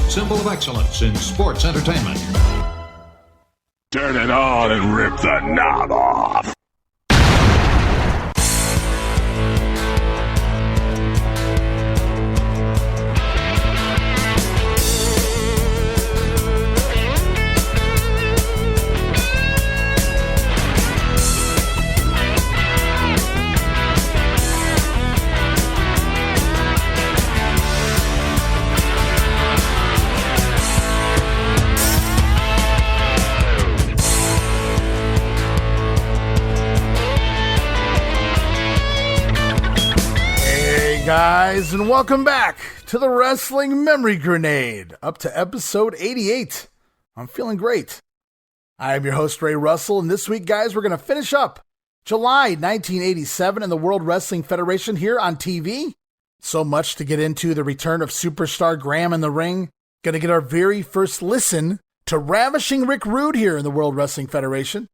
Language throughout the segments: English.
symbol of excellence in sports entertainment. Turn it on and rip the knob off. Guys, and welcome back to the Wrestling Memory Grenade, up to episode 88. I'm feeling great. I am your host, Ray Russell, and this week, guys, we're going to finish up July 1987 in the World Wrestling Federation here on TV. So much to get into: the return of superstar Graham in the ring. Going to get our very first listen to Ravishing Rick Rude here in the World Wrestling Federation.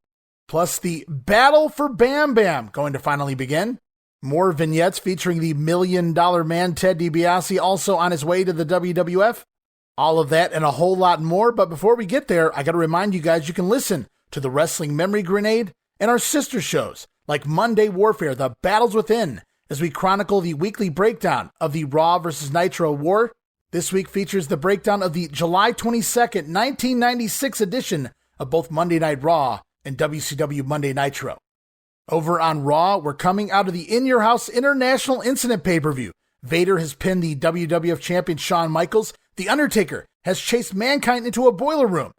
Plus the Battle for Bam Bam going to finally begin. More vignettes featuring the $1 Million Man Ted DiBiase, also on his way to the WWF. All of that and a whole lot more. But before we get there, I got to remind you guys you can listen to the Wrestling Memory Grenade and our sister shows like Monday Warfare, The Battles Within, as we chronicle the weekly breakdown of the Raw vs. Nitro War. This week features the breakdown of the July 22nd, 1996 edition of both Monday Night Raw and WCW Monday Nitro. Over on Raw, we're coming out of the In Your House International Incident pay-per-view. Vader has pinned the WWF champion Shawn Michaels. The Undertaker has chased Mankind into a boiler room.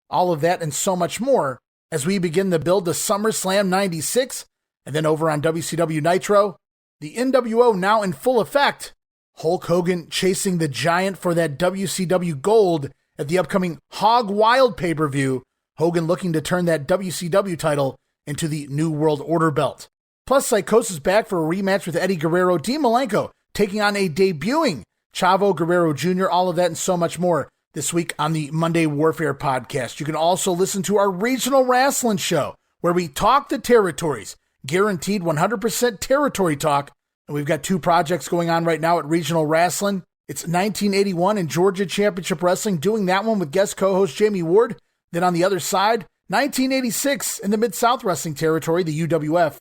All of that and so much more as we begin the build to SummerSlam 96. And then over on WCW Nitro, the NWO now in full effect. Hulk Hogan chasing the Giant for that WCW gold at the upcoming Hog Wild pay-per-view. Hogan looking to turn that WCW title into the New World Order belt. Plus, Psychosis back for a rematch with Eddie Guerrero. Dean Malenko taking on a debuting Chavo Guerrero Jr. All of that and so much more this week on the Monday Warfare podcast. You can also listen to our regional wrestling show where we talk the territories. Guaranteed 100% territory talk. And we've got two projects going on right now at Regional Wrestling. It's 1981 and Georgia Championship Wrestling, doing that one with guest co-host Jamie Ward. Then on the other side, 1986 in the Mid-South Wrestling territory, the UWF,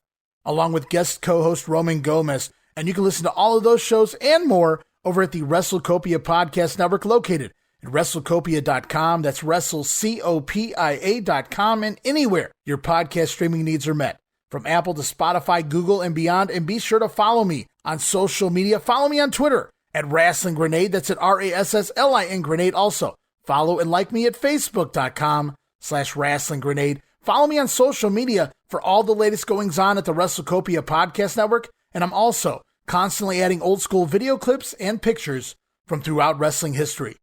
along with guest co-host Roman Gomez. And you can listen to all of those shows and more over at the WrestleCopia Podcast Network, located at WrestleCopia.com. That's WrestleCopia.com, and anywhere your podcast streaming needs are met, from Apple to Spotify, Google, and beyond. And be sure to follow me on social media. Follow me on Twitter at Wrestling Grenade. That's at RASSLIN Grenade. Also, follow and like me at Facebook.com/Wrestling Grenade. Follow me on social media for all the latest goings on at the WrestleCopia Podcast Network. And I'm also constantly adding old school video clips and pictures from throughout wrestling history.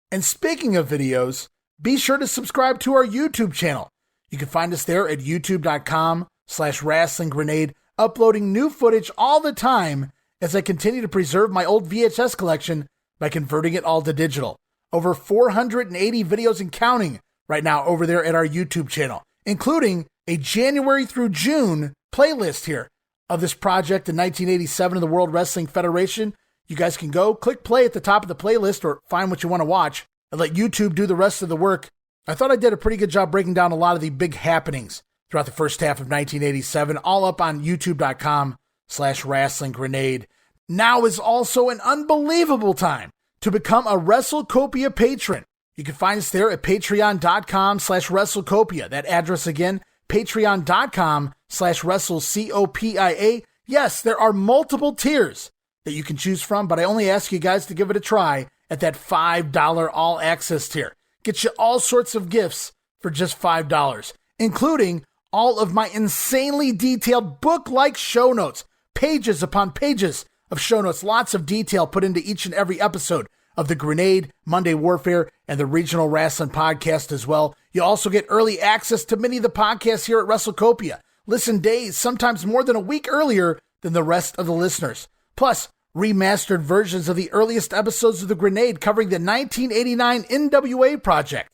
And speaking of videos, be sure to subscribe to our YouTube channel. You can find us there at youtube.com/Wrestling Grenade, uploading new footage all the time as I continue to preserve my old VHS collection by converting it all to digital. Over 480 videos and counting right now over there at our YouTube channel, including a January through June playlist here of this project in 1987 of the World Wrestling Federation. You guys can go click play at the top of the playlist or find what you want to watch and let YouTube do the rest of the work. I thought I did a pretty good job breaking down a lot of the big happenings throughout the first half of 1987, all up on youtube.com/Wrestling Grenade. Now is also an unbelievable time to become a WrestleCopia patron. You can find us there at patreon.com/WrestleCopia. That address again, patreon.com/WrestleCopia. Yes, there are multiple tiers that you can choose from, but I only ask you guys to give it a try at that $5 all access tier. Get you all sorts of gifts for just $5, including all of my insanely detailed book-like show notes, pages upon pages of show notes, lots of detail put into each and every episode of the Grenade, Monday Warfare, and the Regional Wrestling Podcast as well. You also get early access to many of the podcasts here at WrestleCopia. Listen days, sometimes more than a week earlier than the rest of the listeners. Plus, remastered versions of the earliest episodes of the Grenade covering the 1989 NWA project.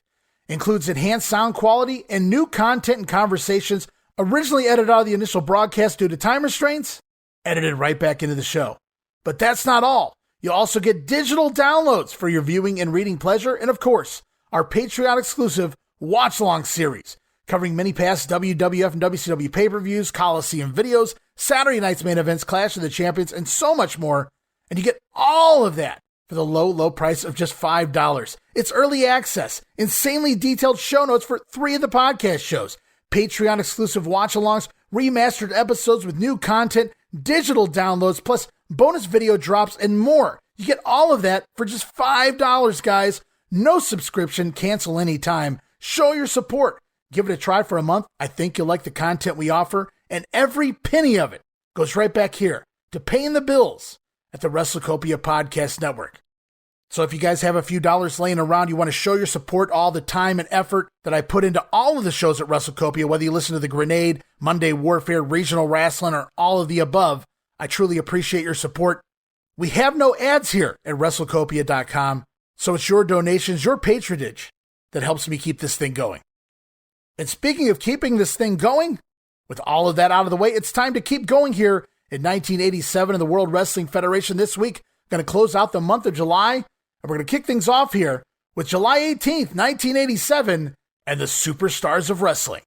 Includes enhanced sound quality and new content and conversations originally edited out of the initial broadcast due to time restraints, edited right back into the show. But that's not all. You'll also get digital downloads for your viewing and reading pleasure, and of course, our Patreon-exclusive watch-along series, covering many past WWF and WCW pay-per-views, Coliseum videos, Saturday night's main events, Clash of the Champions, and so much more. And you get all of that for the low, low price of just $5. It's early access, insanely detailed show notes for 3 of the podcast shows, Patreon-exclusive watch-alongs, remastered episodes with new content, digital downloads, plus bonus video drops, and more. You get all of that for just $5, guys. No subscription, cancel anytime. Show your support. Give it a try for a month. I think you'll like the content we offer, and every penny of it goes right back here to paying the bills at the WrestleCopia Podcast Network. So if you guys have a few dollars laying around, you want to show your support, all the time and effort that I put into all of the shows at WrestleCopia, whether you listen to The Grenade, Monday Warfare, Regional Wrestling, or all of the above, I truly appreciate your support. We have no ads here at WrestleCopia.com, so it's your donations, your patronage that helps me keep this thing going. And speaking of keeping this thing going, with all of that out of the way, it's time to keep going here in 1987 in the World Wrestling Federation. This week, going to close out the month of July, and we're going to kick things off here with July 18th, 1987, and the Superstars of Wrestling.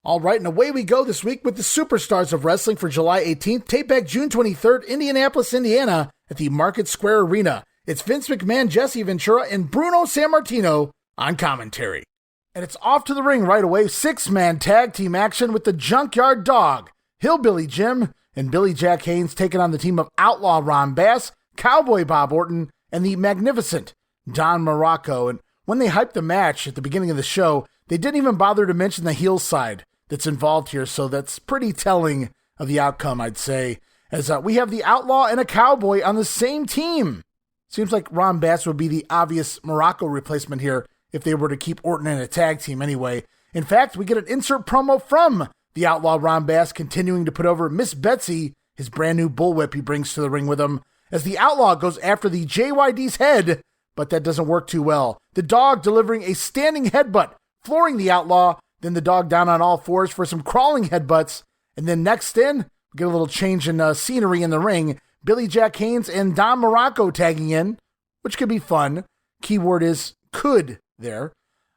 All right, and away we go this week with the Superstars of Wrestling for July 18th. Tape back June 23rd, Indianapolis, Indiana, at the Market Square Arena. It's Vince McMahon, Jesse Ventura, and Bruno Sammartino on commentary. And it's off to the ring right away. 6-man tag team action with the Junkyard Dog, Hillbilly Jim, and Billy Jack Haynes taking on the team of Outlaw Ron Bass, Cowboy Bob Orton, and the magnificent Don Muraco. And when they hyped the match at the beginning of the show, they didn't even bother to mention the heel side that's involved here, so that's pretty telling of the outcome, I'd say, as we have the Outlaw and a Cowboy on the same team. Seems like Ron Bass would be the obvious Muraco replacement here if they were to keep Orton in a tag team anyway. In fact, we get an insert promo from the Outlaw Ron Bass continuing to put over Miss Betsy, his brand new bullwhip he brings to the ring with him, as the Outlaw goes after the JYD's head, but that doesn't work too well. The Dog delivering a standing headbutt, flooring the Outlaw, then the Dog down on all fours for some crawling headbutts. And then next in, we get a little change in scenery in the ring. Billy Jack Haynes and Don Muraco tagging in, which could be fun. Keyword is could there.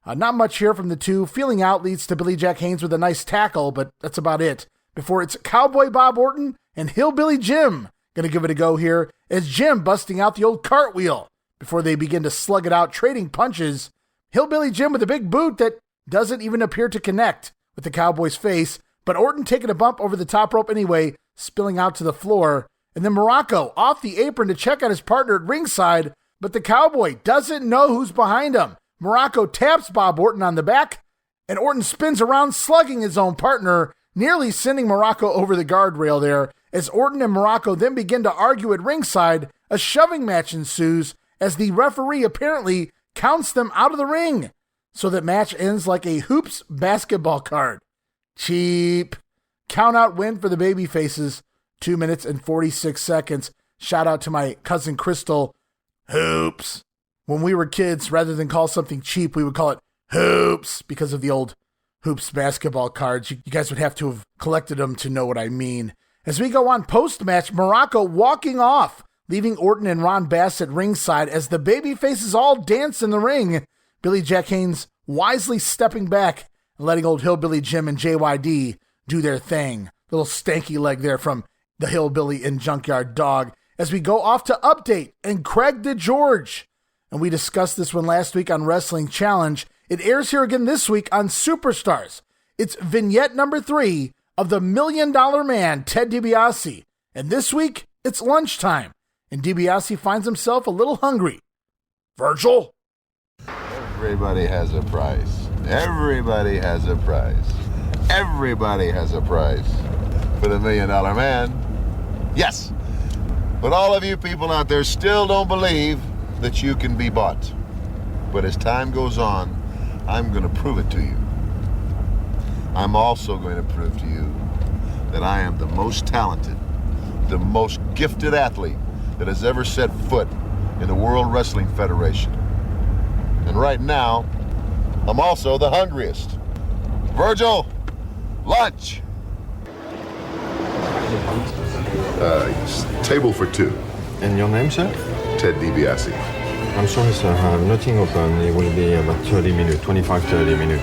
Not much here from the two. Feeling out leads to Billy Jack Haynes with a nice tackle, but that's about it. Before it's Cowboy Bob Orton and Hillbilly Jim going to give it a go here, as Jim busting out the old cartwheel before they begin to slug it out, trading punches. Hillbilly Jim with a big boot that doesn't even appear to connect with the Cowboy's face, but Orton taking a bump over the top rope anyway, spilling out to the floor. And then Muraco off the apron to check on his partner at ringside, but the Cowboy doesn't know who's behind him. Muraco taps Bob Orton on the back, and Orton spins around, slugging his own partner, nearly sending Muraco over the guardrail there. As Orton and Muraco then begin to argue at ringside, a shoving match ensues as the referee apparently counts them out of the ring. So that match ends like a hoops basketball card. Cheap. Count out win for the babyfaces. 2 minutes and 46 seconds. Shout out to my cousin Crystal. Hoops. When we were kids, rather than call something cheap, we would call it hoops because of the old hoops basketball cards. You guys would have to have collected them to know what I mean. As we go on post-match, Muraco walking off, leaving Orton and Ron Bass at ringside as the babyfaces all dance in the ring. Billy Jack Haynes wisely stepping back and letting old Hillbilly Jim and JYD do their thing. Little stanky leg there from the Hillbilly and Junkyard Dog. As we go off to Update and Craig DeGeorge. And we discussed this one last week on Wrestling Challenge. It airs here again this week on Superstars. It's vignette number 3 of the $1 Million Man, Ted DiBiase. And this week, it's lunchtime. And DiBiase finds himself a little hungry. Virgil? Everybody has a price. Everybody has a price. Everybody has a price for the $1 Million Man. Yes. But all of you people out there still don't believe that you can be bought. But as time goes on, I'm going to prove it to you. I'm also going to prove to you that I am the most talented, the most gifted athlete that has ever set foot in the World Wrestling Federation. And right now, I'm also the hungriest. Virgil, lunch! Table for two. And your name, sir? Ted DiBiase. I'm sorry, sir. I have nothing open. It will be about 30 minutes, 30 minutes.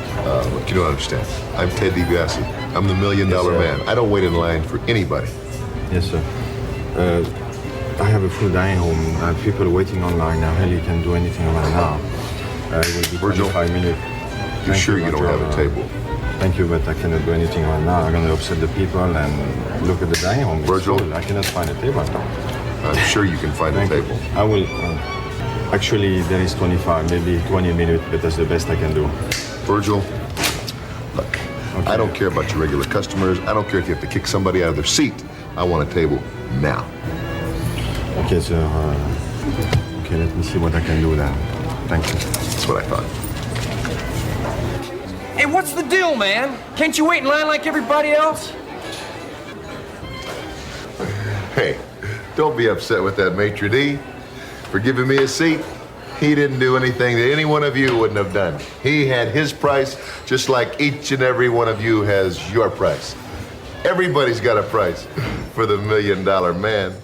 Look, you don't understand. I'm Ted DiBiase. I'm the $1 million man. I don't wait in line for anybody. Yes, sir. I have a full dining home. I have people waiting online. I hardly can do anything right now. It will be Virgil, 25 minutes. You're sure you don't have a table? Thank you, but I cannot do anything right now. I'm going to upset the people and look at the dining home. It's Virgil? full. I cannot find a table. I'm sure you can find a table. I will. Actually, there is 25, maybe 20 minutes, but that's the best I can do. Virgil, look, Okay. I don't care about your regular customers. I don't care if you have to kick somebody out of their seat. I want a table now. Okay, sir. Okay, let me see what I can do then. Thank you. That's what I thought. Hey, what's the deal, man? Can't you wait in line like everybody else? Hey, don't be upset with that maitre d' for giving me a seat. He didn't do anything that any one of you wouldn't have done. He had his price, just like each and every one of you has your price. Everybody's got a price for the $1 million man.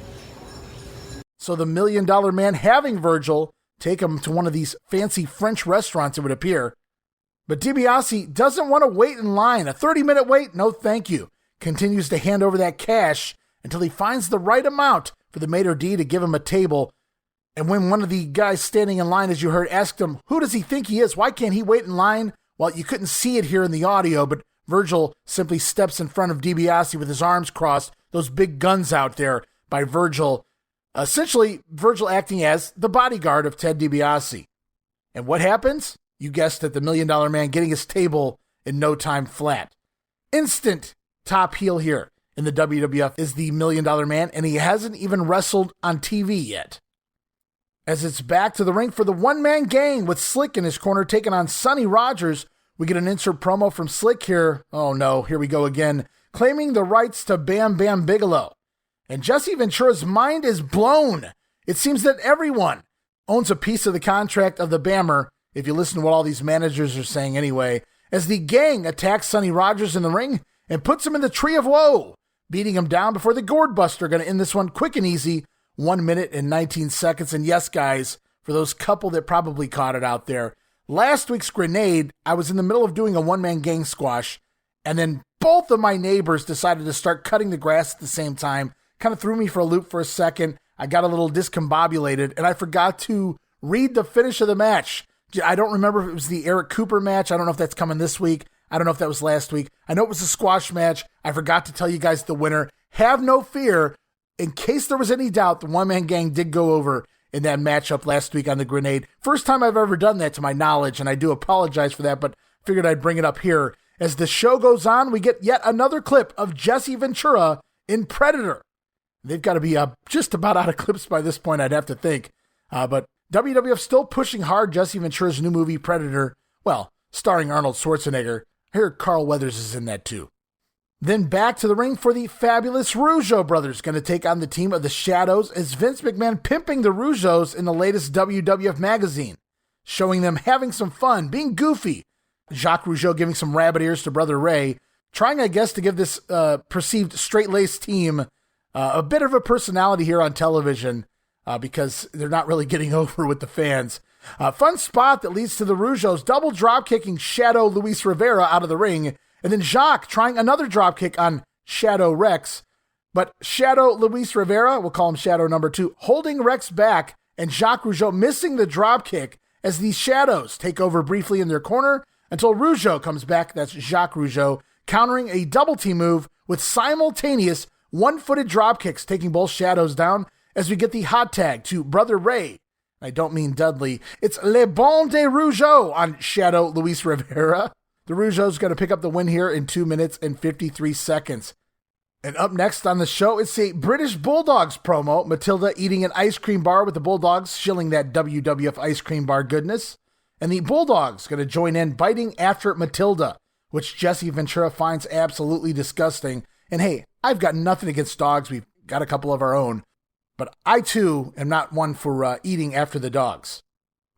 So the $1 million man having Virgil take him to one of these fancy French restaurants, it would appear. But DiBiase doesn't want to wait in line. A 30-minute wait? No, thank you. Continues to hand over that cash until he finds the right amount for the maitre d' to give him a table. And when one of the guys standing in line, as you heard, asked him, who does he think he is? Why can't he wait in line? Well, you couldn't see it here in the audio, but Virgil simply steps in front of DiBiase with his arms crossed, those big guns out there by Virgil. Essentially, Virgil acting as the bodyguard of Ted DiBiase. And what happens? You guessed it, the $1 million man getting his table in no time flat. Instant top heel here in the WWF is the $1 million man, and he hasn't even wrestled on TV yet. As it's back to the ring for the one-man gang with Slick in his corner taking on Sonny Rogers, we get an insert promo from Slick here. Oh no, here we go again. Claiming the rights to Bam Bam Bigelow. And Jesse Ventura's mind is blown. It seems that everyone owns a piece of the contract of the Bammer, if you listen to what all these managers are saying anyway, as the gang attacks Sonny Rogers in the ring and puts him in the Tree of Woe, beating him down before the Gourd Buster. Going to end this one quick and easy, 1 minute and 19 seconds. And yes, guys, for those couple that probably caught it out there, last week's Grenade, I was in the middle of doing a one-man gang squash, and then both of my neighbors decided to start cutting the grass at the same time. Kind of threw me for a loop for a second. I got a little discombobulated, and I forgot to read the finish of the match. I don't remember if it was the Eric Cooper match. I don't know if that's coming this week. I don't know if that was last week. I know it was a squash match. I forgot to tell you guys the winner. Have no fear. In case there was any doubt, the one-man gang did go over in that matchup last week on the Grenade. First time I've ever done that to my knowledge, and I do apologize for that, but figured I'd bring it up here. As the show goes on, we get yet another clip of Jesse Ventura in Predator. They've got to be just about out of clips by this point, I'd have to think. But WWF still pushing hard Jesse Ventura's new movie, Predator. Well, starring Arnold Schwarzenegger. I hear Carl Weathers is in that too. Then back to the ring for the fabulous Rougeau brothers, going to take on the team of the Shadows as Vince McMahon pimping the Rougeaus in the latest WWF magazine, showing them having some fun, being goofy. Jacques Rougeau giving some rabbit ears to Brother Ray, trying, I guess, to give this perceived straight-laced team a bit of a personality here on television because they're not really getting over with the fans. Fun spot that leads to the Rougeaus double drop-kicking Shadow Luis Rivera out of the ring, and then Jacques trying another drop-kick on Shadow Rex. But Shadow Luis Rivera, we'll call him Shadow number 2, holding Rex back, and Jacques Rougeau missing the drop-kick as the Shadows take over briefly in their corner until Rougeau comes back, that's Jacques Rougeau, countering a double-team move with simultaneous one-footed drop-kicks, taking both Shadows down as we get the hot tag to Brother Ray. I don't mean Dudley. It's Le Bon de Rougeau on Shadow Luis Rivera. The Rougeau's going to pick up the win here in 2 minutes and 53 seconds. And up next on the show, it's a British Bulldogs promo. Matilda eating an ice cream bar with the Bulldogs, shilling that WWF ice cream bar goodness. And the Bulldogs going to join in biting after Matilda, which Jesse Ventura finds absolutely disgusting. And hey, I've got nothing against dogs. We've got a couple of our own. But I, too, am not one for eating after the dogs.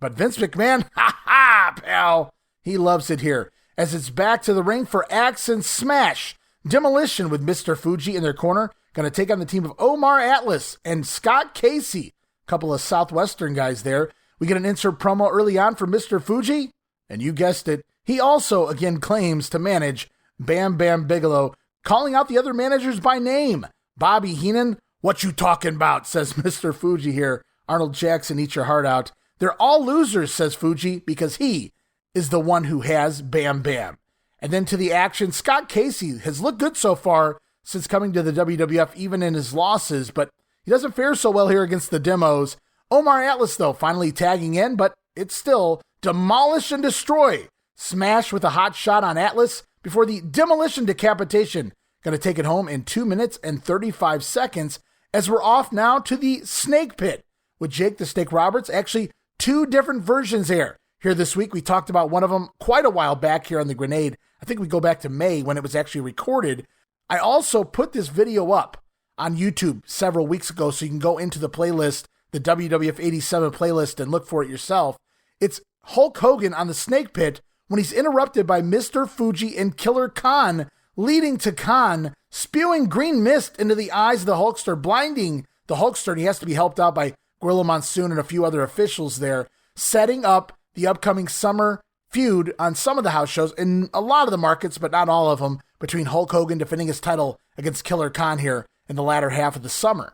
But Vince McMahon, ha, pal, he loves it here. As it's back to the ring for Axe and Smash. Demolition with Mr. Fuji in their corner. Going to take on the team of Omar Atlas and Scott Casey. A couple of Southwestern guys there. We get an insert promo early on for Mr. Fuji. And you guessed it, he also again claims to manage Bam Bam Bigelow, calling out the other managers by name. Bobby Heenan, what you talking about, says Mr. Fuji here. Arnold Jackson, eat your heart out. They're all losers, says Fuji, because he is the one who has Bam Bam. And then to the action, Scott Casey has looked good so far since coming to the WWF, even in his losses, but he doesn't fare so well here against the Demos. Omar Atlas, though, finally tagging in, but it's still demolish and destroy. Smash with a hot shot on Atlas before the demolition decapitation. Going to take it home in 2 minutes and 35 seconds as we're off now to the Snake Pit with Jake the Snake Roberts. Actually, 2 different versions here this week. We talked about one of them quite a while back here on the Grenade. I think we go back to May when it was actually recorded. I also put this video up on YouTube several weeks ago, so you can go into the playlist, the WWF 87 playlist, and look for it yourself. It's Hulk Hogan on the Snake Pit when he's interrupted by Mr. Fuji and Killer Khan, leading to Khan spewing green mist into the eyes of the Hulkster, blinding the Hulkster, and he has to be helped out by Gorilla Monsoon and a few other officials there, setting up the upcoming summer feud on some of the house shows in a lot of the markets, but not all of them, between Hulk Hogan defending his title against Killer Khan here in the latter half of the summer.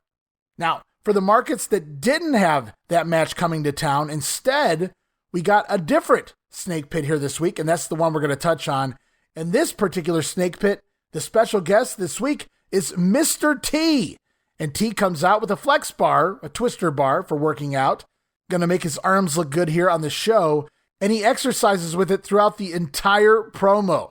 Now, for the markets that didn't have that match coming to town, instead, we got a different Snake Pit here this week, and that's the one we're going to touch on. And this particular Snake Pit, the special guest this week is Mr. T. And T comes out with a flex bar, a twister bar for working out. Going to make his arms look good here on the show. And he exercises with it throughout the entire promo.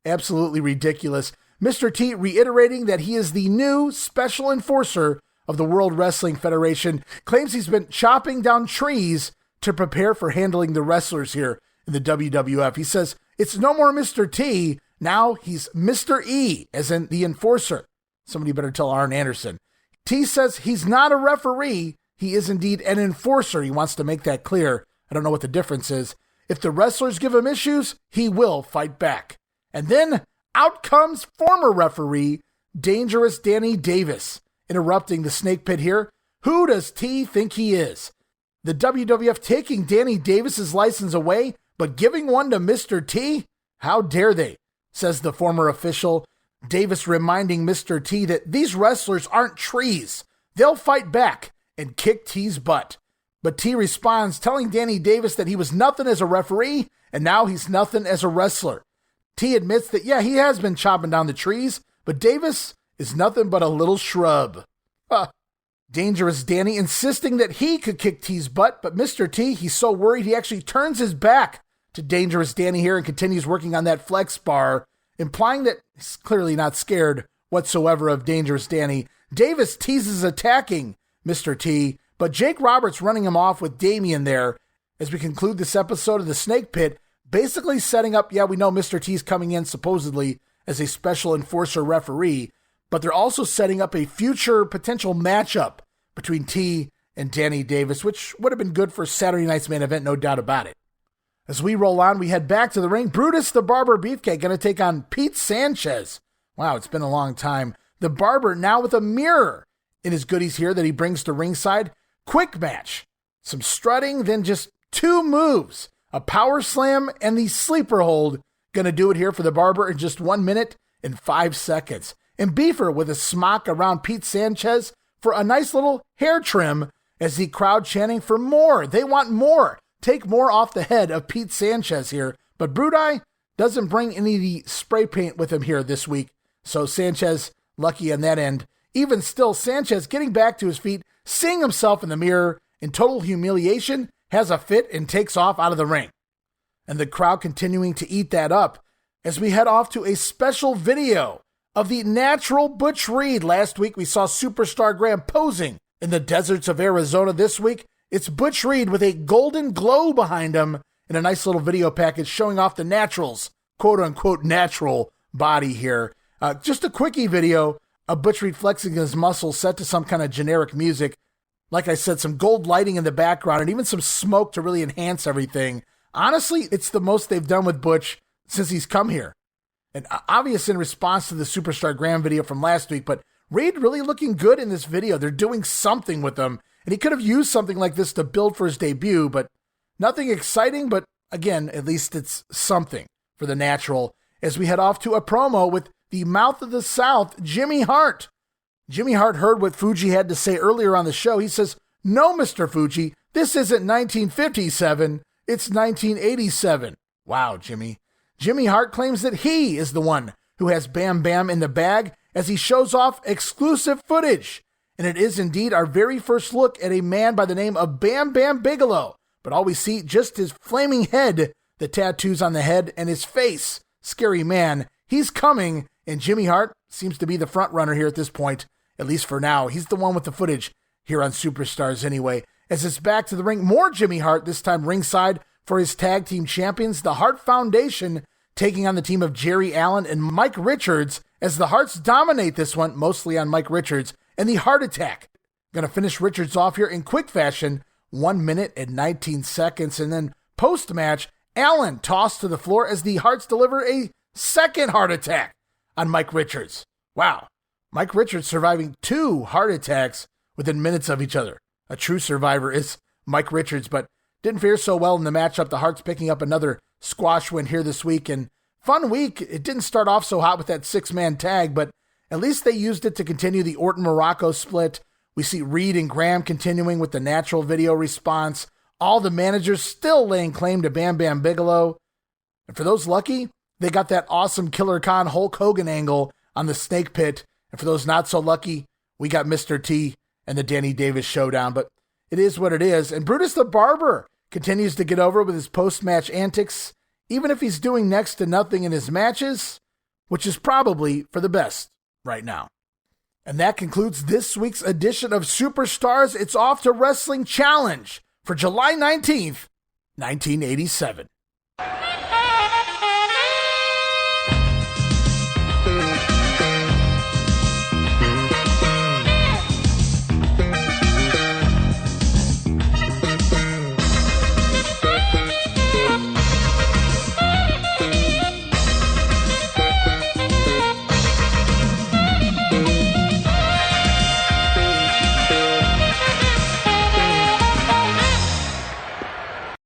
Absolutely ridiculous. Mr. T reiterating that he is the new special enforcer of the World Wrestling Federation, claims he's been chopping down trees to prepare for handling the wrestlers here in the WWF. He says, it's no more Mr. T, now he's Mr. E, as in the enforcer. Somebody better tell Arn Anderson. T says he's not a referee, he is indeed an enforcer. He wants to make that clear. I don't know what the difference is. If the wrestlers give him issues, he will fight back. And then out comes former referee, Dangerous Danny Davis, interrupting the Snake Pit here. Who does T think he is? The WWF taking Danny Davis's license away, but giving one to Mr. T? How dare they? Says the former official. Davis reminding Mr. T that these wrestlers aren't trees. They'll fight back and kick T's butt. But T responds, telling Danny Davis that he was nothing as a referee, and now he's nothing as a wrestler. T admits that, yeah, he has been chopping down the trees, but Davis is nothing but a little shrub. Dangerous Danny insisting that he could kick T's butt, but Mr. T, he's so worried he actually turns his back to Dangerous Danny here and continues working on that flex bar, implying that he's clearly not scared whatsoever of Dangerous Danny. Davis teases attacking Mr. T, but Jake Roberts running him off with Damien there as we conclude this episode of the Snake Pit, basically setting up, yeah, we know Mr. T's coming in supposedly as a special enforcer referee, but they're also setting up a future potential matchup between T and Danny Davis, which would have been good for Saturday night's main event, no doubt about it. As we roll on, we head back to the ring. Brutus the Barber Beefcake going to take on Pete Sanchez. Wow, it's been a long time. The Barber now with a mirror in his goodies here that he brings to ringside. Quick match. Some strutting, then just 2 moves. A power slam and the sleeper hold. Going to do it here for the Barber in just 1 minute and 5 seconds. And Beefer with a smock around Pete Sanchez for a nice little hair trim as the crowd chanting for more. They want more. Take more off the head of Pete Sanchez here. But Brudi doesn't bring any of the spray paint with him here this week. So Sanchez lucky on that end. Even still, Sanchez getting back to his feet, seeing himself in the mirror in total humiliation, has a fit and takes off out of the ring. And the crowd continuing to eat that up as we head off to a special video of the natural Butch Reed. Last week, we saw Superstar Graham posing in the deserts of Arizona. This week, it's Butch Reed with a golden glow behind him in a nice little video package showing off the natural's quote-unquote natural body here. Just a quickie video of Butch Reed flexing his muscles set to some kind of generic music. Like I said, some gold lighting in the background and even some smoke to really enhance everything. Honestly, it's the most they've done with Butch since he's come here. And obvious in response to the Superstar Graham video from last week, but Reed really looking good in this video. They're doing something with him, and he could have used something like this to build for his debut, but nothing exciting, but again, at least it's something for the natural as we head off to a promo with the mouth of the South, Jimmy Hart. Jimmy Hart heard what Fuji had to say earlier on the show. He says, "No, Mr. Fuji, this isn't 1957, it's 1987. Wow, Jimmy. Jimmy Hart claims that he is the one who has Bam Bam in the bag as he shows off exclusive footage. And it is indeed our very first look at a man by the name of Bam Bam Bigelow. But all we see, just his flaming head, the tattoos on the head, and his face. Scary man. He's coming, and Jimmy Hart seems to be the front runner here at this point, at least for now. He's the one with the footage here on Superstars anyway. As it's back to the ring, more Jimmy Hart, this time ringside for his tag team champions, the Hart Foundation, taking on the team of Jerry Allen and Mike Richards, as the Harts dominate this one, mostly on Mike Richards, and the Heart Attack. Going to finish Richards off here in quick fashion, 1 minute and 19 seconds, and then post-match, Allen tossed to the floor as the Harts deliver a second Heart Attack on Mike Richards. Wow, Mike Richards surviving 2 heart attacks within minutes of each other. A true survivor is Mike Richards, but didn't fare so well in the matchup. The Harts picking up another squash win here this week. And fun week. It didn't start off so hot with that 6-man tag, but at least they used it to continue the Orton Muraco split. We see Reed and Graham continuing with the natural video response. All the managers still laying claim to Bam Bam Bigelow. And for those lucky, they got that awesome Killer Khan Hulk Hogan angle on the Snake Pit. And for those not so lucky, we got Mr. T and the Danny Davis showdown. But it is what it is. And Brutus the Barber continues to get over with his post-match antics, even if he's doing next to nothing in his matches, which is probably for the best right now. And that concludes this week's edition of Superstars. It's off to Wrestling Challenge for July 19th, 1987.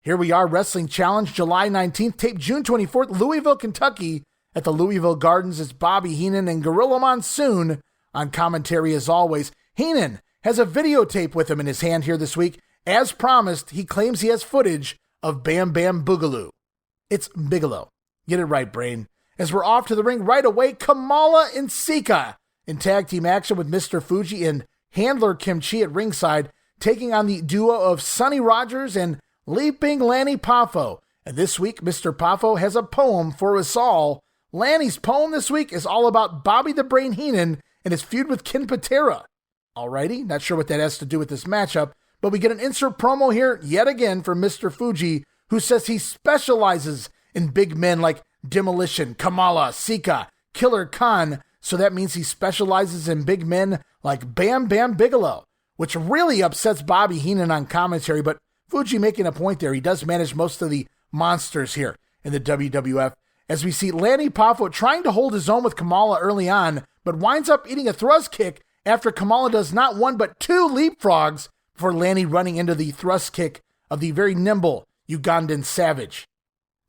Here we are, Wrestling Challenge, July 19th, taped June 24th, Louisville, Kentucky, at the Louisville Gardens. It's Bobby Heenan and Gorilla Monsoon on commentary as always. Heenan has a videotape with him in his hand here this week. As promised, he claims he has footage of Bam Bam Boogaloo. It's Bigelow. Get it right, brain. As we're off to the ring right away, Kamala and Sika in tag team action with Mr. Fuji and Handler Kimchi at ringside, taking on the duo of Sonny Rogers and Leaping Lanny Poffo. And this week, Mr. Poffo has a poem for us all. Lanny's poem this week is all about Bobby the Brain Heenan and his feud with Ken Patera. Alrighty, not sure what that has to do with this matchup, but we get an insert promo here yet again from Mr. Fuji, who says he specializes in big men like Demolition, Kamala, Sika, Killer Khan, so that means he specializes in big men like Bam Bam Bigelow, which really upsets Bobby Heenan on commentary, but Fuji making a point there. He does manage most of the monsters here in the WWF, as we see Lanny Poffo trying to hold his own with Kamala early on, but winds up eating a thrust kick after Kamala does not 1 but 2 leapfrogs before Lanny running into the thrust kick of the very nimble Ugandan Savage.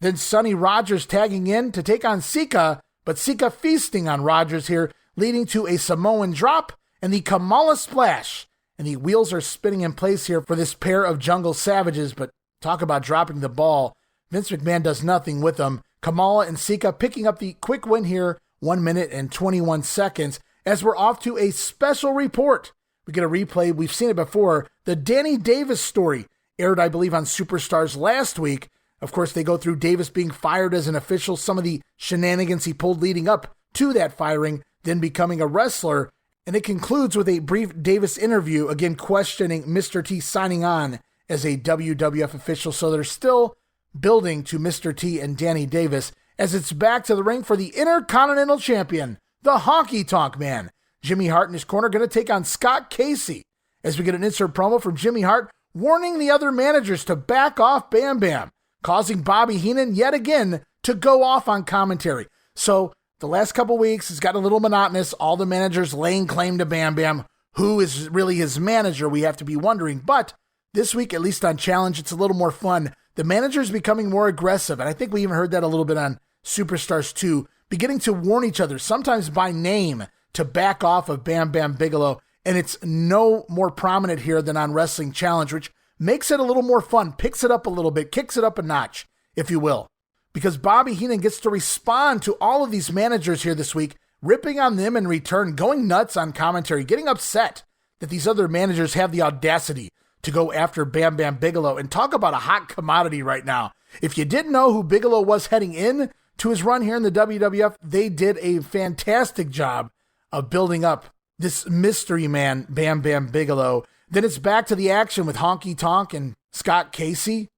Then Sonny Rogers tagging in to take on Sika, but Sika feasting on Rogers here, leading to a Samoan drop and the Kamala splash. And the wheels are spinning in place here for this pair of jungle savages, but talk about dropping the ball. Vince McMahon does nothing with them. Kamala and Sika picking up the quick win here, 1 minute and 21 seconds, as we're off to a special report. We get a replay. We've seen it before. The Danny Davis story aired, I believe, on Superstars last week. Of course, they go through Davis being fired as an official, some of the shenanigans he pulled leading up to that firing, then becoming a wrestler. And it concludes with a brief Davis interview, again questioning Mr. T signing on as a WWF official. So they're still building to Mr. T and Danny Davis as it's back to the ring for the Intercontinental Champion, the Honky Tonk Man. Jimmy Hart in his corner going to take on Scott Casey as we get an insert promo from Jimmy Hart warning the other managers to back off Bam Bam, causing Bobby Heenan yet again to go off on commentary. So the last couple weeks it's got a little monotonous, all the managers laying claim to Bam Bam. Who is really his manager, we have to be wondering. But this week, at least on Challenge, it's a little more fun. The manager's becoming more aggressive, and I think we even heard that a little bit on Superstars 2, beginning to warn each other, sometimes by name, to back off of Bam Bam Bigelow. And it's no more prominent here than on Wrestling Challenge, which makes it a little more fun, picks it up a little bit, kicks it up a notch, if you will. Because Bobby Heenan gets to respond to all of these managers here this week, ripping on them in return, going nuts on commentary, getting upset that these other managers have the audacity to go after Bam Bam Bigelow. And talk about a hot commodity right now. If you didn't know who Bigelow was heading in to his run here in the WWF, they did a fantastic job of building up this mystery man, Bam Bam Bigelow. Then it's back to the action with Honky Tonk and Scott Casey.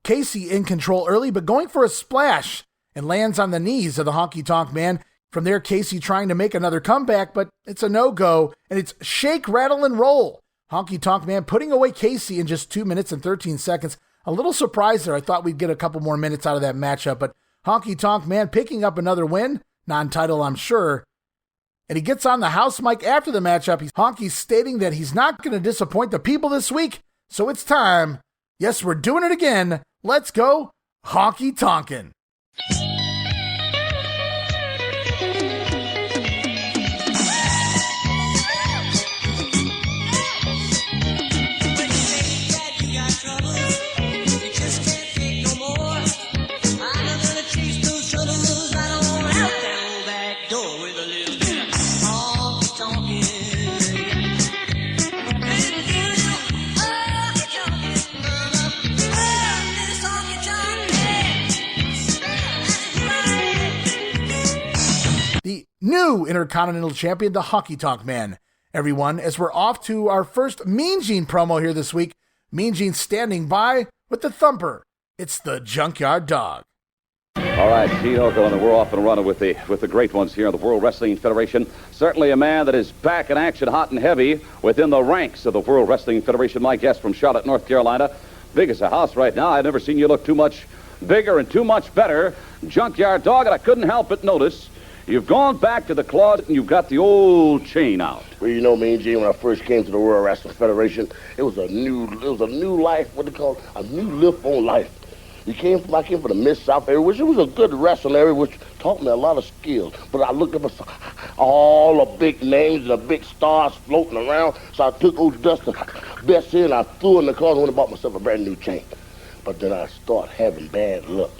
Casey in control early, but going for a splash and lands on the knees of the Honky Tonk Man. From there, Casey trying to make another comeback, but it's a no-go, and it's shake, rattle, and roll. Honky Tonk Man putting away Casey in just 2 minutes and 13 seconds. A little surprised there. I thought we'd get a couple more minutes out of that matchup, but Honky Tonk Man picking up another win, non-title, I'm sure. And he gets on the house mic after the matchup. Honky's stating that he's not going to disappoint the people this week, so it's time. Yes, we're doing it again. Let's go honky tonkin'. New Intercontinental Champion, the Honky Tonk Man, everyone, as we're off to our first Mean Gene promo here this week. Mean Gene standing by with the thumper. It's the Junkyard Dog. All right, Gene Okerlund, and we're off and running with the great ones here in the World Wrestling Federation. Certainly a man that is back in action hot and heavy within the ranks of the World Wrestling Federation. My guest from Charlotte, North Carolina. Big as a house right now. I've never seen you look too much bigger and too much better. Junkyard Dog, and I couldn't help but notice you've gone back to the closet and you've got the old chain out. Well, you know, Mean Gene, when I first came to the World Wrestling Federation, it was a new life, what they call a new lift on life. I came from the Mid South area, which it was a good wrestling area, which taught me a lot of skills. But I looked up at all the big names and the big stars floating around, so I took old Dusty Betsy and I threw in the closet and went and bought myself a brand new chain. But then I started having bad luck.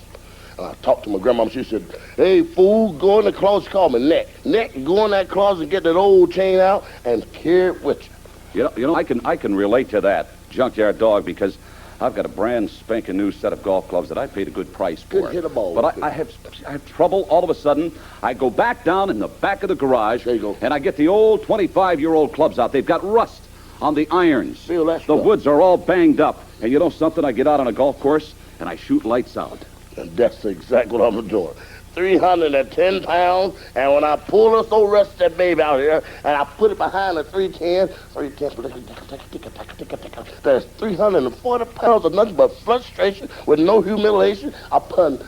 I talked to my grandma. She said, "Hey, fool, go in the closet." She called me Neck. Neck, go in that closet and get that old chain out and carry it with you. You know, I can relate to that, Junkyard Dog, because I've got a brand spanking new set of golf clubs that I paid a good price for. Good hit a ball. But I have trouble. All of a sudden, I go back down in the back of the garage. There you go. And I get the old 25-year-old clubs out. They've got rust on the irons. Feel that The stuff. woods are all banged up. And you know something? I get out on a golf course and I shoot lights out. And that's exactly what I'm doing. 310 pounds, and when I pull this old rusted baby out here, and I put it behind the 310, there's 340 pounds of nothing but frustration with no humiliation upon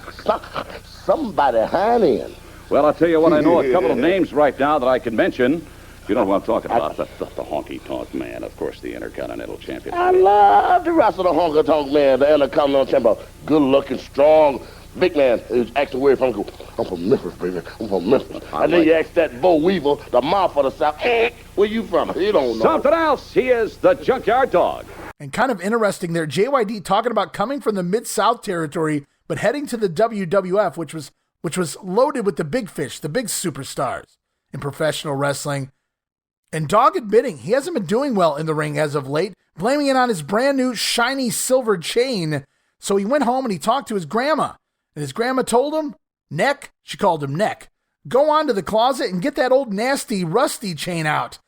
somebody hind end. Well, I'll tell you what, I know a couple of names right now that I can mention. You know who I'm talking about? The Honky Tonk Man, of course, the Intercontinental Champion. I love to wrestle the Honky Tonk Man, the Intercontinental Champion. Good-looking, strong, big man. He's asking where from. I'm from Memphis, baby. I'm from Memphis. And then you ask that Bo Weevil, the mouth of the South, where you from? He don't know. Something else. He is the Junkyard Dog. And kind of interesting there, JYD talking about coming from the Mid-South territory, but heading to the WWF, which was loaded with the big fish, the big superstars in professional wrestling. And Dog admitting he hasn't been doing well in the ring as of late, blaming it on his brand new shiny silver chain. So he went home and he talked to his grandma. And his grandma told him, Neck, she called him Neck, go on to the closet and get that old nasty rusty chain out.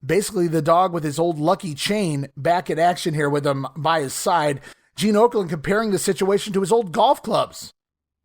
Basically, the dog with his old lucky chain back in action here with him by his side. Gene Okerlund comparing the situation to his old golf clubs.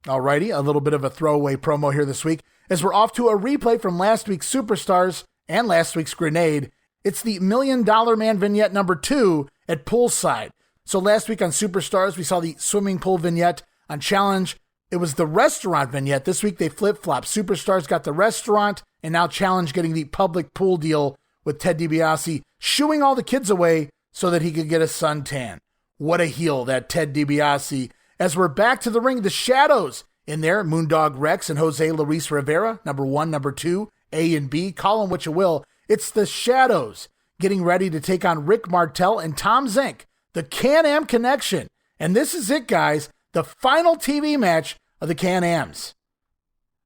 Alrighty, a little bit of a throwaway promo here this week as we're off to a replay from last week's Superstars and last week's Grenade. It's the $1 Million Man vignette number 2 at poolside. So last week on Superstars, we saw the swimming pool vignette. On Challenge, it was the restaurant vignette. This week they flip-flopped. Superstars got the restaurant, and now Challenge getting the public pool deal with Ted DiBiase shooing all the kids away so that he could get a suntan. What a heel, that Ted DiBiase. As we're back to the ring, the Shadows in there, Moondog Rex and Jose Luis Rivera, number 1, number 2, A and B, call them what you will. It's the Shadows getting ready to take on Rick Martel and Tom Zenk, the Can-Am Connection. And this is it, guys, the final TV match of the Can-Ams.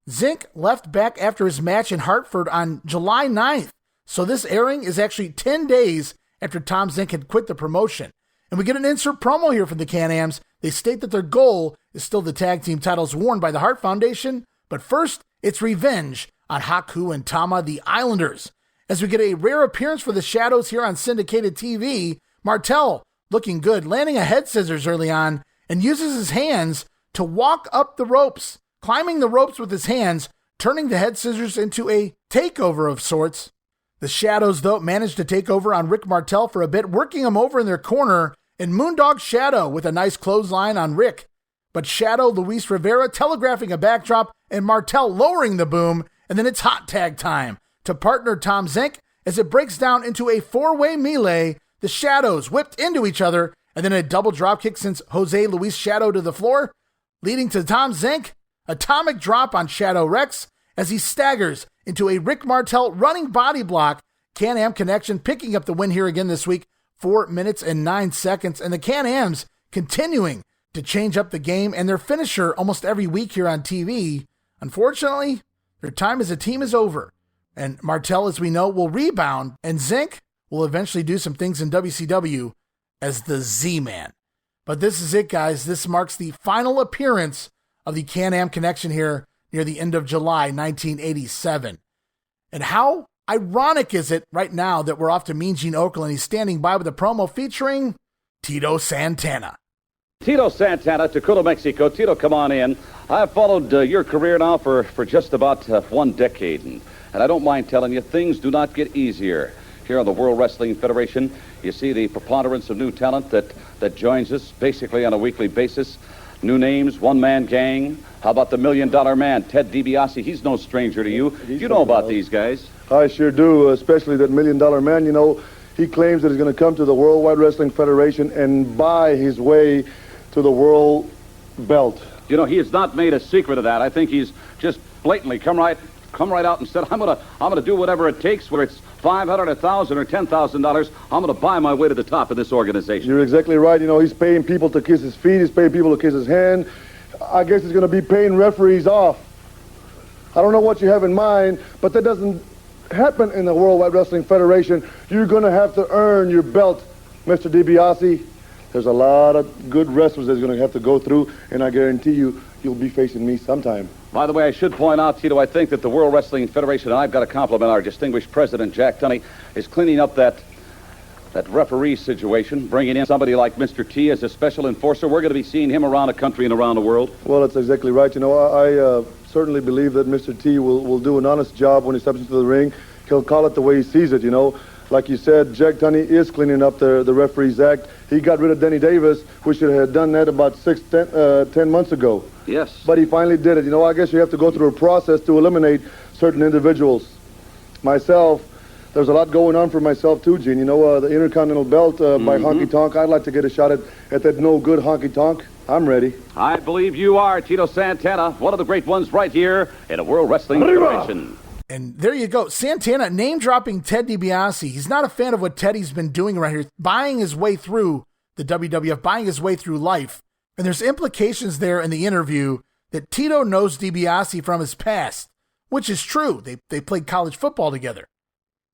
Zenk left back after his match in Hartford on July 9th. So this airing is actually 10 days after Tom Zenk had quit the promotion. And we get an insert promo here from the Can-Ams. They state that their goal is still the tag team titles worn by the Hart Foundation, but first, it's revenge on Haku and Tama, the Islanders. As we get a rare appearance for the Shadows here on syndicated TV, Martel, looking good, landing a head scissors early on, and uses his hands to walk up the ropes, climbing the ropes with his hands, turning the head scissors into a takeover of sorts. The Shadows, though, managed to take over on Rick Martel for a bit, working him over in their corner, and Moondog Shadow with a nice clothesline on Rick. But Shadow Luis Rivera telegraphing a backdrop and Martel lowering the boom, and then it's hot tag time to partner Tom Zenk as it breaks down into a 4-way melee. The Shadows whipped into each other, and then a double dropkick sends Jose Luis Shadow to the floor, leading to Tom Zenk, atomic drop on Shadow Rex as he staggers into a Rick Martel running body block. Can-Am Connection picking up the win here again this week, 4 minutes and 9 seconds, and the Can-Ams continuing to change up the game and their finisher almost every week here on TV. Unfortunately, their time as a team is over, and Martel, as we know, will rebound, and Zenk will eventually do some things in WCW as the Z-Man. But this is it, guys. This marks the final appearance of the Can-Am Connection here near the end of July 1987. And how ironic is it right now that we're off to Mean Gene Okerlund? He's standing by with a promo featuring Tito Santana. Tito Santana, Tacoma, Mexico. Tito, come on in. I've followed your career now for just about 1 decade, and I don't mind telling you, things do not get easier. Here on the World Wrestling Federation, you see the preponderance of new talent that joins us basically on a weekly basis. New names, one-man gang. How about the $1 Million Man, Ted DiBiase? He's no stranger to you. You know about these guys. I sure do, especially that $1 Million Man. You know, he claims that he's going to come to the Worldwide Wrestling Federation and buy his way to the world belt. You know, he has not made a secret of that. I think he's just blatantly come right out and said, I'm gonna do whatever it takes, whether it's $500, $1,000, or $10,000. I'm gonna buy my way to the top of this organization. You're exactly right. You know, he's paying people to kiss his feet. He's paying people to kiss his hand. I guess he's going to be paying referees off. I don't know what you have in mind, but that doesn't happen in the Worldwide Wrestling Federation. You're going to have to earn your belt, Mr. DiBiase. There's a lot of good wrestlers that's going to have to go through, and I guarantee you'll be facing me sometime. By the way, I should point out, Tito, I think that the World Wrestling Federation, and I've got to compliment our distinguished president, Jack Tunney, is cleaning up that referee situation, bringing in somebody like Mr. T as a special enforcer. We're going to be seeing him around the country and around the world. Well, that's exactly right. You know, I certainly believe that Mr. T will do an honest job when he steps into the ring. He'll call it the way he sees it, you know. Like you said, Jack Tunney is cleaning up the Referees Act. He got rid of Denny Davis, who should have done that about 10 months ago. Yes. But he finally did it. You know, I guess you have to go through a process to eliminate certain individuals. Myself, there's a lot going on for myself too, Gene. You know, the Intercontinental Belt by Honky Tonk. I'd like to get a shot at that no good Honky Tonk. I'm ready. I believe you are, Tito Santana, one of the great ones right here in a World Wrestling Federation. And there you go. Santana name-dropping Ted DiBiase. He's not a fan of what Teddy's been doing around here, buying his way through the WWF, buying his way through life. And there's implications there in the interview that Tito knows DiBiase from his past, which is true. They played college football together.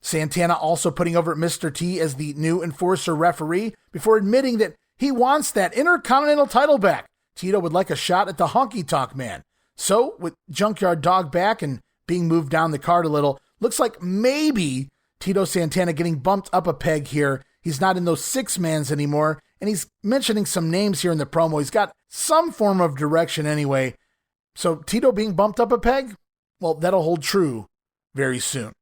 Santana also putting over Mr. T as the new enforcer referee before admitting that he wants that Intercontinental title back. Tito would like a shot at the Honky Tonk Man. So, with Junkyard Dog back and being moved down the card a little. Looks like maybe Tito Santana getting bumped up a peg here. He's not in those 6-mans anymore, and he's mentioning some names here in the promo. He's got some form of direction anyway. So Tito being bumped up a peg? Well, that'll hold true very soon.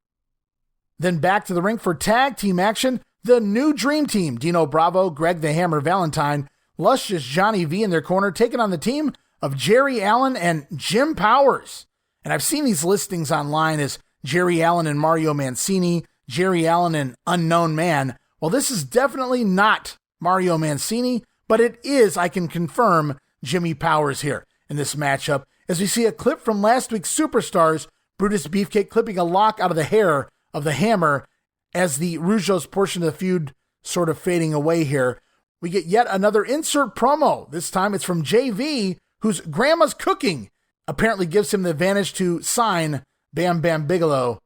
Then back to the ring for tag team action. The new Dream Team, Dino Bravo, Greg the Hammer Valentine, Luscious Johnny V in their corner, taking on the team of Jerry Allen and Jim Powers. And I've seen these listings online as Jerry Allen and Mario Mancini, Jerry Allen and Unknown Man. Well, this is definitely not Mario Mancini, but it is, I can confirm, Jimmy Powers here in this matchup, as we see a clip from last week's Superstars, Brutus Beefcake clipping a lock out of the hair of the Hammer as the Rougeau's portion of the feud sort of fading away here. We get yet another insert promo. This time it's from JV, whose grandma's cooking apparently gives him the advantage to sign Bam Bam Bigelow.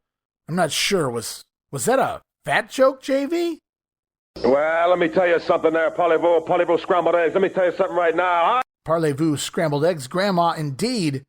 I'm not sure. Was that a fat joke, JV? Well, let me tell you something there, Parlez-vous scrambled eggs. Let me tell you something right now. Parlez-vous scrambled eggs, grandma indeed.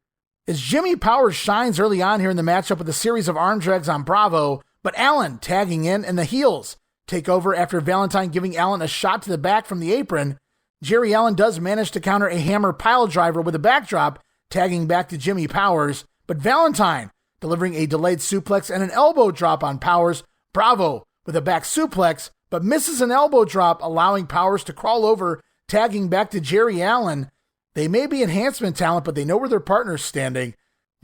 As Jimmy Powers shines early on here in the matchup with a series of arm drags on Bravo, but Allen tagging in and the heels take over after Valentine giving Allen a shot to the back from the apron. Jerry Allen does manage to counter a Hammer pile driver with a backdrop, tagging back to Jimmy Powers, but Valentine delivering a delayed suplex and an elbow drop on Powers. Bravo with a back suplex, but misses an elbow drop, allowing Powers to crawl over, tagging back to Jerry Allen. They may be enhancement talent, but they know where their partner's standing.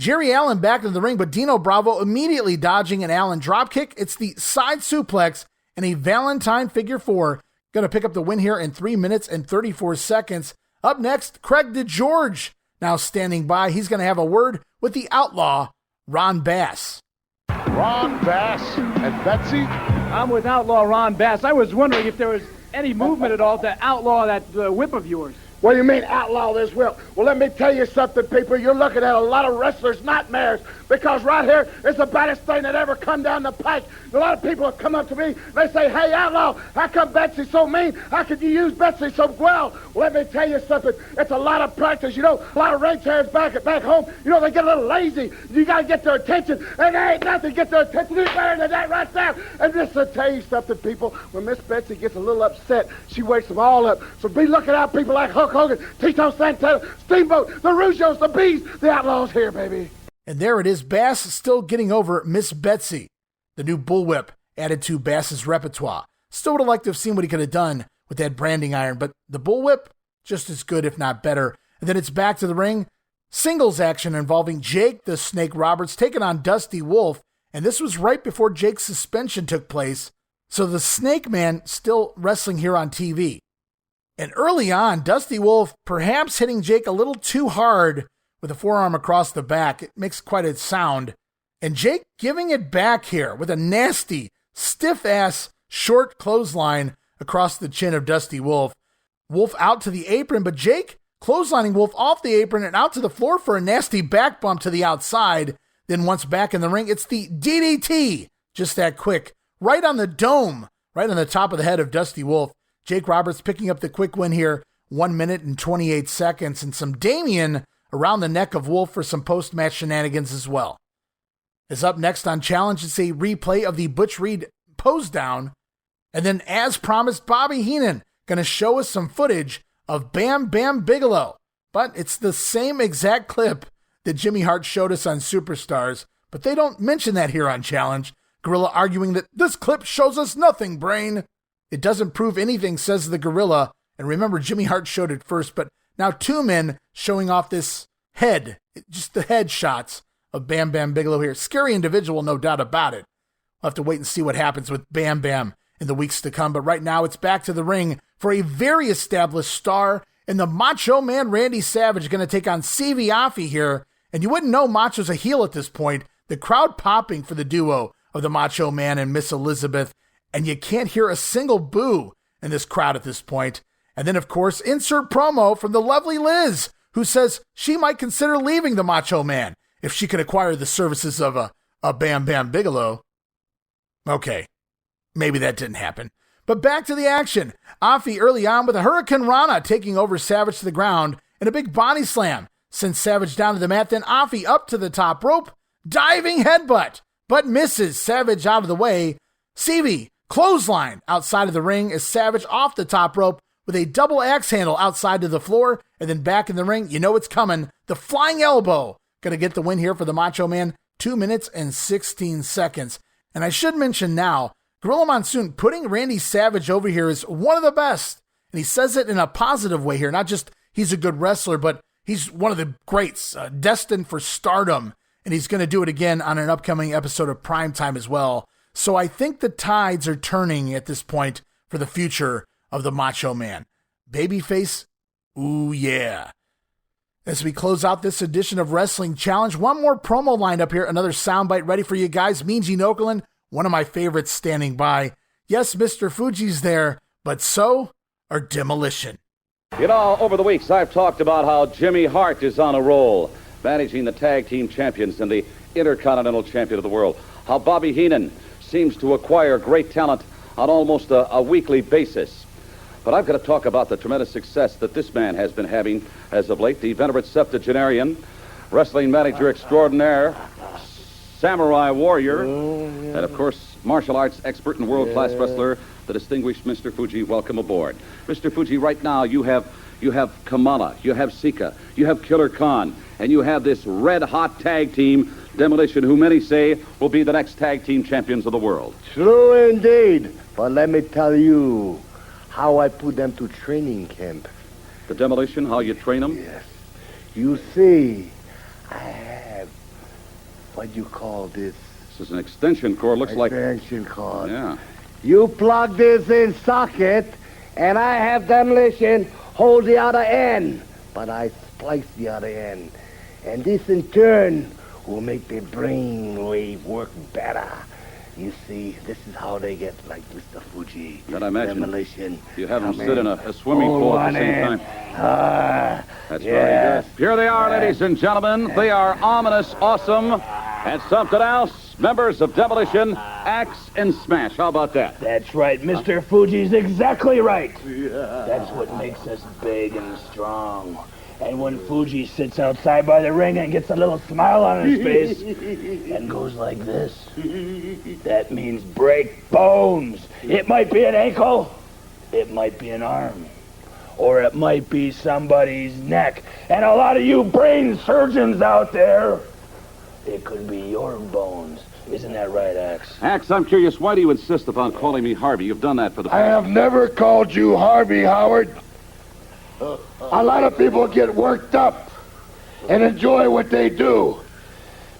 Jerry Allen back into the ring, but Dino Bravo immediately dodging an Allen dropkick. It's the side suplex and a Valentine figure 4. Going to pick up the win here in 3 minutes and 34 seconds. Up next, Craig DeGeorge now standing by. He's going to have a word with the Outlaw, Ron Bass. Ron Bass and Betsy? I'm with Outlaw Ron Bass. I was wondering if there was any movement at all to outlaw that whip of yours. What do you mean outlaw this whip? Well, let me tell you something, people. You're looking at a lot of wrestlers' nightmares, because right here is the baddest thing that ever come down the pike. A lot of people have come up to me, and they say, hey, Outlaw, how come Betsy's so mean? How could you use Betsy so well? Well, let me tell you something. It's a lot of practice. You know, a lot of ranch hands back home, you know, they get a little lazy. You got to get their attention, and there ain't nothing to get their attention. It's better than that right there. And just to tell you something, people, when Miss Betsy gets a little upset, she wakes them all up. So be looking out, people like Hogan, Tito Santana, Steamboat, the Rougeaus, the Bees, the Outlaws here, baby. And there it is, Bass still getting over Miss Betsy. The new bullwhip added to Bass's repertoire. Still would have liked to have seen what he could have done with that branding iron, but the bullwhip, just as good, if not better. And then it's back to the ring. Singles action involving Jake the Snake Roberts taking on Dusty Wolf, and this was right before Jake's suspension took place, so the Snake Man still wrestling here on TV. And early on, Dusty Wolf perhaps hitting Jake a little too hard with a forearm across the back. It makes quite a sound. And Jake giving it back here with a nasty, stiff-ass, short clothesline across the chin of Dusty Wolf. Wolf out to the apron, but Jake clotheslining Wolf off the apron and out to the floor for a nasty back bump to the outside. Then once back in the ring, it's the DDT. Just that quick. Right on the dome, right on the top of the head of Dusty Wolf. Jake Roberts picking up the quick win here, 1 minute and 28 seconds, and some Damien around the neck of Wolf for some post-match shenanigans as well. As up next on Challenge, it's a replay of the Butch Reed pose down, and then as promised, Bobby Heenan going to show us some footage of Bam Bam Bigelow, but it's the same exact clip that Jimmy Hart showed us on Superstars, but they don't mention that here on Challenge. Gorilla arguing that this clip shows us nothing, Brain. It doesn't prove anything, says the Gorilla. And remember, Jimmy Hart showed it first, but now 2 men showing off this head, just the head shots of Bam Bam Bigelow here. Scary individual, no doubt about it. We'll have to wait and see what happens with Bam Bam in the weeks to come. But right now, it's back to the ring for a very established star. And the Macho Man Randy Savage going to take on CV Afi here. And you wouldn't know Macho's a heel at this point. The crowd popping for the duo of the Macho Man and Miss Elizabeth. And you can't hear a single boo in this crowd at this point. And then, of course, insert promo from the lovely Liz, who says she might consider leaving the Macho Man if she could acquire the services of a Bam Bam Bigelow. Okay, maybe that didn't happen. But back to the action. Afi early on with a Hurricane Rana taking over Savage to the ground and a big body slam sends Savage down to the mat. Then Afi up to the top rope. diving headbutt, but misses Savage out of the way. Stevie, clothesline outside of the ring as Savage off the top rope with a double axe handle outside to the floor, and then back in the ring. You know it's coming. The flying elbow. Gonna get the win here for the Macho Man. 2 minutes and 16 seconds. And I should mention now, Gorilla Monsoon putting Randy Savage over here is one of the best. And he says it in a positive way here. Not just he's a good wrestler, but he's one of the greats, destined for stardom. And he's going to do it again on an upcoming episode of Primetime as well. So I think the tides are turning at this point for the future of the Macho Man. Babyface, ooh yeah. As we close out this edition of Wrestling Challenge, one more promo lined up here, another soundbite ready for you guys. Mean Gene Okerlund, one of my favorites, standing by. Yes, Mr. Fuji's there, but so are Demolition. You know, over the weeks, I've talked about how Jimmy Hart is on a roll, managing the tag team champions and the Intercontinental Champion of the world. How Bobby Heenan seems to acquire great talent on almost a weekly basis. But I've got to talk about the tremendous success that this man has been having as of late, the venerate septuagenarian, wrestling manager extraordinaire, samurai warrior, and of course, martial arts expert and world-class wrestler, the distinguished Mr. Fuji. Welcome aboard. Mr. Fuji, right now you have Kamala, you have Sika, you have Killer Khan, and you have this red-hot tag team, Demolition, who many say will be the next tag team champions of the world. True indeed. But let me tell you how I put them to training camp. The Demolition, how you train them? Yes. You see, I have, what do you call this? This is an extension cord, looks like... Extension cord. Yeah. You plug this in socket, and I have Demolition hold the other end. But I splice the other end. And this, in turn, will make the brain wave work better. You see, this is how they get like Mr. Fuji. Can I imagine? Demolition. You have them sit in a swimming pool at the same time. That's very good. Here they are, ladies and gentlemen. They are ominous, awesome, and something else. Members of Demolition, Axe and Smash. How about that? That's right. Mr. Fuji's exactly right. That's what makes us big and strong. And when Fuji sits outside by the ring and gets a little smile on his face and goes like this, that means break bones. It might be an ankle, it might be an arm, or it might be somebody's neck. And a lot of you brain surgeons out there, it could be your bones. Isn't that right, Axe? Axe, I'm curious, why do you insist upon calling me Harvey? You've done that for the past... I have never called you Harvey, Howard. A lot of people get worked up and enjoy what they do.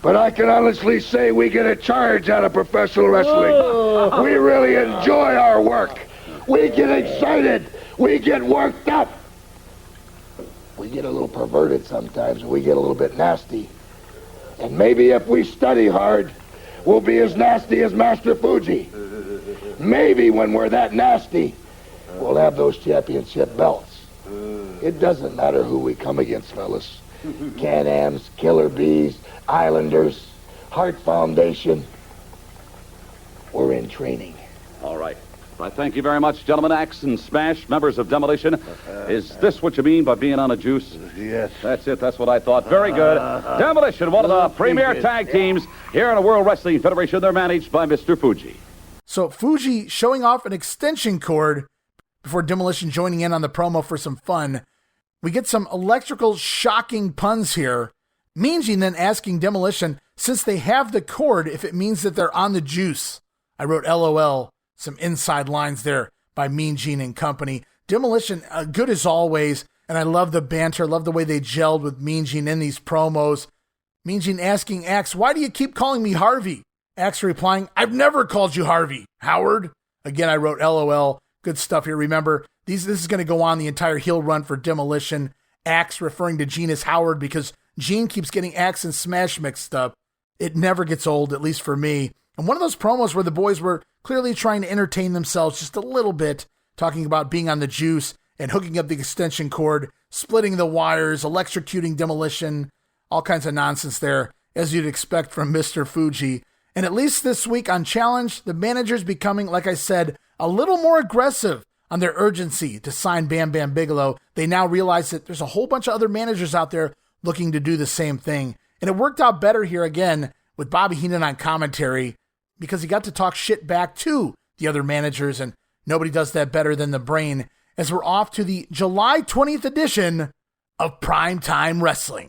But I can honestly say we get a charge out of professional wrestling. We really enjoy our work. We get excited. We get worked up. We get a little perverted sometimes. We get a little bit nasty. And maybe if we study hard, we'll be as nasty as Master Fuji. Maybe when we're that nasty, we'll have those championship belts. It doesn't matter who we come against, fellas. Can-Ams, Killer Bees, Islanders, Heart Foundation. We're in training. All right. I thank you very much, gentlemen. Axe and Smash, members of Demolition. Is this what you mean by being on a juice? Yes. That's it. That's what I thought. Very good. Demolition, one of the premier tag teams here in the World Wrestling Federation. They're managed by Mr. Fuji. So Fuji showing off an extension cord before Demolition joining in on the promo for some fun. We get some electrical shocking puns here. Mean Gene then asking Demolition, since they have the cord, if it means that they're on the juice. I wrote LOL, some inside lines there by Mean Gene and company. Demolition, good as always, and I love the banter, love the way they gelled with Mean Gene in these promos. Mean Gene asking Axe, why do you keep calling me Harvey? Axe replying, I've never called you Harvey, Howard. Again, I wrote LOL. Good stuff here. Remember, this is going to go on the entire heel run for Demolition. Axe referring to Gene as Howard because Gene keeps getting Axe and Smash mixed up. It never gets old, at least for me. And one of those promos where the boys were clearly trying to entertain themselves just a little bit, talking about being on the juice and hooking up the extension cord, splitting the wires, electrocuting Demolition, all kinds of nonsense there, as you'd expect from Mr. Fuji. And at least this week on Challenge, the manager's becoming, like I said, a little more aggressive on their urgency to sign Bam Bam Bigelow. They now realize that there's a whole bunch of other managers out there looking to do the same thing. And it worked out better here again with Bobby Heenan on commentary because he got to talk shit back to the other managers, and nobody does that better than the Brain, as we're off to the July 20th edition of Primetime Wrestling.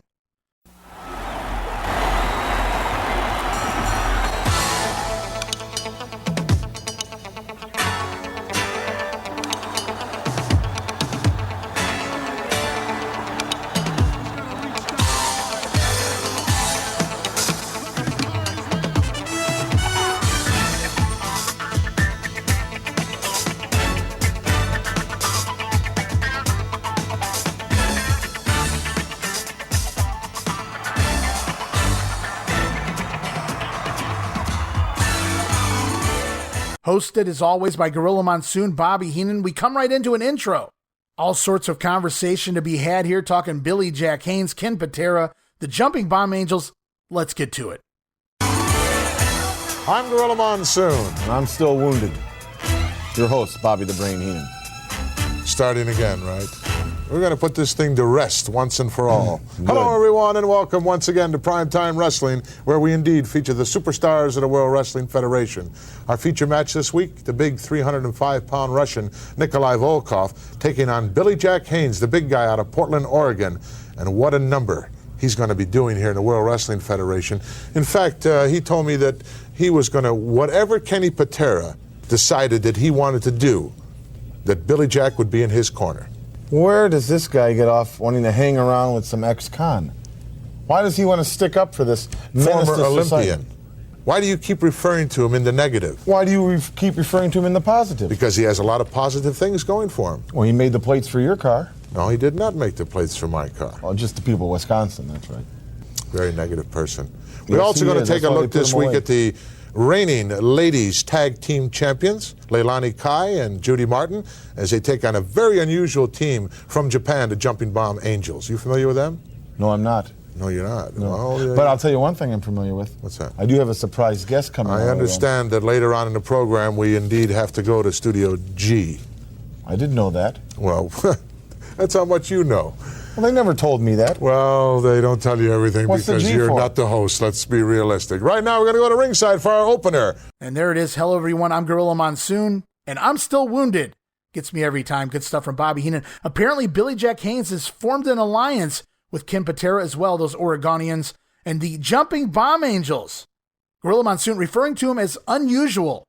Hosted as always by Gorilla Monsoon, Bobby Heenan, we come right into an intro. All sorts of conversation to be had here, talking Billy Jack Haynes, Ken Patera, the Jumping Bomb Angels. Let's get to it. I'm Gorilla Monsoon. And I'm still wounded. Your host, Bobby the Brain Heenan. Starting again, right? We're going to put this thing to rest once and for all. Hello, everyone, and welcome once again to Primetime Wrestling, where we indeed feature the superstars of the World Wrestling Federation. Our feature match this week, the big 305-pound Russian Nikolai Volkov taking on Billy Jack Haynes, the big guy out of Portland, Oregon. And what a number he's going to be doing here in the World Wrestling Federation. In fact, he told me that he was going to, whatever Kenny Patera decided that he wanted to do, that Billy Jack would be in his corner. Where does this guy get off wanting to hang around with some ex-con? Why does he want to stick up for this former Olympian? Why do you keep referring to him in the negative? Why do you keep referring to him in the positive? Because he has a lot of positive things going for him. Well, he made the plates for your car. No, he did not make the plates for my car. Well, just the people of Wisconsin, that's right. Very negative person. We're also going to take a look this week at the reigning ladies tag team champions, Leilani Kai and Judy Martin, as they take on a very unusual team from Japan, the Jumping Bomb Angels. You familiar with them? No, I'm not. No, you're not. No. Well, but I'll tell you one thing I'm familiar with. What's that? I do have a surprise guest coming. I understand that later on in the program we indeed have to go to Studio G. I didn't know that. Well, that's how much you know. Well, they never told me that. Well, they don't tell you everything. What's because you're not the host. Let's be realistic. Right now, we're going to go to ringside for our opener. And there it is. Hello, everyone. I'm Gorilla Monsoon, and I'm still wounded. Gets me every time. Good stuff from Bobby Heenan. Apparently, Billy Jack Haynes has formed an alliance with Ken Patera as well, those Oregonians, and the Jumping Bomb Angels. Gorilla Monsoon referring to him as unusual.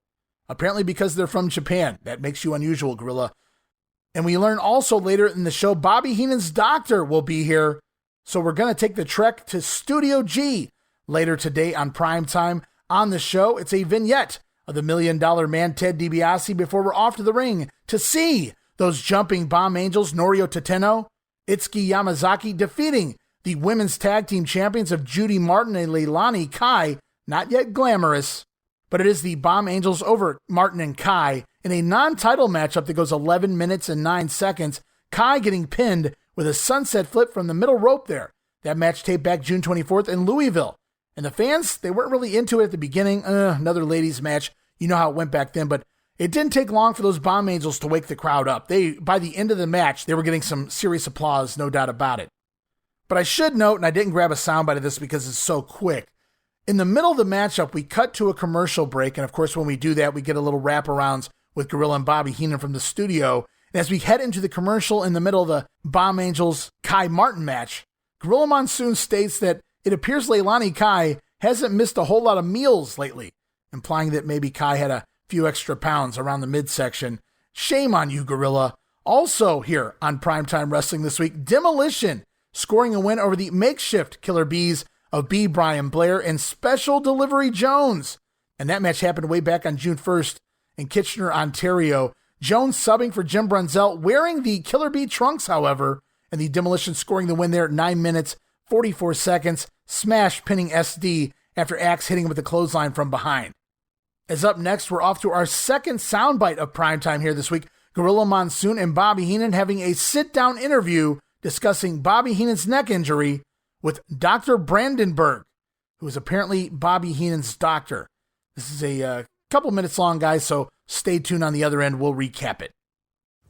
Apparently because they're from Japan. That makes you unusual, Gorilla. And we learn also later in the show, Bobby Heenan's doctor will be here. So we're going to take the trek to Studio G later today on Primetime. On the show, it's a vignette of the $1 Million Man, Ted DiBiase, before we're off to the ring to see those Jumping Bomb Angels, Norio Tateno, Itsuki Yamazaki, defeating the women's tag team champions of Judy Martin and Leilani Kai. Not yet glamorous, but it is the Bomb Angels over Martin and Kai in a non-title matchup that goes 11 minutes and 9 seconds. Kai getting pinned with a sunset flip from the middle rope there. That match taped back June 24th in Louisville. And the fans, they weren't really into it at the beginning. Another ladies match. You know how it went back then, but it didn't take long for those Bomb Angels to wake the crowd up. By the end of the match, they were getting some serious applause, no doubt about it. But I should note, and I didn't grab a soundbite of this because it's so quick, in the middle of the matchup, we cut to a commercial break, and of course when we do that, we get a little wraparounds with Gorilla and Bobby Heenan from the studio. And as we head into the commercial in the middle of the Bomb Angels Kai Martin match, Gorilla Monsoon states that it appears Leilani Kai hasn't missed a whole lot of meals lately, implying that maybe Kai had a few extra pounds around the midsection. Shame on you, Gorilla. Also here on Primetime Wrestling this week, Demolition scoring a win over the makeshift Killer Bees of B. Brian Blair and Special Delivery Jones. And that match happened way back on June 1st in Kitchener, Ontario. Jones subbing for Jim Brunzell, wearing the Killer Bee trunks, however, and the Demolition scoring the win there at 9 minutes, 44 seconds, smash pinning SD after Axe hitting him with a clothesline from behind. As up next, we're off to our second soundbite of Primetime here this week. Gorilla Monsoon and Bobby Heenan having a sit-down interview discussing Bobby Heenan's neck injury with Dr. Brandenburg, who is apparently Bobby Heenan's doctor. This is a couple minutes long, guys, so stay tuned on the other end. We'll recap it.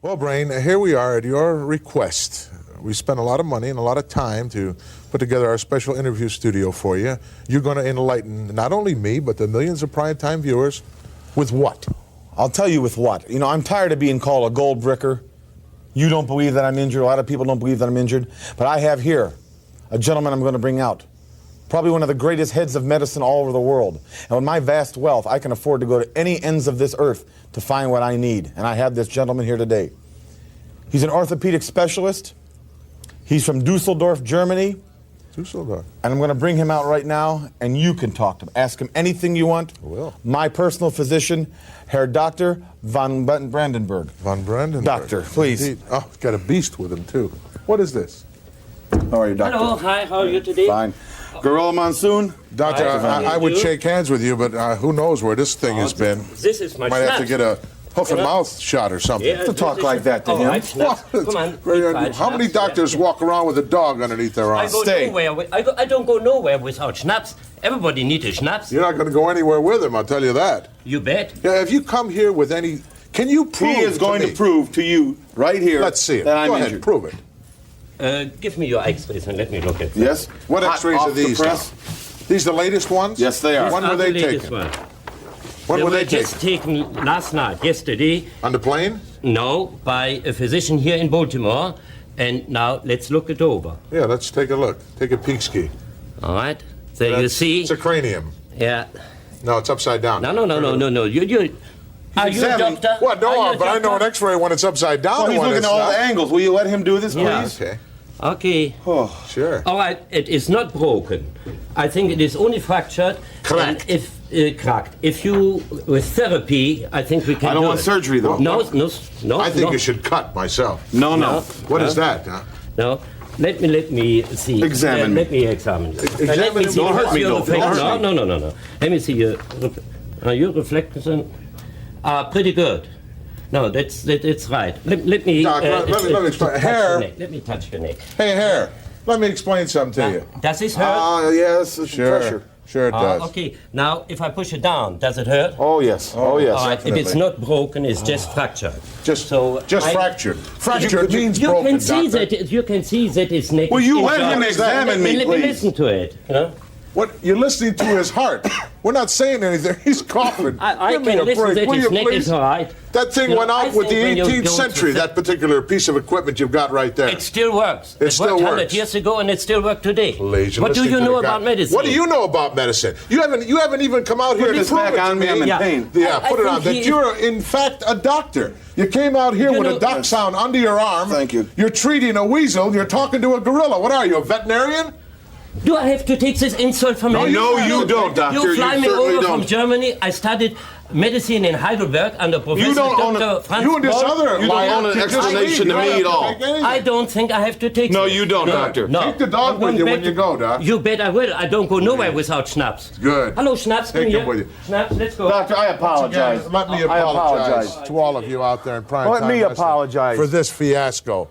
Well, Brain, here we are at your request. We spent a lot of money and a lot of time to put together our special interview studio for you. You're going to enlighten not only me, but the millions of primetime viewers with what? I'll tell you with what. You know, I'm tired of being called a gold bricker. You don't believe that I'm injured. A lot of people don't believe that I'm injured. But I have here a gentleman I'm going to bring out. Probably one of the greatest heads of medicine all over the world. And with my vast wealth, I can afford to go to any ends of this earth to find what I need. And I have this gentleman here today. He's an orthopedic specialist. He's from Dusseldorf, Germany. Dusseldorf. And I'm going to bring him out right now, and you can talk to him. Ask him anything you want. I will. My personal physician, Herr Dr. von Brandenburg. Von Brandenburg. Doctor, please. Indeed. Oh, he's got a beast with him, too. What is this? How are you, Doctor? Hello, hi, how are you today? Fine. Gorilla Monsoon? Doctor, I would shake hands with you, but who knows where this thing has been. This is my Might have to schnapps. get a hoof and mouth shot or something. Yeah, to talk like that to him. Right, schnapps. Come on. How many doctors walk around with a dog underneath their arm? I don't go nowhere without schnapps. Everybody needs a schnapps. You're not going to go anywhere with him, I'll tell you that. You bet. Yeah, if you come here with any... Can you prove He is going to prove to you right here Let's see it. that I'm Go ahead, injured. prove it. Give me your x-rays and let me look at them. Yes? What Hot x-rays off are the these press? now? These the latest ones? Yes, they are. When were they taken? When were they just taken last night, yesterday. On the plane? No, by a physician here in Baltimore. And now let's look it over. Yeah, let's take a look. Take a peek ski. All right. There you see. It's a cranium. Yeah. No, it's upside down. No. You are you a doctor? What? No, Are you a but I know an doctor? x-ray when it's upside down. Well, he's when looking it's at all not. the angles. Will you let him do this, please? Yeah. Okay. Okay. Oh, sure. All right. It is not broken. I think it is only fractured. Cracked. And if cracked. If you with therapy, I think we can. I don't do want it. surgery, though. No. I think you should cut myself. No. What is that? Huh? No. Let me see. Examine me. Let me examine you. Examine Let me him. see Don't hurt me, your though. reflection. Don't hurt me. No. Let me see your. Your reflection are pretty good. No, that's right. Let me. Doc, let me explain. touch Hair. your neck. Let me touch your neck. Hey, Hair, let me explain something to you. Does this hurt? Yes, it's Sure. Sure it does. Okay. Now, if I push it down, does it hurt? Oh, yes. Oh, yes. All right. If it's not broken, it's just fractured. Just I- fractured. Fractured means You broken, can see doctor. that. You can see that his neck. Will is you let injured. him examine me, Let me please? listen to it. You know. What? You're listening to his heart. We're not saying anything. He's coughing. I Give me can a listen break, that will his you, neck please? is all right. That thing You know, went I out with the think when you 18th go to century, the- that particular piece of equipment you've got right there. It still works. It still worked 100 works. years ago, and it still works today. Please, you're What do listening you to know the guy. about medicine? What do you know about medicine? You haven't even come out here to this prove back it on to me. I'm in Yeah. pain. Yeah, I put it on. think That he- you're, in fact, a doctor. You came out here You with know- a duck sound under your arm. Thank you. You're treating a weasel. You're talking to a gorilla. What are you, a veterinarian? Do I have to take this insult from No, him? you don't, doctor. You fly You me certainly over don't. from Germany. I studied medicine in Heidelberg under Professor don't own Dr. a- Franz You and this Boll. other You liar don't own an can just explanation leave. to You me don't at all. have to take anything. I don't think I have to take No, this. you don't, doctor. No. Take the dog I'm with you going when back you to- go, Doc. You bet I will. I don't go nowhere without schnapps. Good. Hello, schnapps. Come Take here. him with you. Schnapps, let's go. Doctor, I apologize. Again, let me I apologize apologize. to all of you out there in prime Let time me wrestling apologize. for this fiasco.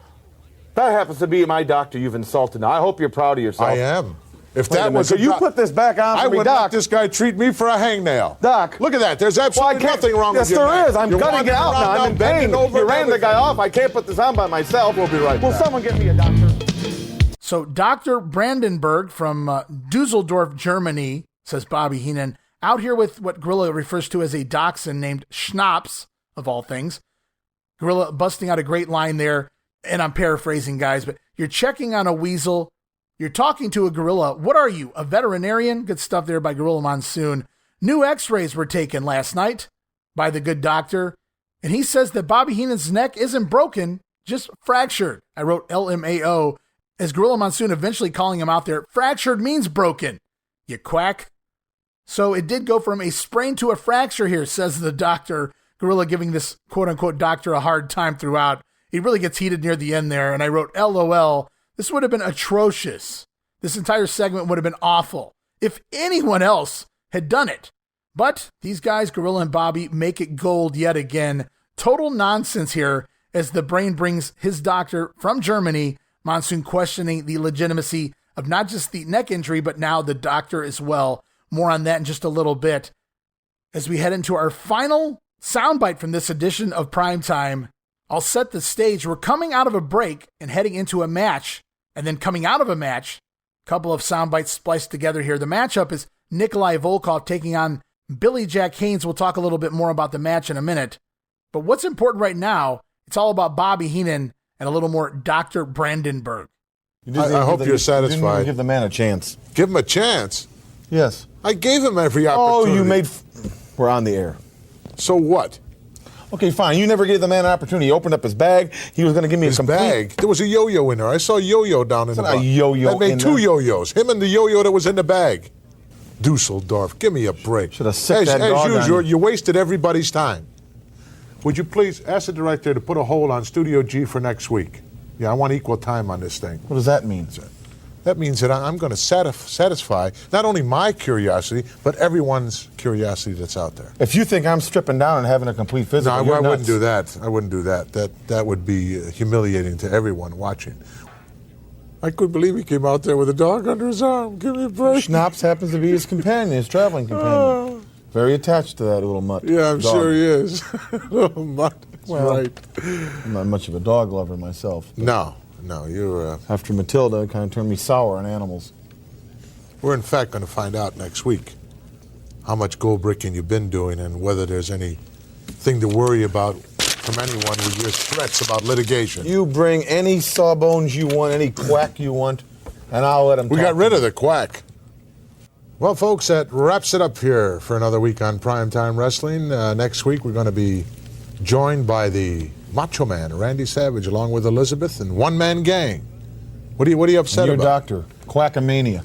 That happens to be my doctor you've insulted now. I hope you're proud of yourself. I am. If Wait a that minute. was So a you doc- put this back on I for me, would let Doc. this guy treat me for a hangnail. Doc. Look at that. There's absolutely Well, I can't- nothing wrong yes, with your there neck. is. I'm You're cutting it wandering out around now. I'm in bending pain. over You and ran the guy everything. off. I can't put this on by myself. We'll be right Will back. someone get me a doctor? So Dr. Brandenburg from Dusseldorf, Germany, says Bobby Heenan, out here with what Gorilla refers to as a dachshund named Schnapps, of all things. Gorilla busting out a great line there, and I'm paraphrasing, guys, but you're checking on a weasel. You're talking to a gorilla. What are you, a veterinarian? Good stuff there by Gorilla Monsoon. New x-rays were taken last night by the good doctor, and he says that Bobby Heenan's neck isn't broken, just fractured. I wrote LMAO, as Gorilla Monsoon eventually calling him out there. Fractured means broken, you quack. So it did go from a sprain to a fracture here, says the doctor. Gorilla giving this quote-unquote doctor a hard time throughout. He really gets heated near the end there, and I wrote LOL. This would have been atrocious. This entire segment would have been awful if anyone else had done it. But these guys, Gorilla and Bobby, make it gold yet again. Total nonsense here as the brain brings his doctor from Germany, Monsoon questioning the legitimacy of not just the neck injury, but now the doctor as well. More on that in just a little bit. As we head into our final soundbite from this edition of Primetime, I'll set the stage. We're coming out of a break and heading into a match, and then coming out of a match, a couple of sound bites spliced together here. The matchup is Nikolai Volkov taking on Billy Jack Haynes. We'll talk a little bit more about the match in a minute. But what's important right now, it's all about Bobby Heenan and a little more Dr. Brandenburg. I hope you're satisfied. You didn't even give the man a chance. Give him a chance? Yes. I gave him every opportunity. Oh, you made... We're on the air. So what? Okay, fine. You never gave the man an opportunity. He opened up his bag. He was going to give me his bag? There was a yo-yo in there. I saw a yo-yo down in the bag. A yo-yo I made two yo-yos. Him and the yo-yo that was in the bag. Dusseldorf, give me a break. Should have sick that dog As usual, on you. You wasted everybody's time. Would you please ask the director to put a hold on Studio G for next week? Yeah, I want equal time on this thing. What does that mean? That means that I'm going to satisfy not only my curiosity, but everyone's curiosity that's out there. If you think I'm stripping down and having a complete physical, no, I wouldn't do that. I wouldn't do that. That would be humiliating to everyone watching. I couldn't believe he came out there with a dog under his arm. Give me a break. Schnapps happens to be his companion, his traveling companion. Very attached to that little mutt. Yeah, I'm dog. sure he is. Little mutt. That's right. I'm not much of a dog lover myself. No, you're... After Matilda, it kind of turned me sour on animals. We're in fact going to find out next week how much gold bricking you've been doing and whether there's anything to worry about from anyone with your threats about litigation. You bring any sawbones you want, any quack you want, and I'll let him We got rid of the quack. Well, folks, that wraps it up here for another week on Primetime Wrestling. Next week, we're going to be joined by the Macho Man, Randy Savage, along with Elizabeth, and One Man Gang. What are you upset and your about? doctor, Quackamania.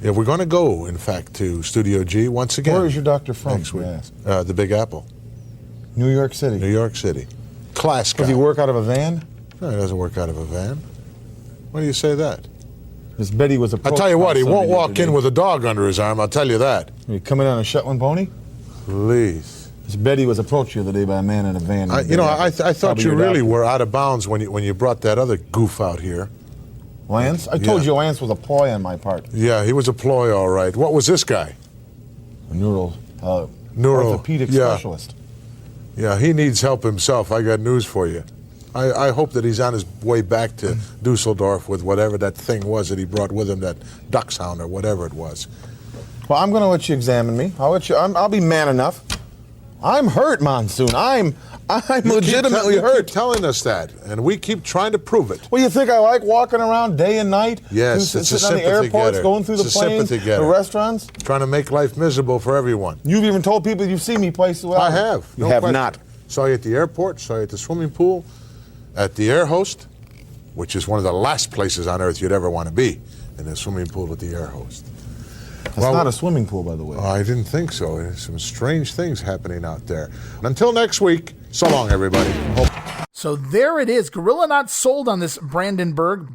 Yeah, we're going to go, in fact, to Studio G once again. Where is your doctor from? Next week. The Big Apple. New York City. New York City. Class guy. Does he work out of a van? No, he doesn't work out of a van. Why do you say that? Miss Betty was approached. I'll tell you what, he won't walk in with a dog under his arm, I'll tell you that. Are you coming on a Shetland pony? Please. Miss Betty was approached the other day by a man in a van. I thought you really were out of bounds when you brought that other goof out here. Lance? I told you Lance was a ploy on my part. Yeah, he was a ploy, all right. What was this guy? A neural orthopedic specialist. Yeah, he needs help himself. I got news for you. I hope that he's on his way back to Dusseldorf with whatever that thing was that he brought with him, that dachshund or whatever it was. Well, I'm going to let you examine me. I'll be man enough. I'm hurt, Monsoon. I'm legitimately hurt. You keep telling us that, and we keep trying to prove it. Well, you think I like walking around day and night? Yes, it's a sitting on the sympathy airports, getter. going through the planes, the restaurants. Trying to make life miserable for everyone. You've even told people you've seen me places. I have. You have not. Saw you at the airport, saw you at the swimming pool, at the air host, which is one of the last places on earth you'd ever want to be, in the swimming pool with the air host. It's not a swimming pool, by the way. I didn't think so. There's some strange things happening out there. Until next week, so long, everybody. So there it is. Gorilla not sold on this Brandenburg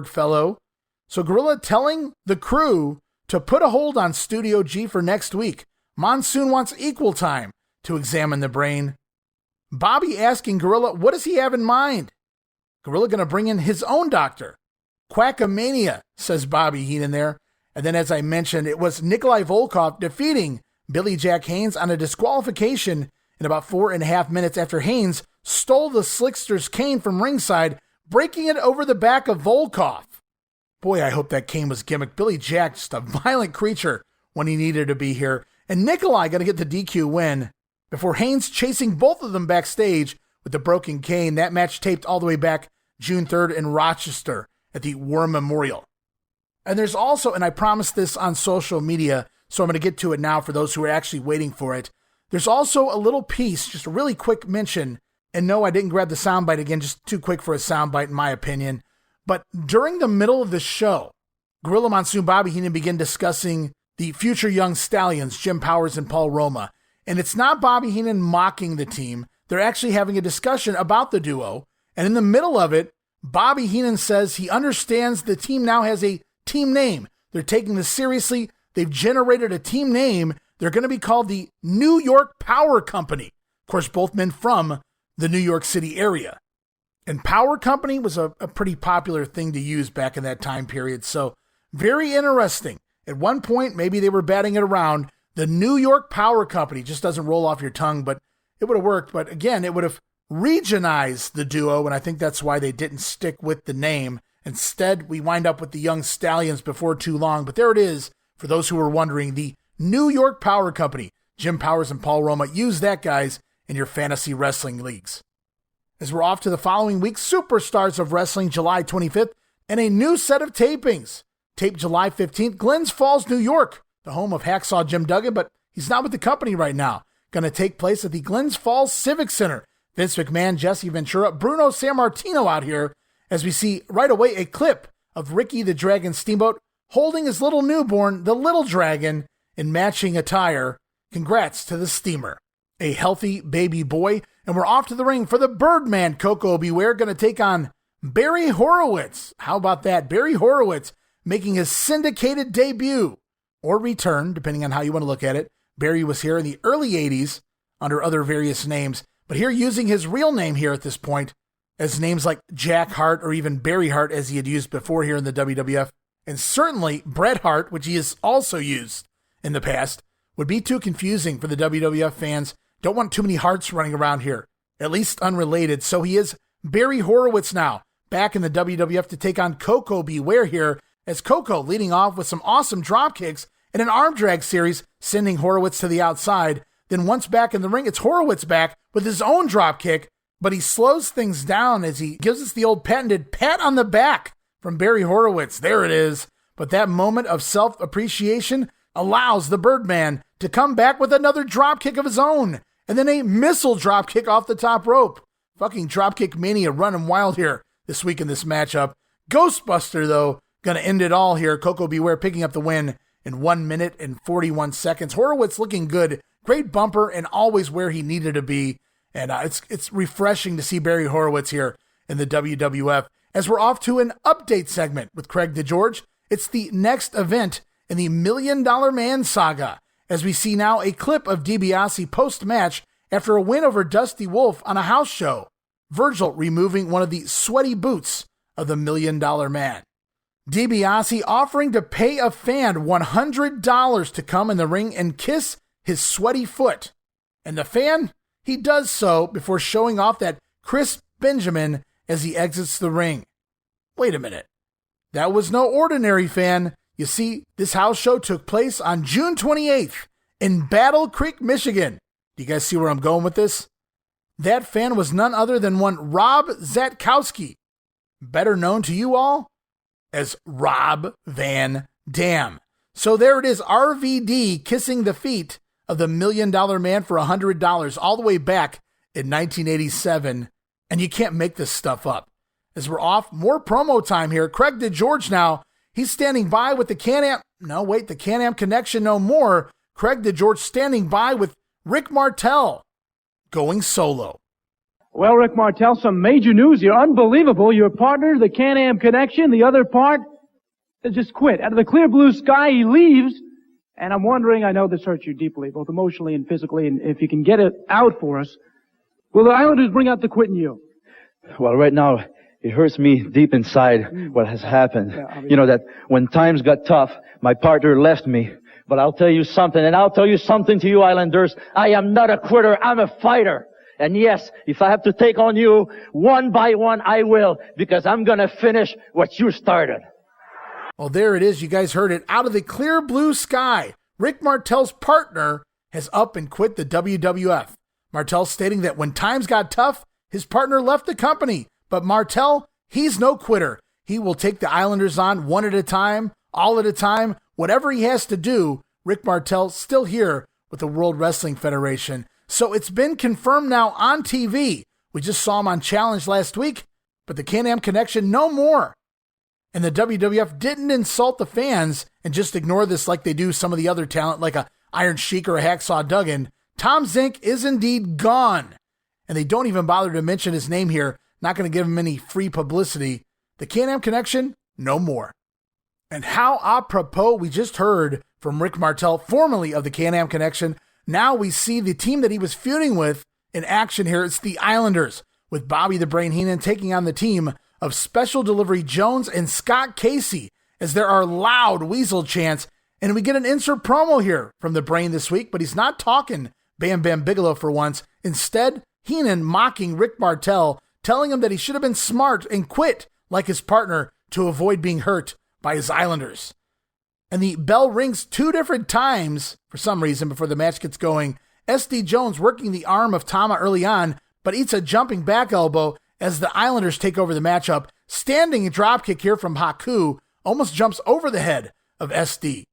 fellow. So Gorilla telling the crew to put a hold on Studio G for next week. Monsoon wants equal time to examine the brain. Bobby asking Gorilla, what does he have in mind? Gorilla going to bring in his own doctor. Quackamania, says Bobby Heenan there. And then, as I mentioned, it was Nikolai Volkov defeating Billy Jack Haynes on a disqualification in about 4.5 minutes after Haynes stole the Slickster's cane from ringside, breaking it over the back of Volkov. Boy, I hope that cane was gimmick. Billy Jack, just a violent creature when he needed to be here. And Nikolai going to get the DQ win before Haynes chasing both of them backstage with the broken cane. That match taped all the way back June 3rd in Rochester at the War Memorial. And there's also, and I promised this on social media, so I'm going to get to it now for those who are actually waiting for it. There's also a little piece, just a really quick mention. And no, I didn't grab the soundbite again, just too quick for a soundbite in my opinion. But during the middle of the show, Gorilla Monsoon, Bobby Heenan begin discussing the future young stallions, Jim Powers and Paul Roma. And it's not Bobby Heenan mocking the team. They're actually having a discussion about the duo. And in the middle of it, Bobby Heenan says he understands the team now has a team name. They're taking this seriously. They've generated a team name. They're going to be called the New York Power Company. Of course, both men from the New York City area. And Power Company was a pretty popular thing to use back in that time period. So very interesting. At one point, maybe they were batting it around. The New York Power Company just doesn't roll off your tongue, but it would have worked. But again, it would have regionize the duo, and I think that's why they didn't stick with the name. Instead, we wind up with the Young Stallions before too long. But there it is, for those who were wondering, the New York Power Company. Jim Powers and Paul Roma. Use that, guys, in your fantasy wrestling leagues. As we're off to the following week, Superstars of Wrestling, July 25th, and a new set of tapings. Taped July 15th, Glens Falls, New York, the home of Hacksaw Jim Duggan, but he's not with the company right now. Going to take place at the Glens Falls Civic Center. Vince McMahon, Jesse Ventura, Bruno Sammartino out here, as we see right away a clip of Ricky the Dragon Steamboat holding his little newborn, the Little Dragon, in matching attire. Congrats to the Steamer. A healthy baby boy, and we're off to the ring for the Birdman. Koko Beware going to take on Barry Horowitz. How about that? Barry Horowitz making his syndicated debut or return, depending on how you want to look at it. Barry was here in the early 80s under other various names, but here using his real name here at this point as names like Jack Hart or even Barry Hart, as he had used before here in the WWF, and certainly Bret Hart, which he has also used in the past, would be too confusing for the WWF fans. Don't want too many Harts running around here, at least unrelated. So he is Barry Horowitz now, back in the WWF to take on Koko Beware here, as Koko leading off with some awesome drop kicks and an arm drag series, sending Horowitz to the outside. Then once back in the ring, it's Horowitz back with his own drop kick, but he slows things down as he gives us the old patented pat on the back from Barry Horowitz. There it is. But that moment of self-appreciation allows the Birdman to come back with another drop kick of his own, and then a missile drop kick off the top rope. Fucking dropkick mania running wild here this week in this matchup. Ghostbuster, though, going to end it all here. Koko Beware picking up the win in 1 minute and 41 seconds. Horowitz looking good. Great bumper and always where he needed to be. And it's refreshing to see Barry Horowitz here in the WWF. As we're off to an update segment with Craig DeGeorge, it's the next event in the $1 Million Man saga, as we see now a clip of DiBiase post-match after a win over Dusty Wolf on a house show. Virgil removing one of the sweaty boots of the $1 Million Man. DiBiase offering to pay a fan $100 to come in the ring and kiss his sweaty foot. And the fan, he does so before showing off that crisp Benjamin as he exits the ring. Wait a minute. That was no ordinary fan. You see, this house show took place on June 28th in Battle Creek, Michigan. Do you guys see where I'm going with this? That fan was none other than one Rob Zatkowski, better known to you all as Rob Van Dam. So there it is, RVD kissing the feet of the $1 Million Man for $100 all the way back in 1987. And you can't make this stuff up. As we're off, more promo time here. Craig DeGeorge now, he's standing by with the Can-Am. No, wait, the Can-Am Connection no more. Craig DeGeorge standing by with Rick Martel going solo. Well, Rick Martel, some major news here. Unbelievable. Your partner, the Can-Am Connection, the other part, they just quit. Out of the clear blue sky, he leaves. And I'm wondering, I know this hurts you deeply, both emotionally and physically, and if you can get it out for us, will the Islanders bring out the quit in you? Well, right now, it hurts me deep inside what has happened. You know, that when times got tough, my partner left me. But I'll tell you something, and I'll tell you something to you Islanders. I am not a quitter. I'm a fighter. And yes, if I have to take on you one by one, I will, because I'm going to finish what you started. Well, there it is. You guys heard it. Out of the clear blue sky, Rick Martel's partner has up and quit the WWF. Martel stating that when times got tough, his partner left the company. But Martel, he's no quitter. He will take the Islanders on one at a time, all at a time, whatever he has to do. Rick Martel still here with the World Wrestling Federation. So it's been confirmed now on TV. We just saw him on Challenge last week, but the Can-Am Connection no more. And the WWF didn't insult the fans and just ignore this like they do some of the other talent like a Iron Sheik or a Hacksaw Duggan. Tom Zenk is indeed gone. And they don't even bother to mention his name here. Not going to give him any free publicity. The Can-Am Connection, no more. And how apropos, we just heard from Rick Martel, formerly of the Can-Am Connection. Now we see the team that he was feuding with in action here. It's the Islanders, with Bobby the Brain Heenan taking on the team of Special Delivery Jones and Scott Casey, as there are loud weasel chants. And we get an insert promo here from the Brain this week, but he's not talking Bam Bam Bigelow for once. Instead, Heenan mocking Rick Martel, telling him that he should have been smart and quit like his partner to avoid being hurt by his Islanders. And the bell rings 2 different times for some reason before the match gets going. SD Jones working the arm of Tama early on, but eats a jumping back elbow as the Islanders take over the matchup. Standing dropkick here from Haku almost jumps over the head of SD.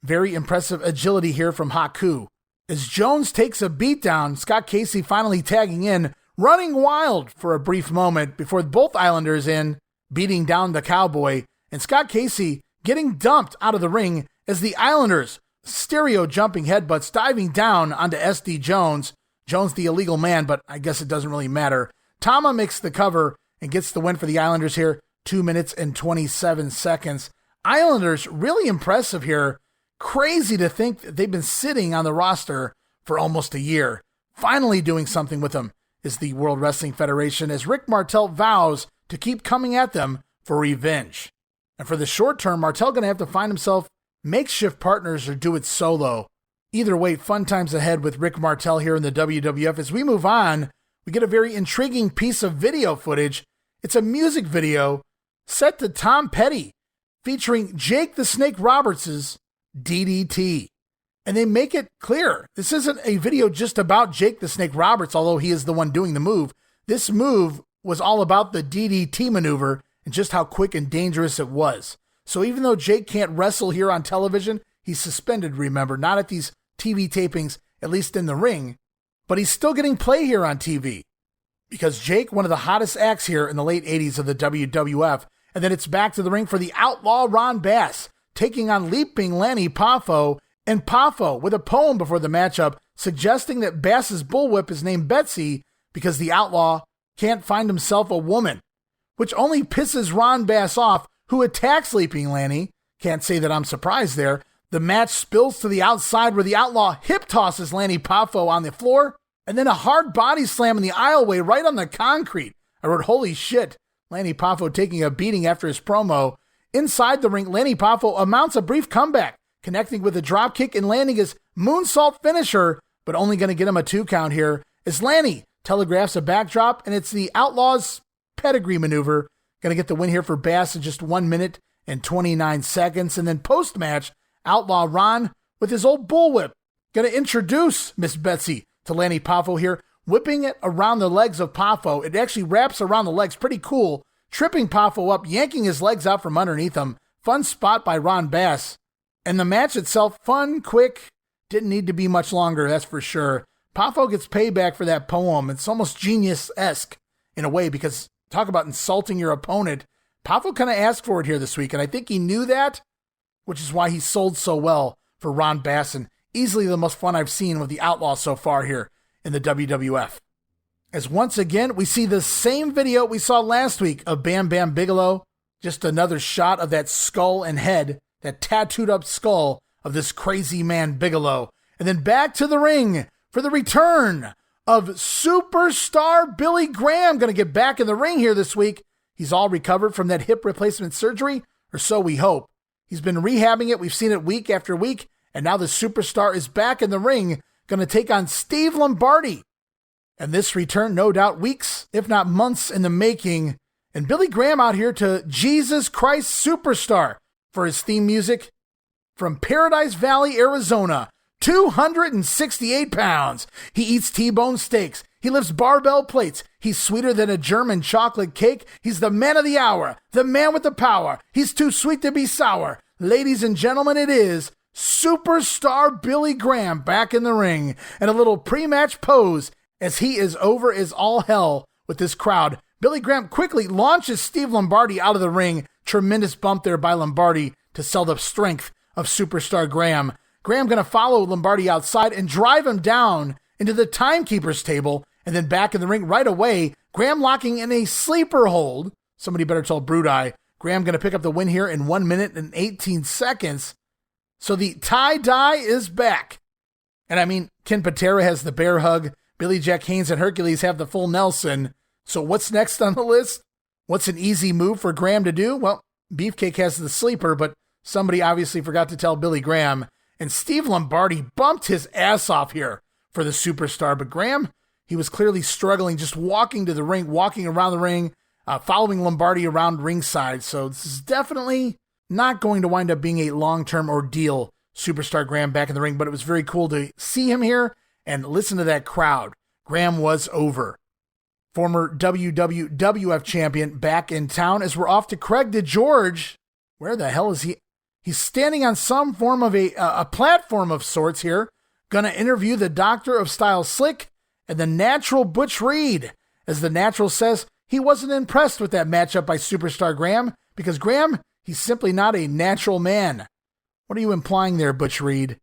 Very impressive agility here from Haku. As Jones takes a beatdown, Scott Casey finally tagging in, running wild for a brief moment before both Islanders in, beating down the Cowboy, and Scott Casey getting dumped out of the ring as the Islanders stereo jumping headbutts diving down onto SD Jones. Jones the illegal man, but I guess it doesn't really matter. Tama makes the cover and gets the win for the Islanders here, 2 minutes and 27 seconds. Islanders really impressive here. Crazy to think that they've been sitting on the roster for almost a year. Finally doing something with them is the World Wrestling Federation as Rick Martel vows to keep coming at them for revenge. And for the short term, Martel going to have to find himself makeshift partners or do it solo. Either way, fun times ahead with Rick Martel here in the WWF. As we move on, we get a very intriguing piece of video footage. It's a music video set to Tom Petty featuring Jake the Snake Roberts' DDT. And they make it clear, this isn't a video just about Jake the Snake Roberts, although he is the one doing the move. This move was all about the DDT maneuver and just how quick and dangerous it was. So even though Jake can't wrestle here on television, he's suspended, remember, not at these TV tapings, at least in the ring, but he's still getting play here on TV. Because Jake, one of the hottest acts here in the late 80s of the WWF, and then it's back to the ring for the Outlaw Ron Bass, taking on Leaping Lanny Poffo, and Poffo with a poem before the matchup suggesting that Bass's bullwhip is named Betsy because the Outlaw can't find himself a woman, which only pisses Ron Bass off, who attacks Leaping Lanny. Can't say that I'm surprised there. The match spills to the outside where the Outlaw hip tosses Lanny Poffo on the floor, and then a hard body slam in the aisleway right on the concrete. I wrote, holy shit, Lanny Poffo taking a beating after his promo. Inside the ring, Lanny Poffo mounts a brief comeback, connecting with a dropkick and landing his moonsault finisher, but only going to get him a 2 count here, as Lanny telegraphs a backdrop, and it's the Outlaw's pedigree maneuver. Going to get the win here for Bass in just 1 minute and 29 seconds. And then post-match, Outlaw Ron with his old bullwhip. Going to introduce Miss Betsy to Lanny Poffo here, whipping it around the legs of Poffo. It actually wraps around the legs, pretty cool, tripping Poffo up, yanking his legs out from underneath him. Fun spot by Ron Bass. And the match itself, fun, quick, didn't need to be much longer, that's for sure. Poffo gets payback for that poem. It's almost genius-esque in a way, because talk about insulting your opponent. Poffo kind of asked for it here this week, and I think he knew that, which is why he sold so well for Ron Bass, and easily the most fun I've seen with the Outlaw so far here in the WWF. As once again, we see the same video we saw last week of Bam Bam Bigelow, just another shot of that skull and head, that tattooed up skull of this crazy man Bigelow. And then back to the ring for the return of superstar Billy Graham. Going to get back in the ring here this week. He's all recovered from that hip replacement surgery, or so we hope. He's been rehabbing it. We've seen it week after week. And now the superstar is back in the ring, going to take on Steve Lombardi. And this return, no doubt, weeks, if not months in the making. And Billy Graham out here to Jesus Christ Superstar for his theme music from Paradise Valley, Arizona. 268 pounds. He eats T-bone steaks. He lifts barbell plates. He's sweeter than a German chocolate cake. He's the man of the hour, the man with the power. He's too sweet to be sour. Ladies and gentlemen, it is Superstar Billy Graham back in the ring, and a little pre-match pose as he is over as all hell with this crowd. Billy Graham quickly launches Steve Lombardi out of the ring. Tremendous bump there by Lombardi to sell the strength of Superstar Graham. Graham going to follow Lombardi outside and drive him down into the timekeeper's table, and then back in the ring right away. Graham locking in a sleeper hold. Somebody better tell Brudai. Graham going to pick up the win here in 1 minute and 18 seconds. So the tie-dye is back. And I mean, Ken Patera has the bear hug. Billy Jack Haynes and Hercules have the full Nelson. So what's next on the list? What's an easy move for Graham to do? Well, Beefcake has the sleeper, but somebody obviously forgot to tell Billy Graham. And Steve Lombardi bumped his ass off here for the Superstar. But Graham, He was clearly struggling, just walking to the ring, walking around the ring, following Lombardi around ringside. So this is definitely not going to wind up being a long-term ordeal, Superstar Graham back in the ring, but it was very cool to see him here and listen to that crowd. Graham was over. Former WWF champion back in town as we're off to Craig DeGeorge. Where the hell is he? He's standing on some form of a platform of sorts here. Gonna interview the Doctor of Style Slick and the Natural Butch Reed. As the Natural says, he wasn't impressed with that matchup by Superstar Graham because Graham, he's simply not a natural man. What are you implying there, Butch Reed?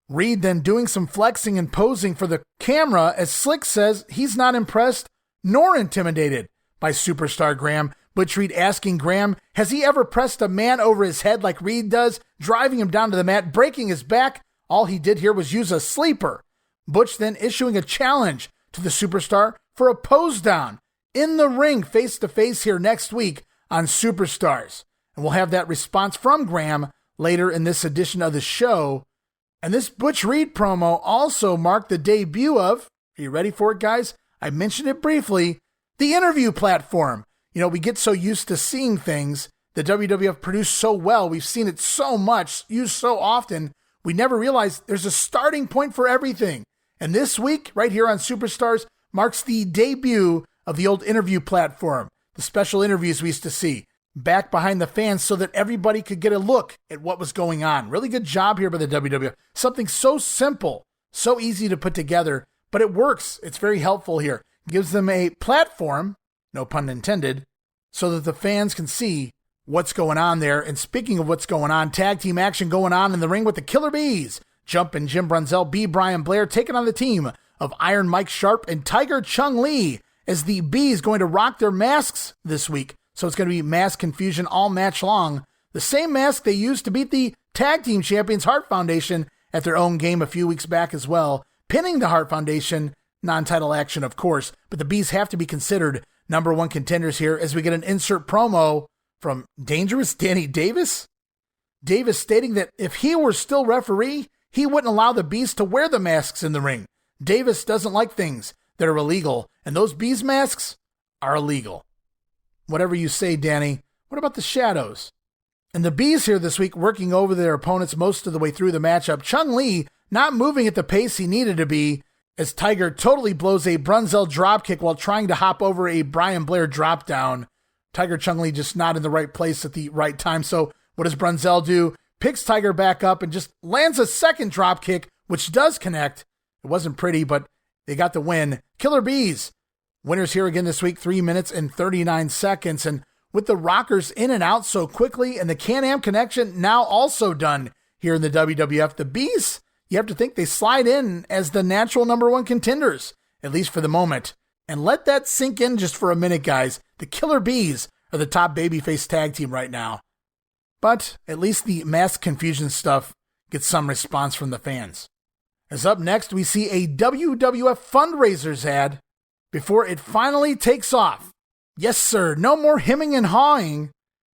Reed then doing some flexing and posing for the camera as Slick says he's not impressed nor intimidated by Superstar Graham. Butch Reed asking Graham, has he ever pressed a man over his head like Reed does, driving him down to the mat, breaking his back? All he did here was use a sleeper. Butch then issuing a challenge to the Superstar for a pose down in the ring face-to-face here next week on Superstars. And we'll have that response from Graham later in this edition of the show. And this Butch Reed promo also marked the debut of, are you ready for it, guys? I mentioned it briefly, the interview platform. You know, we get so used to seeing things the WWF produced so well. We've seen it so much, used so often. We never realize there's a starting point for everything. And this week, right here on Superstars, marks the debut of the old interview platform, the special interviews we used to see, back behind the fans so that everybody could get a look at what was going on. Really good job here by the WWF. Something so simple, so easy to put together, but it works. It's very helpful here. Gives them a platform, no pun intended, so that the fans can see what's going on there. And speaking of what's going on, tag team action going on in the ring with the Killer Bees. Jumpin' Jim Brunzell, B. Brian Blair taking on the team of Iron Mike Sharp and Tiger Chung Lee as the Bees going to rock their masks this week. So it's going to be mask confusion all match long. The same mask they used to beat the tag team champions Hart Foundation at their own game a few weeks back as well. Pinning the Hart Foundation, non-title action of course, but the Bees have to be considered number one contenders here as we get an insert promo from Dangerous Danny Davis. Davis stating that if he were still referee, he wouldn't allow the Bees to wear the masks in the ring. Davis doesn't like things that are illegal, and those Bees masks are illegal. Whatever you say, Danny. What about the Shadows? And the Bees here this week working over their opponents most of the way through the matchup. Chung Lee not moving at the pace he needed to be as Tiger totally blows a Brunzell dropkick while trying to hop over a Brian Blair drop down. Tiger Chung Lee just not in the right place at the right time. So what does Brunzell do? Picks Tiger back up and just lands a second dropkick, which does connect. It wasn't pretty, but they got the win. Killer Bees, winners here again this week, 3 minutes and 39 seconds. And with the Rockers in and out so quickly and the Can-Am connection now also done here in the WWF, the Bees, you have to think they slide in as the natural number one contenders, at least for the moment. And let that sink in just for a minute, guys. The Killer Bees are the top babyface tag team right now. But at least the mask confusion stuff gets some response from the fans. As up next, we see a WWF fundraisers ad before it finally takes off. Yes, sir, no more hemming and hawing.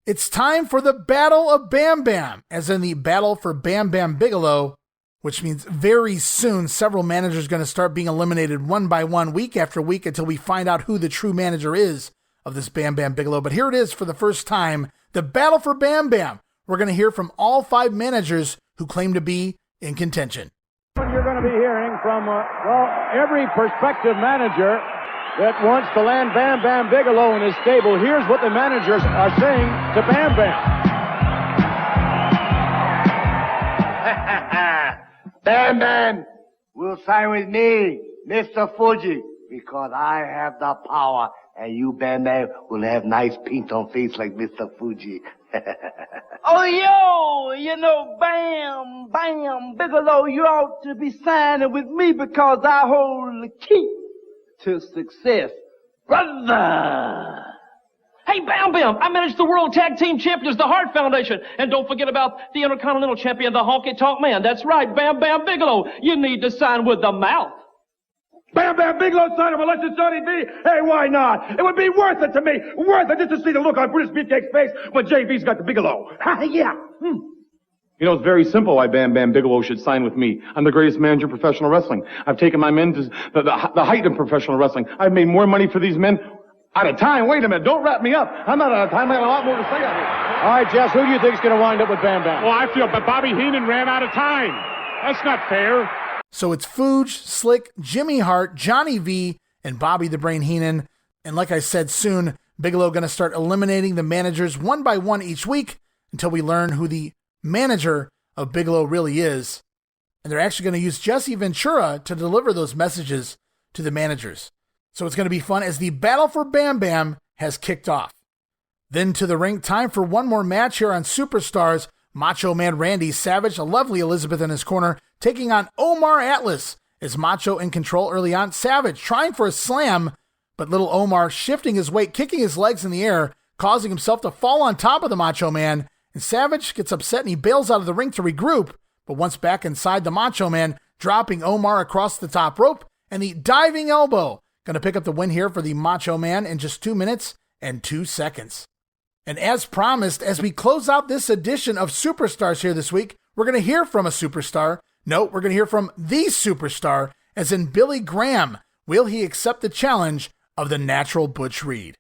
It's time for the Battle of Bam Bam, as in the battle for Bam Bam Bigelow, which means very soon several managers are going to start being eliminated one by one, week after week, until we find out who the true manager is of this Bam Bam Bigelow. But here it is for the first time, the battle for Bam Bam. We're going to hear from all 5 managers who claim to be in contention. You're going to be hearing from, every prospective manager that wants to land Bam Bam Bigelow in his stable. Here's what the managers are saying to Bam Bam. Bam Bam will sign with me, Mr. Fuji, because I have the power, and you, Bam Bam, will have nice paint on face like Mr. Fuji. Oh, yo, Bam Bam Bigelow, you ought to be signing with me because I hold the key to success. Brother! Hey, Bam Bam, I manage the World Tag Team Champions, the Hart Foundation. And don't forget about the Intercontinental Champion, the Honky Tonk Man. That's right, Bam Bam Bigelow. You need to sign with the mouth. Bam Bam Bigelow sign him unless it's Johnny B. Hey, why not? It would be worth it to me. Worth it just to see the look on Brutus Beefcake's face when JB's got the Bigelow. Yeah. You know, it's very simple why Bam Bam Bigelow should sign with me. I'm the greatest manager in professional wrestling. I've taken my men to the height of professional wrestling. I've made more money for these men. Out of time. Wait a minute. Don't wrap me up. I'm not out of time. I got a lot more to say out here. All right, Jess, who do you think is going to wind up with Bam Bam? Well, I feel, but Bobby Heenan ran out of time. That's not fair. So it's Fuge, Slick, Jimmy Hart, Johnny V, and Bobby the Brain Heenan. And like I said, soon, Bigelow going to start eliminating the managers one by one each week until we learn who the manager of Bigelow really is. And they're actually going to use Jesse Ventura to deliver those messages to the managers. So it's going to be fun as the battle for Bam Bam has kicked off. Then to the ring, time for one more match here on Superstars. Macho Man Randy Savage, a lovely Elizabeth in his corner, taking on Omar Atlas as Macho in control early on. Savage trying for a slam, but little Omar shifting his weight, kicking his legs in the air, causing himself to fall on top of the Macho Man. And Savage gets upset and he bails out of the ring to regroup, but once back inside, the Macho Man dropping Omar across the top rope, and the diving elbow going to pick up the win here for the Macho Man in just 2 minutes and 2 seconds. And as promised, as we close out this edition of Superstars here this week, we're going to hear from a superstar. No, we're going to hear from the superstar, as in Billy Graham. Will he accept the challenge of the natural Butch Reed?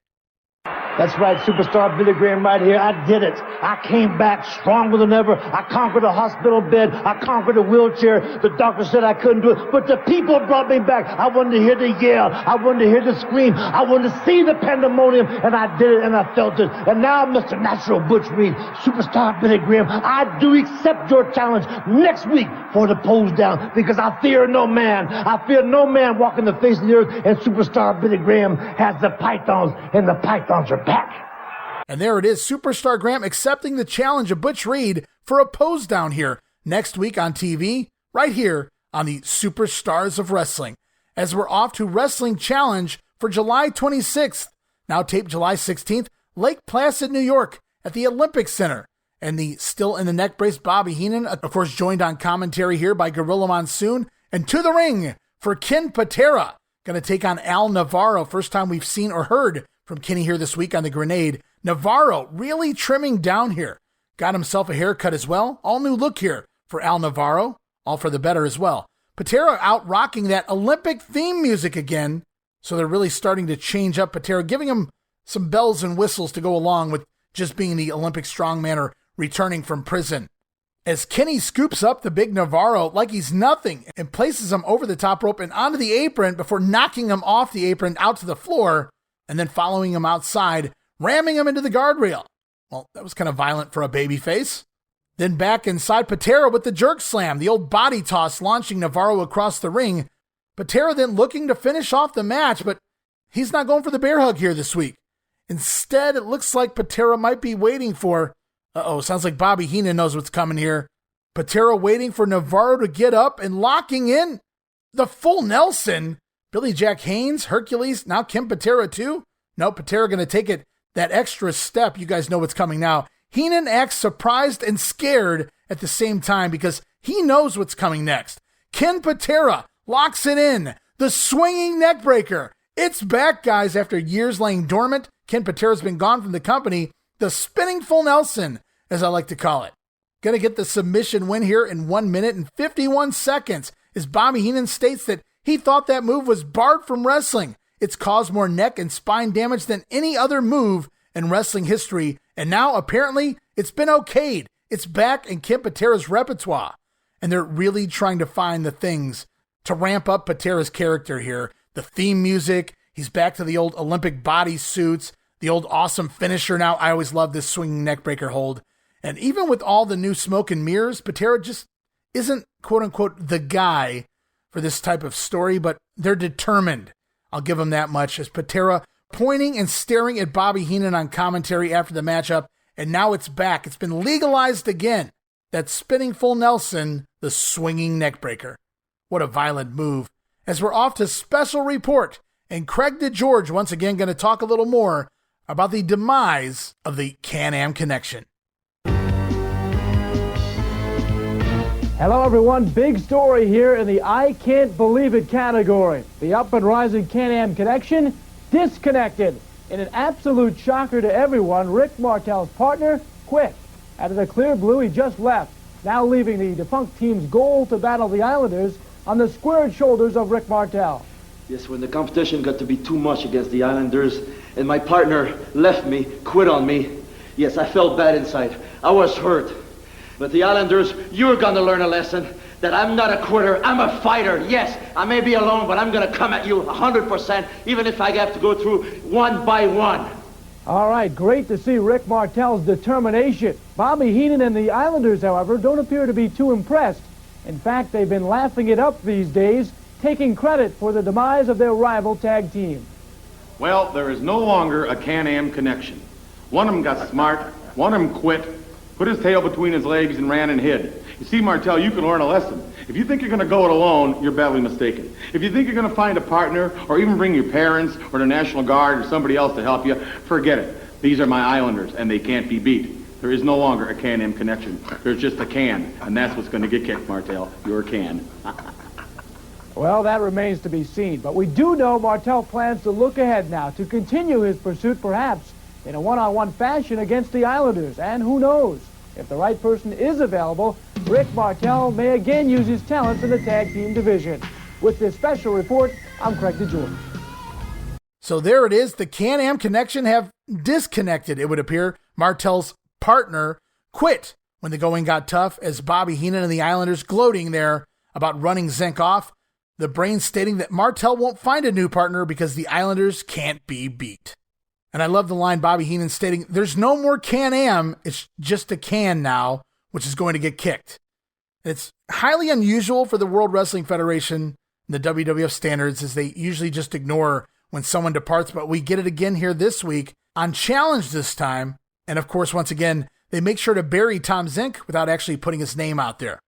That's right, superstar Billy Graham right here. I did it. I came back stronger than ever. I conquered a hospital bed. I conquered a wheelchair. The doctor said I couldn't do it, but the people brought me back. I wanted to hear the yell. I wanted to hear the scream. I wanted to see the pandemonium, and I did it, and I felt it. And now, Mr. Natural Butch Reed, superstar Billy Graham, I do accept your challenge next week for the pose down, because I fear no man. I fear no man walking the face of the earth, and superstar Billy Graham has the pythons, and the pythons are back. And there it is, Superstar Graham accepting the challenge of Butch Reed for a pose down here next week on TV, right here on the Superstars of Wrestling, as we're off to Wrestling Challenge for July 26th, now taped July 16th, Lake Placid, New York, at the Olympic Center. And the still in the neck brace Bobby Heenan, of course, joined on commentary here by Gorilla Monsoon, and to the ring for Ken Patera, going to take on Al Navarro. First time we've seen or heard from Kenny here this week on the Grenade. Navarro really trimming down here. Got himself a haircut as well. All new look here for Al Navarro. All for the better as well. Patera out rocking that Olympic theme music again. So they're really starting to change up Patera, giving him some bells and whistles to go along with just being the Olympic strongman or returning from prison. As Kenny scoops up the big Navarro like he's nothing and places him over the top rope and onto the apron before knocking him off the apron out to the floor, and then following him outside, ramming him into the guardrail. Well, that was kind of violent for a babyface. Then back inside, Patera with the jerk slam, the old body toss launching Navarro across the ring. Patera then looking to finish off the match, but he's not going for the bear hug here this week. Instead, it looks like Patera might be waiting for, sounds like Bobby Heenan knows what's coming here. Patera waiting for Navarro to get up and locking in the full Nelson. Billy Jack Haynes, Hercules, now Ken Patera too? No, Patera going to take it that extra step. You guys know what's coming now. Heenan acts surprised and scared at the same time because he knows what's coming next. Ken Patera locks it in. The swinging neckbreaker. It's back, guys, after years laying dormant. Ken Patera's been gone from the company. The spinning full Nelson, as I like to call it. Going to get the submission win here in 1 minute and 51 seconds as Bobby Heenan states that he thought that move was barred from wrestling. It's caused more neck and spine damage than any other move in wrestling history, and now apparently it's been okayed. It's back in Ken Patera's repertoire, and they're really trying to find the things to ramp up Patera's character here. The theme music, he's back to the old Olympic body suits, the old awesome finisher now. I always love this swinging neckbreaker hold. And even with all the new smoke and mirrors, Patera just isn't, quote-unquote, the guy for this type of story, but they're determined. I'll give him that much, as Patera pointing and staring at Bobby Heenan on commentary after the matchup, and now it's back. It's been legalized again. That spinning full Nelson, the swinging neckbreaker. What a violent move. As we're off to special report, and Craig DeGeorge once again going to talk a little more about the demise of the Can-Am Connection. Hello, everyone. Big story here in the I Can't Believe It category. The up-and-rising Can-Am Connection disconnected. In an absolute shocker to everyone, Rick Martel's partner quit. Out of the clear blue, he just left. now leaving the defunct team's goal to battle the Islanders on the squared shoulders of Rick Martel. Yes, when the competition got to be too much against the Islanders and my partner left me, quit on me, yes, I felt bad inside. I was hurt. But the Islanders, you're gonna learn a lesson that I'm not a quitter, I'm a fighter. Yes, I may be alone, but I'm gonna come at you 100%, even if I have to go through one by one. All right, great to see Rick Martel's determination. Bobby Heenan and the Islanders, however, don't appear to be too impressed. In fact, they've been laughing it up these days, taking credit for the demise of their rival tag team. Well, there is no longer a Can-Am connection. One of them got smart, one of them quit, put his tail between his legs and ran and hid. You see, Martel, you can learn a lesson. If you think you're going to go it alone, you're badly mistaken. If you think you're going to find a partner or even bring your parents or the National Guard or somebody else to help you, forget it. These are my Islanders, and they can't be beat. There is no longer a Can-Am connection. There's just a can, and that's what's going to get kicked, Martel. Your can. Well, that remains to be seen, but we do know Martel plans to look ahead now to continue his pursuit, perhaps in a one-on-one fashion against the Islanders. And who knows, if the right person is available, Rick Martel may again use his talents in the tag team division. With this special report, I'm Craig DeGeorge. So there it is. The Can-Am connection have disconnected, it would appear. Martel's partner quit when the going got tough, as Bobby Heenan and the Islanders gloating there about running Zenk off. The Brain stating that Martel won't find a new partner because the Islanders can't be beat. And I love the line Bobby Heenan stating, there's no more Can-Am, it's just a can now, which is going to get kicked. It's highly unusual for the World Wrestling Federation, the WWF standards, as they usually just ignore when someone departs, but we get it again here this week on Challenge this time. And of course, once again, they make sure to bury Tom Zenk without actually putting his name out there.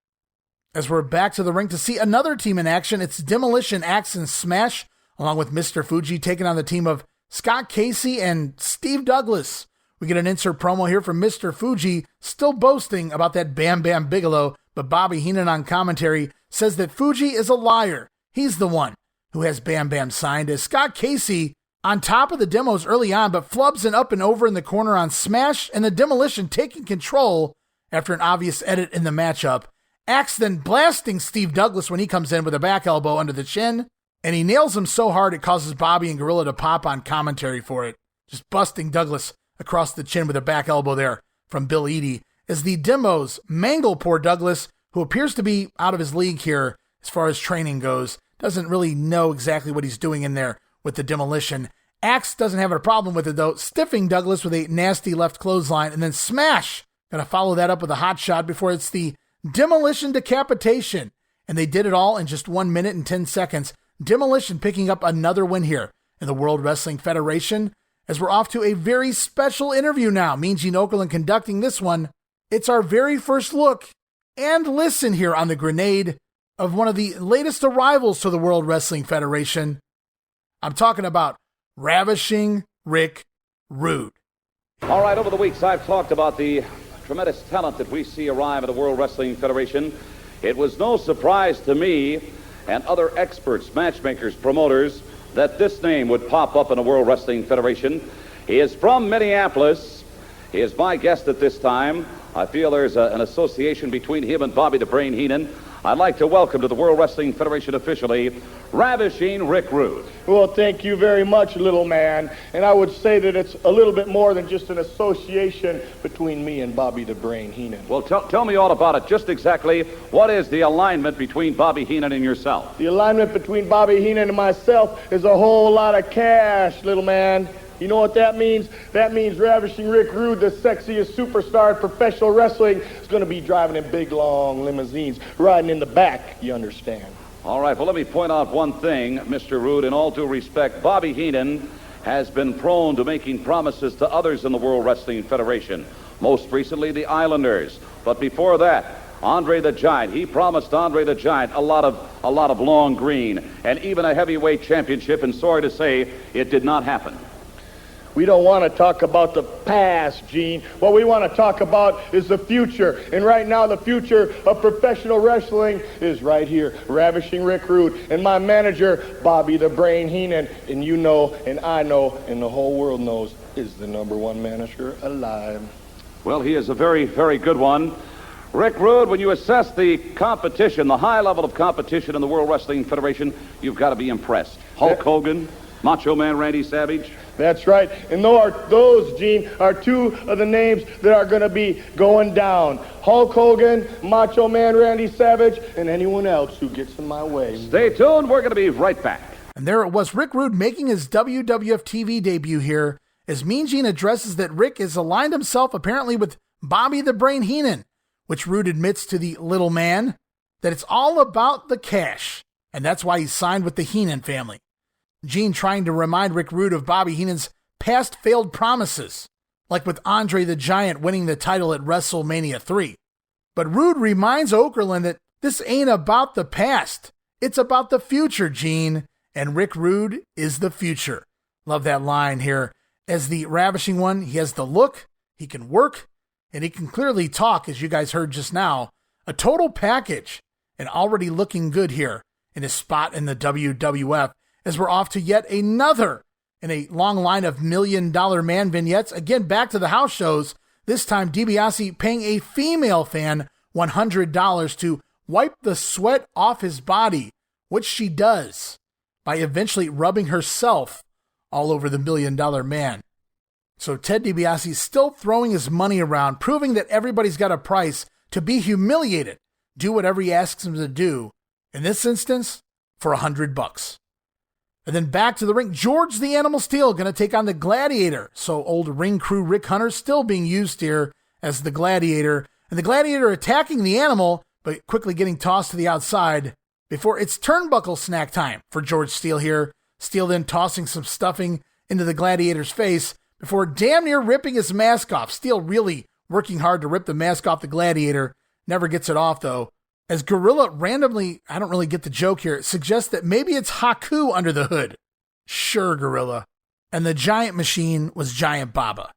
As we're back to the ring to see another team in action, it's Demolition, Axe, and Smash, along with Mr. Fuji taking on the team of Scott Casey and Steve Douglas. We get an insert promo here from Mr. Fuji, still boasting about that Bam Bam Bigelow, but Bobby Heenan on commentary says that Fuji is a liar. He's the one who has Bam Bam signed, as Scott Casey on top of the demos early on, but flubs an up and over in the corner on Smash, and the Demolition taking control after an obvious edit in the matchup. Axe then blasting Steve Douglas when he comes in with a back elbow under the chin, and he nails him so hard it causes Bobby and Gorilla to pop on commentary for it, just busting Douglas across the chin with a back elbow there from Bill Eadie, as the demos mangle poor Douglas, who appears to be out of his league here as far as training goes, doesn't really know exactly what he's doing in there with the Demolition. Axe doesn't have a problem with it though, stiffing Douglas with a nasty left clothesline, and then Smash gonna follow that up with a hot shot before it's the Demolition decapitation. And they did it all in just 1 minute and 10 seconds. Demolition picking up another win here in the World Wrestling Federation, as we're off to a very special interview now. Mean Gene Okerlund conducting this one. It's our very first look and listen here on the grenade of one of the latest arrivals to the World Wrestling Federation. I'm talking about Ravishing Rick Rude. All right, over the weeks I've talked about the tremendous talent that we see arrive at the World Wrestling Federation. It was no surprise to me and other experts, matchmakers, promoters, that this name would pop up in the World Wrestling Federation. He is from Minneapolis. He is my guest at this time. I feel there's an association between him and Bobby the Brain Heenan. I'd like to welcome to the World Wrestling Federation officially, Ravishing Rick Rude. Well, thank you very much, little man. And I would say that it's a little bit more than just an association between me and Bobby the Brain Heenan. Well, tell me all about it. Just exactly what is the alignment between Bobby Heenan and yourself? The alignment between Bobby Heenan and myself is a whole lot of cash, little man. You know what that means? That means Ravishing Rick Rude, the sexiest superstar in professional wrestling, is going to be driving in big, long limousines, riding in the back, you understand. All right, well, let me point out one thing, Mr. Rude. In all due respect, Bobby Heenan has been prone to making promises to others in the World Wrestling Federation, most recently the Islanders. But before that, Andre the Giant, he promised Andre the Giant a lot of long green and even a heavyweight championship, and sorry to say, it did not happen. We don't want to talk about the past, Gene. What we want to talk about is the future. And right now, the future of professional wrestling is right here. Ravishing Rick Rude and my manager, Bobby the Brain Heenan. And you know, and I know, and the whole world knows, is the #1 manager alive. Well, he is a very, very good one. Rick Rude, when you assess the competition, the high level of competition in the World Wrestling Federation, you've got to be impressed. Hulk Hogan, Macho Man Randy Savage. That's right. And those, Gene, are two of the names that are going to be going down. Hulk Hogan, Macho Man Randy Savage, and anyone else who gets in my way. Stay tuned. We're going to be right back. And there it was, Rick Rude making his WWF TV debut here, as Mean Gene addresses that Rick has aligned himself apparently with Bobby the Brain Heenan, which Rude admits to the little man that it's all about the cash, and that's why he signed with the Heenan family. Gene trying to remind Rick Rude of Bobby Heenan's past failed promises, like with Andre the Giant winning the title at WrestleMania 3. But Rude reminds Okerlund that this ain't about the past, it's about the future, Gene, and Rick Rude is the future. Love that line here. As the Ravishing One, he has the look, he can work, and he can clearly talk, as you guys heard just now. A total package, and already looking good here in his spot in the WWF, as we're off to yet another in a long line of $1 Million Man vignettes. Again, back to the house shows, this time DiBiase paying a female fan $100 to wipe the sweat off his body, which she does by eventually rubbing herself all over the $1 Million Man. So Ted DiBiase still throwing his money around, proving that everybody's got a price to be humiliated. Do whatever he asks him to do. In this instance, for $100. And then back to the ring, George the Animal Steel going to take on the Gladiator. So old ring crew Rick Hunter still being used here as the Gladiator. And the Gladiator attacking the Animal, but quickly getting tossed to the outside before it's turnbuckle snack time for George Steele here. Steele then tossing some stuffing into the Gladiator's face before damn near ripping his mask off. Steele really working hard to rip the mask off the Gladiator. Never gets it off though. As Gorilla randomly, I don't really get the joke here, suggests that maybe it's Haku under the hood. Sure, Gorilla. And the giant machine was Giant Baba.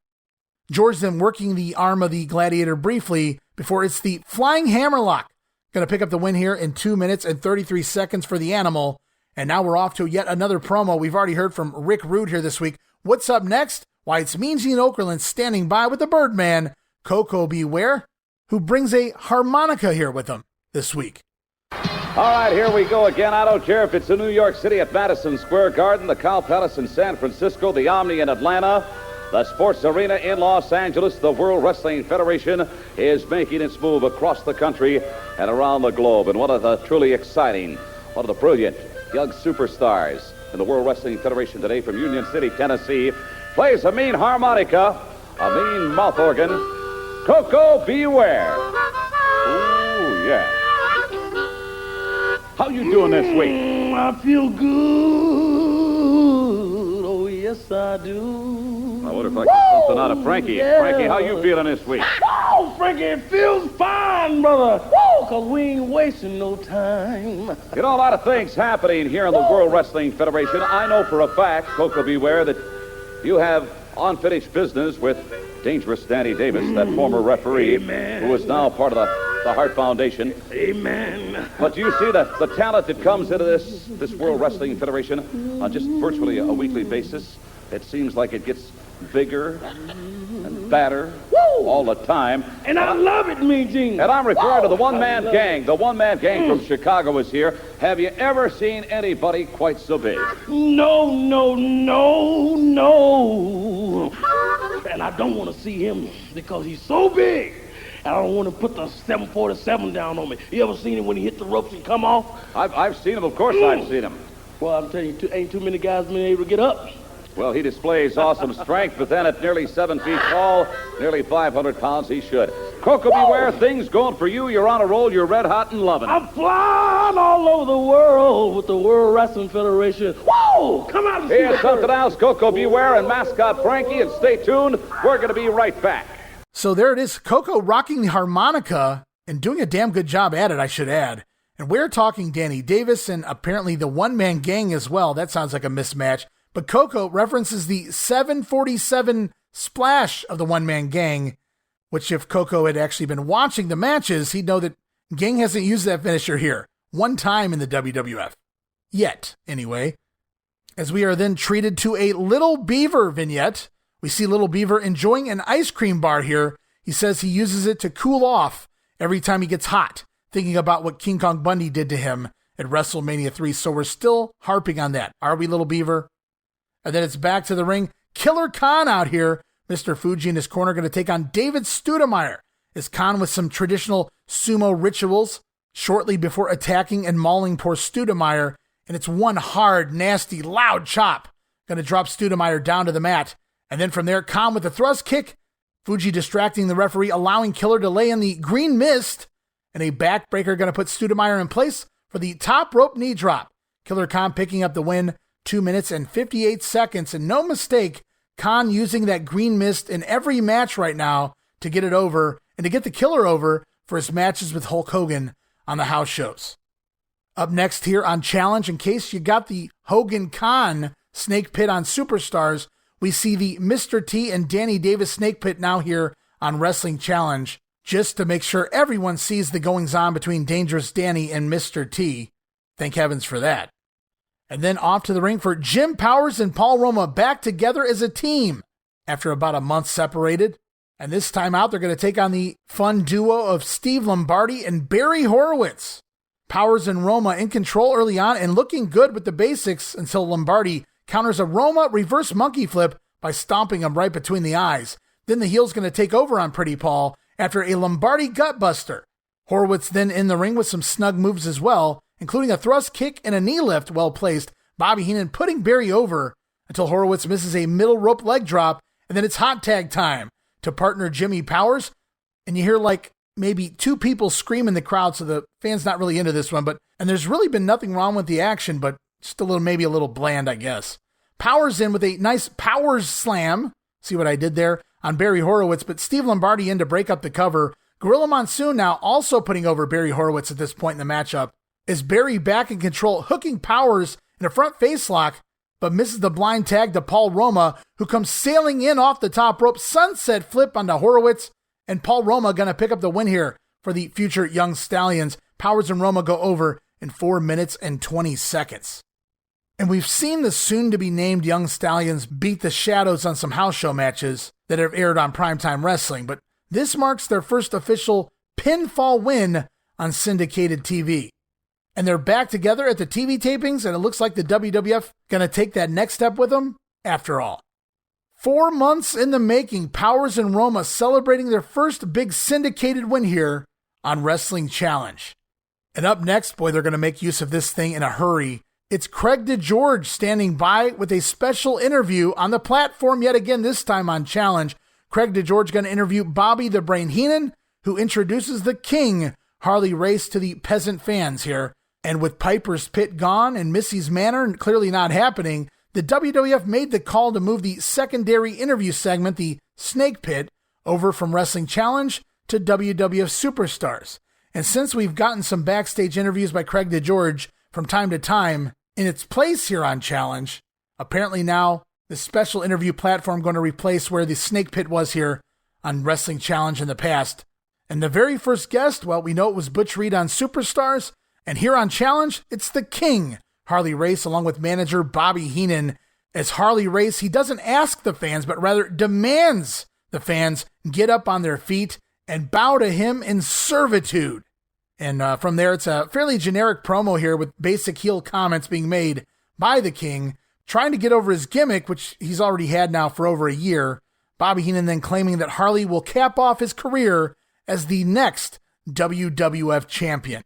George then working the arm of the Gladiator briefly before it's the Flying Hammerlock. Going to pick up the win here in 2 minutes and 33 seconds for the Animal. And now we're off to yet another promo. We've already heard from Rick Rude here this week. What's up next? Why, it's Mean Gene Okerlund standing by with the Birdman, Koko B. Ware, who brings a harmonica here with him this week. All right, here we go again. I don't care if it's in New York City at Madison Square Garden, the Cow Palace in San Francisco, the Omni in Atlanta, the Sports Arena in Los Angeles. The World Wrestling Federation is making its move across the country and around the globe. And one of the truly exciting, one of the brilliant young superstars in the World Wrestling Federation today from Union City, Tennessee, plays a mean harmonica, a mean mouth organ, Koko B. Ware. Ooh, yeah. How you doing this week? I feel good. Oh, yes, I do. I wonder if I can get something out of Frankie. Yeah. Frankie, how you feeling this week? Oh, Frankie, it feels fine, brother. Woo, because we ain't wasting no time. You know, a lot of things happening here in the World Wrestling Federation. I know for a fact, Koko B. Ware, that you have unfinished business with Dangerous Danny Davis, that former referee, Amen, who is now part of the Hart Foundation. Amen. But you see the talent that comes into this World Wrestling Federation on just virtually a weekly basis. It seems like it gets bigger and badder all the time. And I love it, Mean Gene. And I'm referring to the one-man gang. The one-man gang from Chicago is here. Have you ever seen anybody quite so big? No, no, no, no. And I don't want to see him because he's so big. I don't want to put the 747 down on me. You ever seen him when he hit the ropes and come off? I've seen him. Of course I've seen him. Well, I'm telling you, ain't too many guys been able to get up. Well, he displays awesome strength, but then at nearly 7 feet tall, nearly 500 pounds, he should. Koko B. Ware, things going for you. You're on a roll. You're red hot and loving it. I'm flying all over the world with the World Wrestling Federation. Whoa! Come out and see Here's something else. Koko B. Ware and mascot Frankie, and stay tuned. We're going to be right back. So there it is, Koko rocking the harmonica and doing a damn good job at it, I should add. And we're talking Danny Davis and apparently the one-man gang as well. That sounds like a mismatch. But Koko references the 747 splash of the one-man gang, which if Koko had actually been watching the matches, he'd know that Gang hasn't used that finisher here one time in the WWF. Yet, anyway. As we are then treated to a Little Beaver vignette. We see Little Beaver enjoying an ice cream bar here. He says he uses it to cool off every time he gets hot, thinking about what King Kong Bundy did to him at WrestleMania 3. So we're still harping on that. Are we, little beaver? And then it's back to the ring. Killer Khan out here. Mr. Fuji in his corner going to take on David Studemeyer. Is Khan with some traditional sumo rituals shortly before attacking and mauling poor Studemeyer. And it's one hard, nasty, loud chop. Going to drop Studemeyer down to the mat. And then from there, Khan with a thrust kick. Fuji distracting the referee, allowing Killer to lay in the green mist. And a backbreaker going to put Studemeyer in place for the top rope knee drop. Killer Khan picking up the win, 2 minutes and 58 seconds. And no mistake, Khan using that green mist in every match right now to get it over and to get the Killer over for his matches with Hulk Hogan on the house shows. Up next here on Challenge, in case you got the Hogan Khan Snake Pit on Superstars, we see the Mr. T and Danny Davis Snake Pit now here on Wrestling Challenge, just to make sure everyone sees the goings-on between Dangerous Danny and Mr. T. Thank heavens for that. And then off to the ring for Jim Powers and Paul Roma back together as a team after about a month separated. And this time out, they're going to take on the fun duo of Steve Lombardi and Barry Horowitz. Powers and Roma in control early on and looking good with the basics until Lombardi counters a Roma reverse monkey flip by stomping him right between the eyes. Then the heel's going to take over on Pretty Paul after a Lombardi gutbuster. Horowitz then in the ring with some snug moves as well, including a thrust kick and a knee lift well placed. Bobby Heenan putting Barry over until Horowitz misses a middle rope leg drop, and then it's hot tag time to partner Jimmy Powers. And you hear like maybe two people scream in the crowd, so the fans not really into this one, and there's really been nothing wrong with the action, but just maybe a little bland, I guess. Powers in with a nice Powers slam. See what I did there on Barry Horowitz, but Steve Lombardi in to break up the cover. Gorilla Monsoon now also putting over Barry Horowitz at this point in the matchup. Is Barry back in control, hooking Powers in a front face lock, but misses the blind tag to Paul Roma, who comes sailing in off the top rope, sunset flip onto Horowitz, and Paul Roma going to pick up the win here for the future Young Stallions. Powers and Roma go over in 4 minutes and 20 seconds. And we've seen the soon-to-be-named Young Stallions beat the Shadows on some house show matches that have aired on Primetime Wrestling, but this marks their first official pinfall win on syndicated TV. And they're back together at the TV tapings, and it looks like the WWF going to take that next step with them after all. 4 months in the making, Powers and Roma celebrating their first big syndicated win here on Wrestling Challenge. And up next, boy, they're going to make use of this thing in a hurry. It's Craig DeGeorge standing by with a special interview on the platform yet again, this time on Challenge. Craig DeGeorge going to interview Bobby the Brain Heenan, who introduces the King, Harley Race, to the peasant fans here. And with Piper's Pit gone and Missy's Manor clearly not happening, the WWF made the call to move the secondary interview segment, the Snake Pit, over from Wrestling Challenge to WWF Superstars. And since we've gotten some backstage interviews by Craig DeGeorge from time to time in its place here on Challenge, apparently now the special interview platform going to replace where the Snake Pit was here on Wrestling Challenge in the past. And the very first guest, well, we know it was Butch Reed on Superstars, and here on Challenge, it's the King, Harley Race, along with manager Bobby Heenan. As Harley Race, he doesn't ask the fans, but rather demands the fans get up on their feet and bow to him in servitude. And from there, it's a fairly generic promo here with basic heel comments being made by the King, trying to get over his gimmick, which he's already had now for over a year. Bobby Heenan then claiming that Harley will cap off his career as the next WWF champion,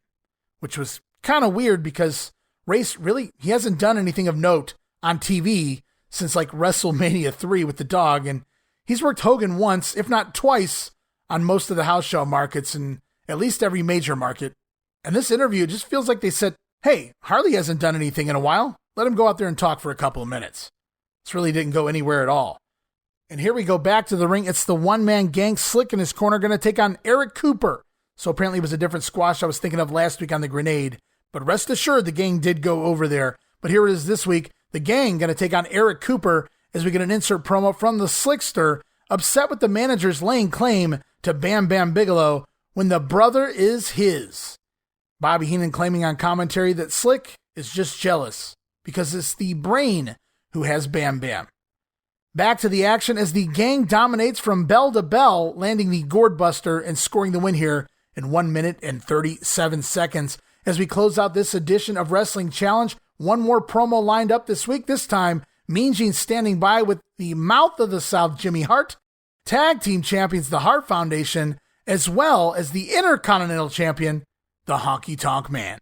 which was kind of weird because Race really, he hasn't done anything of note on TV since like WrestleMania 3 with the dog, and he's worked Hogan once, if not twice, on most of the house show markets and at least every major market. And this interview just feels like they said, hey, Harley hasn't done anything in a while. Let him go out there and talk for a couple of minutes. This really didn't go anywhere at all. And here we go back to the ring. It's the one-man gang. Slick in his corner going to take on Eric Cooper. So apparently it was a different squash I was thinking of last week on the Grenade. But rest assured, the gang did go over there. But here it is this week. The gang going to take on Eric Cooper as we get an insert promo from the Slickster, upset with the managers laying claim to Bam Bam Bigelow when the brother is his. Bobby Heenan claiming on commentary that Slick is just jealous because it's the Brain who has Bam Bam. Back to the action as the gang dominates from bell to bell, landing the Gourd Buster and scoring the win here in 1 minute and 37 seconds. As we close out this edition of Wrestling Challenge, one more promo lined up this week. This time, Mean Gene standing by with the Mouth of the South, Jimmy Hart, Tag Team Champions, the Hart Foundation, as well as the Intercontinental Champion, the Honky Tonk Man.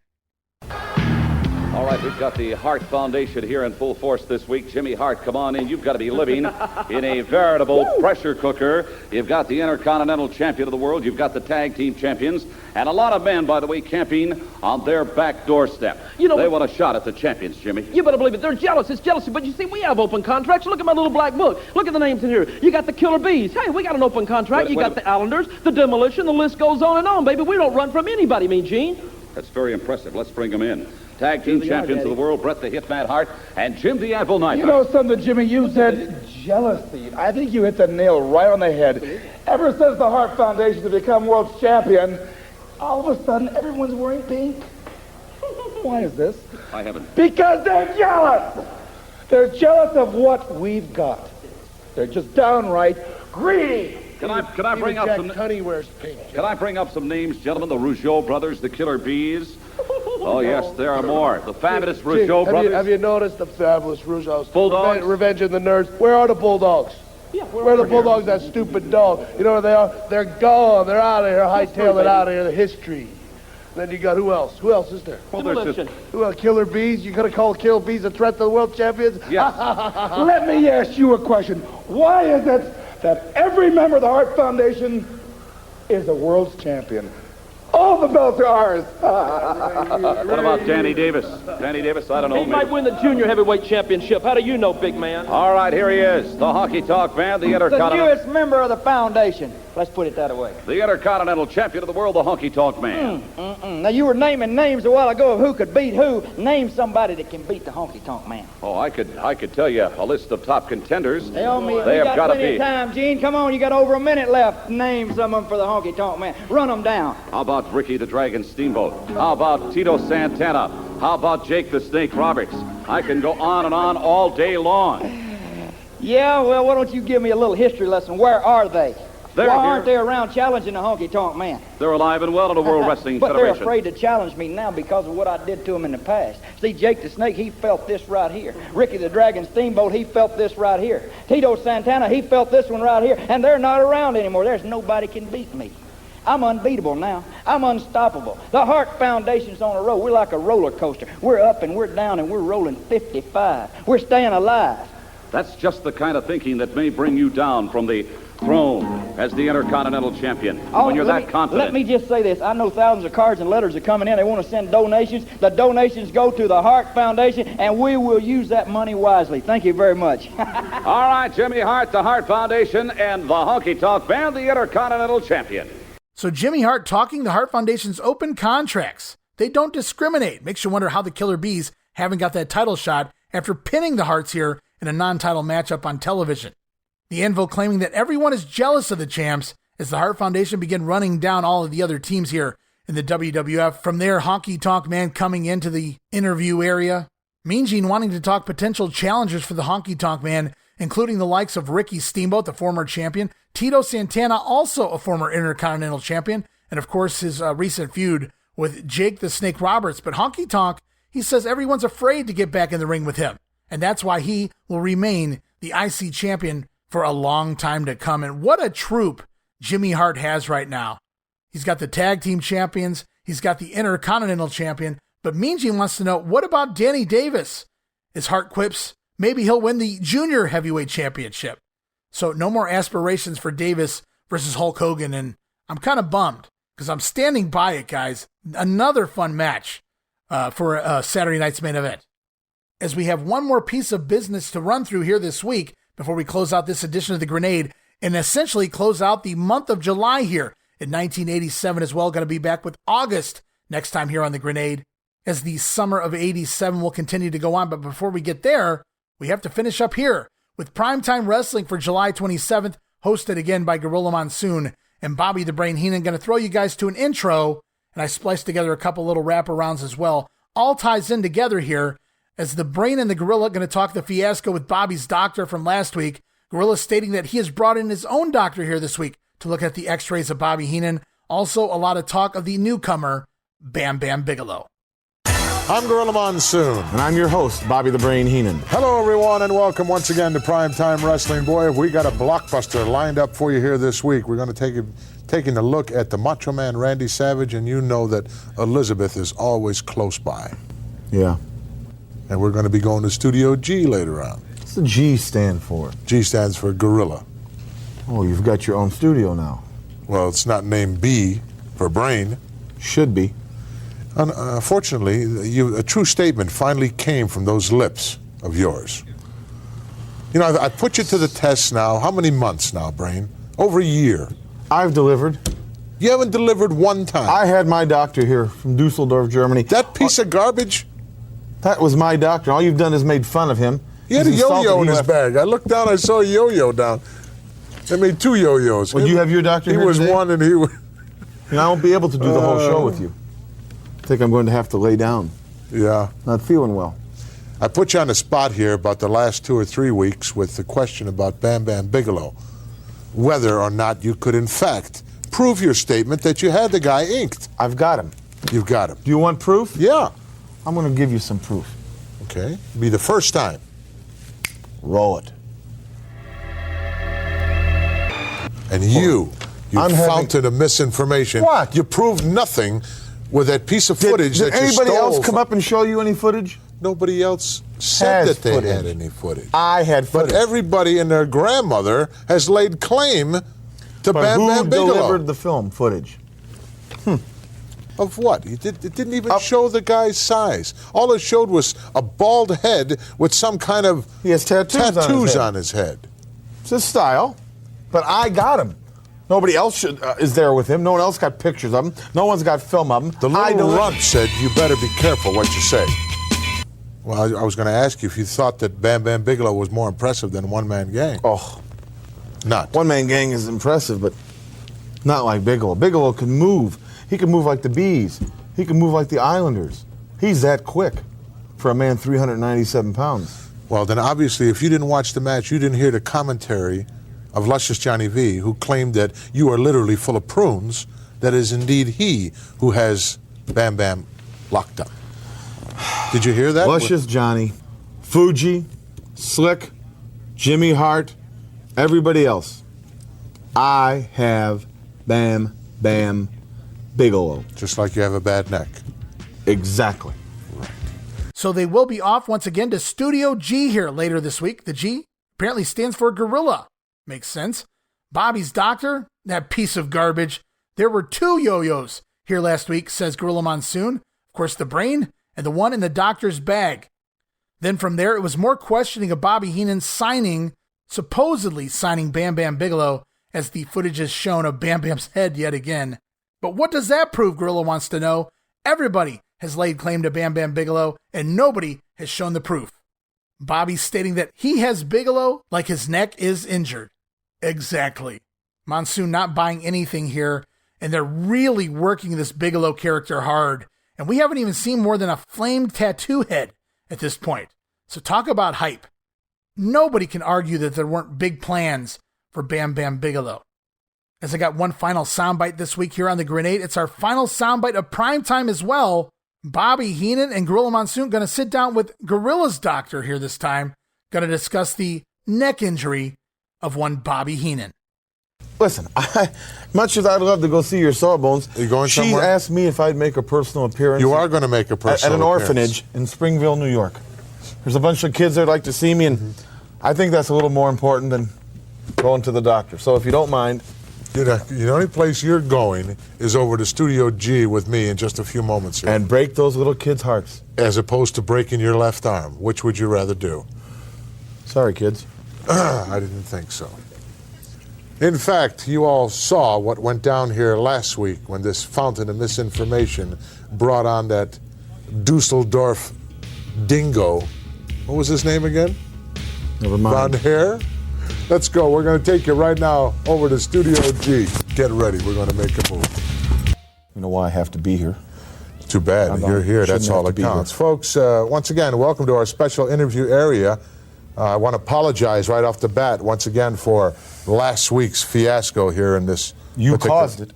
All right, we've got the Hart Foundation here in full force this week. Jimmy Hart, come on in. You've got to be living in a veritable pressure cooker. You've got the Intercontinental Champion of the world. You've got the Tag Team Champions. And a lot of men, by the way, camping on their back doorstep. They want a shot at the champions, Jimmy. You better believe it. They're jealous. It's jealousy. But you see, we have open contracts. Look at my little black book. Look at the names in here. You got the Killer Bees. Hey, we got an open contract. You got the Islanders, the Demolition. The list goes on and on, baby. We don't run from anybody, Mean Gene. That's very impressive. Let's bring them in. Tag Team Champions of the world, Bret the Hitman Hart and Jim the Anvil Knight. You know something, Jimmy? You said jealousy. I think you hit the nail right on the head. Ever since the Hart Foundation has become world champion, all of a sudden everyone's wearing pink. Why is this? I haven't. Because they're jealous. They're jealous of what we've got. They're just downright greedy. Can I bring up some? Tunney wears pink. Can I bring up some names, gentlemen? The Rougeau brothers, the Killer Bees. Oh yes, there are more. The fabulous Rougeau brothers. Have you noticed the fabulous Rougeaus? Bulldogs. Revenge of the Nerds. Where are the Bulldogs? Yeah, where are the Bulldogs? That stupid dog. You know where they are? They're gone. They're out of here. Hightail it out of here. The history. Then you got who else? Who else is there? Well, there's just... Who else? Killer Bees? You gonna call Killer Bees a threat to the world champions? Yes. Let me ask you a question. Why is it that every member of the Hart Foundation is a world's champion? All the belts are ours. What about Danny Davis? Danny Davis, I don't know. He might win the junior heavyweight championship. How do you know, big man? All right, here he is. The Honky Tonk Man, the The Intercontinental... newest member of the foundation. Let's put it that way. The Intercontinental Champion of the world, the Honky Tonk Man. Now, you were naming names a while ago of who could beat who. Name somebody that can beat the Honky Tonk Man. Oh, I could tell you a list of top contenders. Tell me, They you have got got to plenty be. of time, Gene. Come on, you got over a minute left. Name some of them for the Honky Tonk Man. Run them down. How about Ricky the Dragon Steamboat? How about Tito Santana? How about Jake the Snake Roberts? I can go on and on all day long. Yeah, well, why don't you give me a little history lesson? Where are they? They're Why here. aren't they around challenging the Honky Tonk Man? They're alive and well in the World Wrestling But Federation. they're afraid to challenge me now because of what I did to them in the past. See, Jake the Snake, he felt this right here. Ricky the Dragon Steamboat, he felt this right here. Tito Santana, he felt this one right here. And they're not around anymore. There's nobody can beat me. I'm unbeatable now. I'm unstoppable. The Hart Foundation's on a roll. We're like a roller coaster. We're up and we're down and we're rolling 55. We're staying alive. That's just the kind of thinking that may bring you down from the throne as the Intercontinental Champion. When you're that confident. Let me just say this. I know thousands of cards and letters are coming in. They want to send donations. The donations go to the Hart Foundation, and we will use that money wisely. Thank you very much. All right, Jimmy Hart, the Hart Foundation, and the Honky Tonk Man, the Intercontinental Champion. So Jimmy Hart talking the Hart Foundation's open contracts. They don't discriminate. Makes you wonder how the Killer Bees haven't got that title shot after pinning the Harts here in a non-title matchup on television. The Anvil claiming that everyone is jealous of the champs as the Hart Foundation begin running down all of the other teams here in the WWF. From there, Honky Tonk Man coming into the interview area. Mean Gene wanting to talk potential challengers for the Honky Tonk Man, including the likes of Ricky Steamboat, the former champion, Tito Santana, also a former Intercontinental Champion, and of course his recent feud with Jake the Snake Roberts. But Honky Tonk, he says everyone's afraid to get back in the ring with him, and that's why he will remain the IC champion for a long time to come. And what a troupe Jimmy Hart has right now. He's got the tag team champions, he's got the Intercontinental Champion, but Mean Gene wants to know, what about Danny Davis? As Hart quips, maybe he'll win the Junior Heavyweight Championship. So no more aspirations for Davis versus Hulk Hogan, and I'm kind of bummed because I'm standing by it, guys. Another fun match for Saturday night's main event. As we have one more piece of business to run through here this week before we close out this edition of The Grenade and essentially close out the month of July here in 1987 as well. Going to be back with August next time here on The Grenade as the summer of 87 will continue to go on. But before we get there, we have to finish up here with Primetime Wrestling for July 27th, hosted again by Gorilla Monsoon and Bobby the Brain Heenan. Going to throw you guys to an intro, and I spliced together a couple little wraparounds as well. All ties in together here as the Brain and the Gorilla going to talk the fiasco with Bobby's doctor from last week. Gorilla stating that he has brought in his own doctor here this week to look at the x-rays of Bobby Heenan. Also, a lot of talk of the newcomer, Bam Bam Bigelow. I'm Gorilla Monsoon. And I'm your host, Bobby the Brain Heenan. Hello, everyone, and welcome once again to Primetime Wrestling. Boy, have we got a blockbuster lined up for you here this week. We're going to taking a look at the Macho Man Randy Savage, and you know that Elizabeth is always close by. Yeah. And we're going to be going to Studio G later on. What's the G stand for? G stands for Gorilla. Oh, you've got your own studio now. Well, it's not named B for Brain. Should be. Unfortunately, a true statement finally came from those lips of yours. You know, I put you to the test now. How many months now, Brain? Over a year. I've delivered. You haven't delivered one time. I had my doctor here from Dusseldorf, Germany. That piece of garbage? That was my doctor. All you've done is made fun of him. He had a yo-yo in his bag. I looked down, I saw a yo-yo down. They made two yo-yos. Well, you have your doctor here today? One and he was... And I won't be able to do the whole show with you. I think I'm going to have to lay down. Yeah. Not feeling well. I put you on the spot here about the last 2 or 3 weeks with the question about Bam Bam Bigelow. Whether or not you could, in fact, prove your statement that you had the guy inked. I've got him. You've got him. Do you want proof? Yeah. I'm going to give you some proof. Okay. It'll be the first time. Roll it. And you fountain of misinformation. What? You proved nothing with that piece of footage that you stole. Did anybody else come up and show you any footage? Nobody else said that they had any footage. I had footage. But everybody and their grandmother has laid claim to Bam Bam Bigelow. Who delivered the film footage? Of what? It didn't even show the guy's size. All it showed was a bald head with some kind of he has tattoos on his head. It's his style. But I got him. Nobody else is there with him. No one else got pictures of him. No one's got film of him. The little runt said, you better be careful what you say. Well, I was going to ask you if you thought that Bam Bam Bigelow was more impressive than One Man Gang. Oh. Not. One Man Gang is impressive, but not like Bigelow. Bigelow can move. He can move like the Bees. He can move like the Islanders. He's that quick for a man 397 pounds. Well, then obviously if you didn't watch the match, you didn't hear the commentary of Luscious Johnny V, who claimed that you are literally full of prunes, that is indeed he who has Bam Bam locked up. Did you hear that? Luscious Johnny, Fuji, Slick, Jimmy Hart, everybody else. I have Bam Bam Bigelow. Just like you have a bad neck. Exactly. Right. So they will be off once again to Studio G here later this week. The G apparently stands for Gorilla. Makes sense. Bobby's doctor, that piece of garbage. There were 2 yo-yos here last week, says Gorilla Monsoon. Of course, the Brain and the one in the doctor's bag. Then from there, it was more questioning of Bobby Heenan supposedly signing Bam Bam Bigelow, as the footage has shown of Bam Bam's head yet again. But what does that prove, Gorilla wants to know? Everybody has laid claim to Bam Bam Bigelow, and nobody has shown the proof. Bobby stating that he has Bigelow like his neck is injured. Exactly. Monsoon not buying anything here, and they're really working this Bigelow character hard. And we haven't even seen more than a flamed tattoo head at this point. So talk about hype. Nobody can argue that there weren't big plans for Bam Bam Bigelow. As I got one final soundbite this week here on The Grenade, it's our final soundbite of primetime as well. Bobby Heenan and Gorilla Monsoon going to sit down with Gorilla's doctor here this time. Going to discuss the neck injury of one Bobby Heenan. Listen, much as I'd love to go see your Sawbones, you going she somewhere? asked me if I'd make a personal appearance. You are going to make a personal at an appearance. orphanage in Springville, New York. There's a bunch of kids that'd like to see me, and I think that's a little more important than going to the doctor. So if you don't mind. You know, the only place you're going is over to Studio G with me in just a few moments here. And break those little kids' hearts. As opposed to breaking your left arm. Which would you rather do? Sorry, kids. I didn't think so. In fact, you all saw what went down here last week when this fountain of misinformation brought on that Dusseldorf dingo. What was his name again? Never mind. Blonde hair? Let's go. We're going to take you right now over to Studio G. Get ready. We're going to make a move. You know why I have to be here. Too bad. You're here. That's all that counts. Folks, once again, welcome to our special interview area. I want to apologize right off the bat once again for last week's fiasco here in this. You caused it.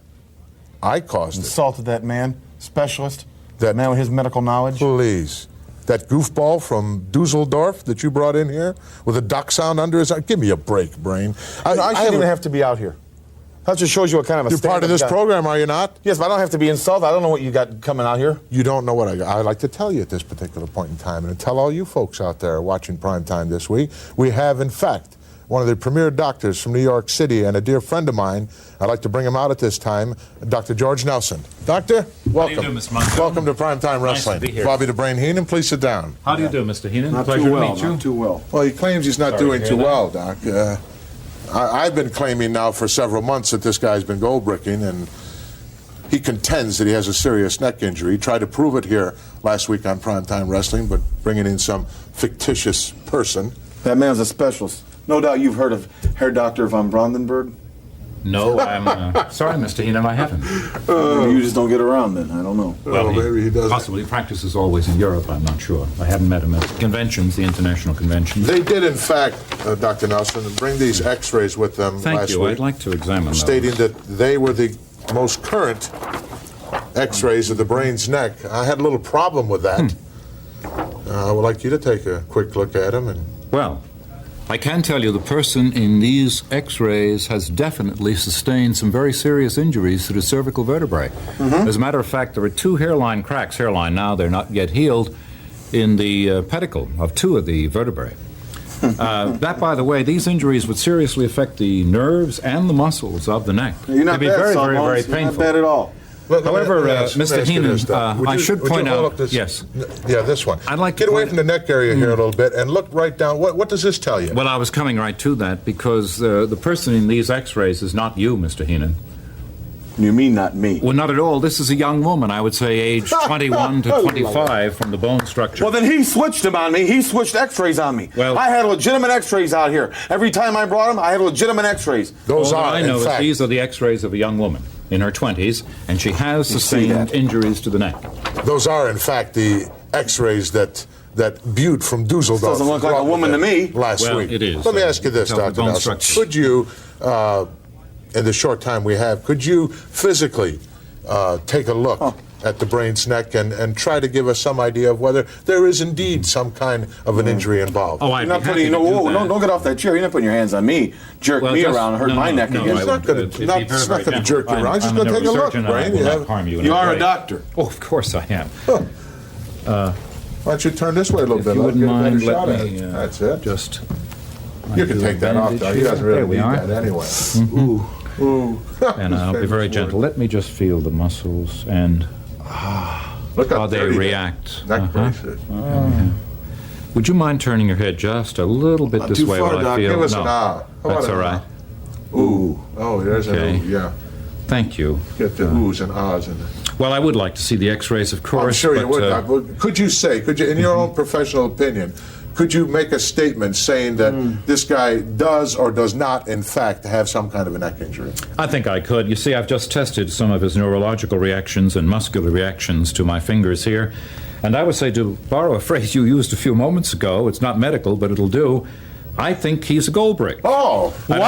I caused it. Insulted that man, specialist, that man with his medical knowledge. Please. That goofball from Dusseldorf that you brought in here with a duck sound under his arm. Give me a break, Brain. I shouldn't even have to be out here. That just shows you what kind of a You're part of this program, are you not? Yes, but I don't have to be insulted. I don't know what you got coming out here. You don't know what I'd like to tell you at this particular point in time, and to tell all you folks out there watching Prime Time this week, we have, in fact, one of the premier doctors from New York City and a dear friend of mine. I'd like to bring him out at this time, Dr. George Nelson. Doctor, welcome. How do you do, Mr. Montgomery? Welcome to Primetime Wrestling. Nice to be here. Bobby the Brain Heenan, please sit down. How do you do, Mr. Heenan? Not Pleasure too well, to meet you. not too well. Well, he claims he's not Sorry doing to too hear well, Doc. I've been claiming now for several months that this guy's been gold bricking, and he contends that he has a serious neck injury. He tried to prove it here last week on Primetime Wrestling, but bringing in some fictitious person. That man's a specialist. No doubt you've heard of Herr Dr. von Brandenburg. No, I'm sorry, Mr. Heenan, I haven't. Maybe you just don't get around then. I don't know. Well, maybe he doesn't. Possibly. He practices always in Europe, I'm not sure. I haven't met him at conventions, the international conventions. They did, in fact, Dr. Nelson, bring these x-rays with them Thank last you. week. I'd like to examine those. Stating that they were the most current x-rays of the brain's neck. I had a little problem with that. I would like you to take a quick look at them. Well, I can tell you the person in these x-rays has definitely sustained some very serious injuries to the cervical vertebrae. As a matter of fact, there are 2 hairline cracks, now they're not yet healed, in the pedicle of 2 of the vertebrae. That, by the way, these injuries would seriously affect the nerves and the muscles of the neck. You're not They'd be bad, very, son, very, very You're not painful. bad at all. However, Mr. Heenan, I should point out, yes. Yeah, this one. I'd like to get away from the neck area here a little bit and look right down. What does this tell you? Well, I was coming right to that because the person in these x-rays is not you, Mr. Heenan. You mean not me? Well, not at all. This is a young woman, I would say age 21 to 25 from the bone structure. Well, then he switched them on me. He switched x-rays on me. Well, I had legitimate x-rays out here. Every time I brought them, I had legitimate x-rays. All I know is these are the x-rays of a young woman in her 20s, and she has sustained injuries to the neck. Those are, in fact, the x-rays that Butte from Dusseldorf Doesn't look like a woman to me. Last week. It is. Let me ask you this, Tell the Dr. bone Nelson. structure. Could you, in the short time we have, could you physically take a look at the brain's neck and try to give us some idea of whether there is indeed some kind of an injury involved? You're not putting, don't get off that chair. You're not putting your hands on me, jerk me around and hurt my neck again. It's not going to jerk you around. It's just going to take a look, Brain. You are a doctor. Oh, of course I am. Why don't you turn this way a little bit? You wouldn't mind, Let let me That's it. just... You can take that off, though. He doesn't really need that anyway. Ooh. And I'll be very gentle. Let me just feel the muscles and Look how up they there, react. Neck braces. Would you mind turning your head just a little bit Not this too way far, while I Doc. feel? Give us No, an ah. How that's about all an right. Ooh. Oh, there's Okay. an ooh, yeah. Thank you. Get the oohs and ahs in there. Well, I would like to see the x-rays, of course. I'm sure you but, would, Doc. Well, could you, in your own professional opinion, could you make a statement saying that this guy does or does not, in fact, have some kind of a neck injury? I think I could. You see, I've just tested some of his neurological reactions and muscular reactions to my fingers here. And I would say, to borrow a phrase you used a few moments ago, it's not medical, but it'll do, I think he's a gold brick. Oh, what?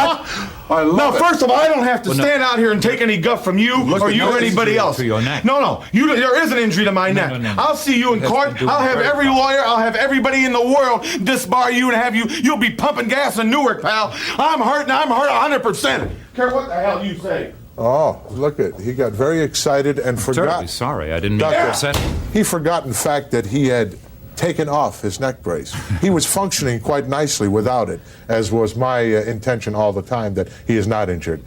I love now, it. first of all, I don't have to stand out here and take any guff from you or you or anybody else. To your neck. No, there is an injury to my neck. No. I'll see you in court. I'll have every lawyer, I'll have everybody in the world disbar you and have you'll be pumping gas in Newark, pal. I'm hurt 100%. Care what the hell you say. Oh, look at, he got very excited and forgot. Terribly sorry, I didn't mean to upset him. He forgot, in fact, that he had taken off his neck brace. He was functioning quite nicely without it, as was my intention all the time, that he is not injured.